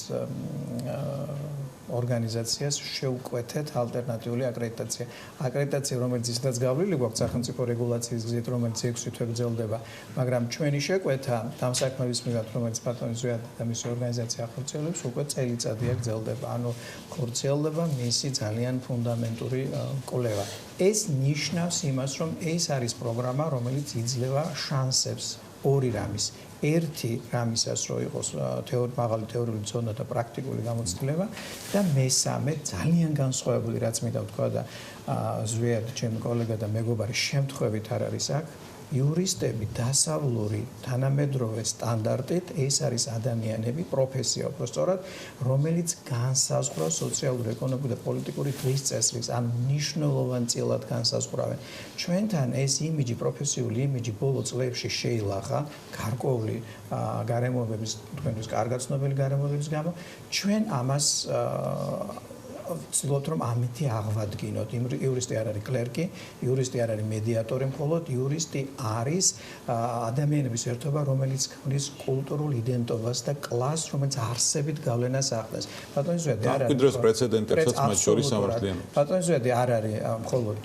ორგანიზაციას შევკვეთეთ ალტერნატიული აკრედიტაცია. აკრედიტაცია, რომელიც ისედაც გავლილი გვაქვს სახელმწიფო რეგულაციის გზით, რომელიც 6 თვე გრძელდება, მაგრამ ჩვენი შეკვეთა დამსაქმების მიღად, რომელიც ბატონი ზვიადი და მისი ორგანიზაცია ახორციელებს, უკვე წელიწადია გრძელდება. ანუ ხორციელდება მისი ძალიან ფუნდამენტური კვლევა. ეს ნიშნავს იმას, რომ ეს არის პროგრამა, რომელიც იძლევა შანსებს ორი რამის. ერთი რამისას რო იყოს მაღალი თეორიული ცოდნა და პრაქტიკული გამოცდილება და მესამე ძალიან განსხვავებული რაც მინდა ვთქვა და ზვიად ჩემი კოლეგა და მეგობარი შემთხვევით არ არის აქ იურისტები დასავლური თანამედროვე სტანდარტით ეს არის ადამიანები პროფესია უბრალოდ რომელიც განსაზღვრავს სოციალური ეკონომიკური და პოლიტიკური დღის წესრიგს ან მნიშვნელოვანწილად განსაზღვრავენ ჩვენთან ეს იმიჯი პროფესიული იმიჯი ბოლო წლებში შეილახა გარკვეული გარემოებების თქვენთვის კარგად ცნობილი გარემოებების გამო ჩვენ ამას ვცდილობთ რომ ამითი აღვადგინოთ. იურისტი არ არის კლერკი, იურისტი არ არის მედიატორი, მხოლოდ იურისტი არის ადამიანების ერთობა, რომელიც ქმნის კულტურულ იდენტობას და კლასს, რომელიც არსებით გავლენას ახდენს. ბატონი ზვიადი არ არის. მკვიდროს პრეცედენტებსაც მათ შორის სამართლიანობა. ბატონი ზვიადი არ არის მხოლოდ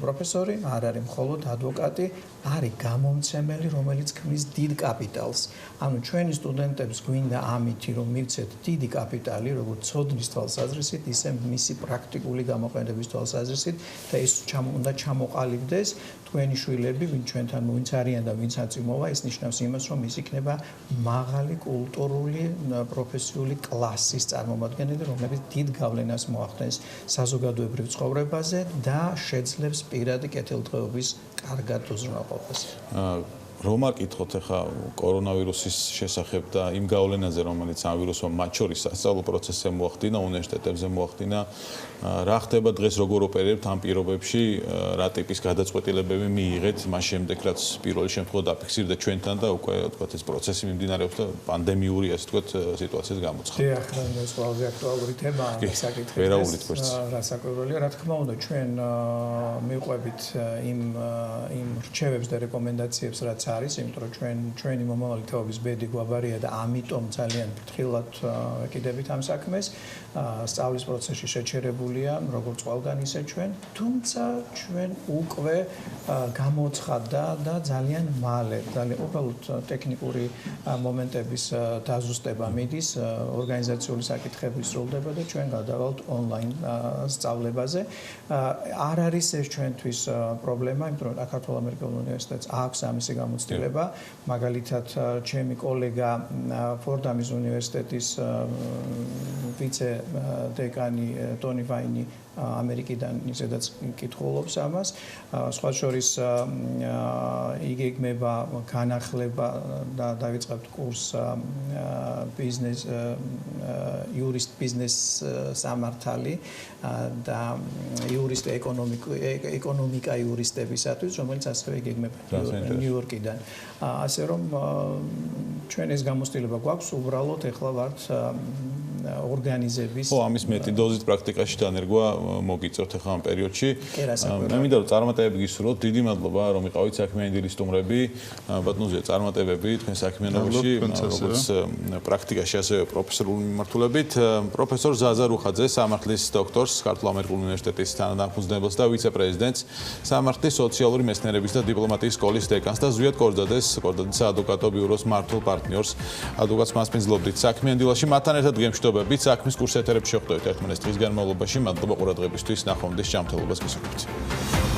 პროფესორი, არ არის მხოლოდ ადვოკატი, არის გამომცემელი, რომელიც ქმნის დიდ კაპიტალს. ანუ ჩვენი სტუდენტებს გვინდა ამითი რომ მივცეთ დიდი კაპიტალი, როგორც ცოდნის თვალსაზრისით, ისე მისი პრაქტიკული გამოყენების თვალსაზრისით და ეს უნდა ჩამოყალიბდეს თქვენი შვილები, ვინ ჩვენთან ვინც არიან და ვინც აწარმოვა, ეს ნიშნავს იმას, რომ ის იქნება მაღალი კულტურული პროფესიული კლასის წარმომადგენელი, რომელიც დიდ გავლენას მოახდენს საზოგადოებრივ ცხოვრებაზე და შეძლებს პირადი კეთილდღეობის კარგად უზრუნველყოფას. რომ არ კითხოთ ახლა კორონავირუსის შესახებ და იმ გავლენაზე, რომელიც ამ ვირუსმა მათ შორის სასწავლო პროცესზე მოახდინა, უნივერსიტეტებზე მოახდინა, რა ხდება დღეს, როგორ ოპერირებთ ამ პირობებში, რა ტიპის გადაწყვეტილებები მიიღეთ მას შემდეგ, რაც პირველი შემთხვევა დაფიქსირდა ჩვენთან და უკვე ვთქვათ ეს პროცესი მიმდინარეობს და პანდემიური ასე ვთქვათ სიტუაციის გამოცხადება. დიახ, ეს ყველაზე აქტუალური თემაა საკითხი. რა საკვირველია, რა თქმა უნდა, ჩვენ მივყვებით იმ რჩევებს და რეკომენდაციებს, რაც არის, იმიტომ რომ ჩვენი მომავალი თაობის ბედი გვაბარია და ამიტომ ძალიან ფრთხილად ვეკიდებით ამ საქმეს. სწავლის პროცესში შეჩერებულია როგორც ყველგან ისე ჩვენ, თუმცა ჩვენ უკვე გამოცხადდა და ძალიან მალე, ძალიან უბრალოდ ტექნიკური მომენტების დაზუსტება მიდის, ორგანიზაციული საკითხები სრულდება და ჩვენ გადავალთ ონლაინ სწავლებაზე. არ არის ეს ჩვენთვის პრობლემა, იმიტომ რომ საქართველოს ამერიკულ უნივერსიტეტს აქვს ამისი გამოცდილება. მაგალითად, ჩემი კოლეგა ფორდამის უნივერსიტეტის ვიცე დეკანი ტონი ვაინი ამერიკიდან ისედაც კითხულობს ამას. სხვა შორის იგეგმება განახლება და დავიწყებთ კურსს ბიზნეს იურისტ ბიზნეს სამართალი და იურისტ ეკონომიკა იურისტებისათვის, რომელიც ასევე იგეგმება ნიუ-იორკიდან. ასე რომ ჩვენ ეს გამოცდილება გვაქვს, უბრალოდ ეხლა ვართ ორგანიზების. ხო, ამის მეტი დოზით პრაქტიკაში დანერგვა მოგიწევთ ახლა ამ პერიოდში. მე მინდა რომ წარმატებები გისურვოთ. დიდი მადლობა რომ იყავით საქმიანი დილის სტუმრები. ბატონო, წარმატებები თქვენ საქმიანობაში, როგორც პრაქტიკაში, ასევე პროფესორული მიმართულებით. პროფესორ ზაზა რუხაძე, სამართლის დოქტორს, ქართულ ამერიკულ უნივერსიტეტის თანადამფუძნებელს და ვიცე-პრეზიდენტს, სამართლის სოციალური მეცნიერების და დიპლომატიის სკოლის დეკანს და ზვიად კორდადეს, კორდადის ადვოკატო ბიუროს მმართველ პარტნიორს, ადვოკატს მასპინძლობდით საქმიან დილაში. მათთან ერთად გემშვიდობებით საქმის კურს ეთერებში შეხვდებით ერთმანეთს დღის განმავლობაში. მადლობა ყურადღებისთვის, ნახვამდის ჯანმრთელობას გისურვებთ.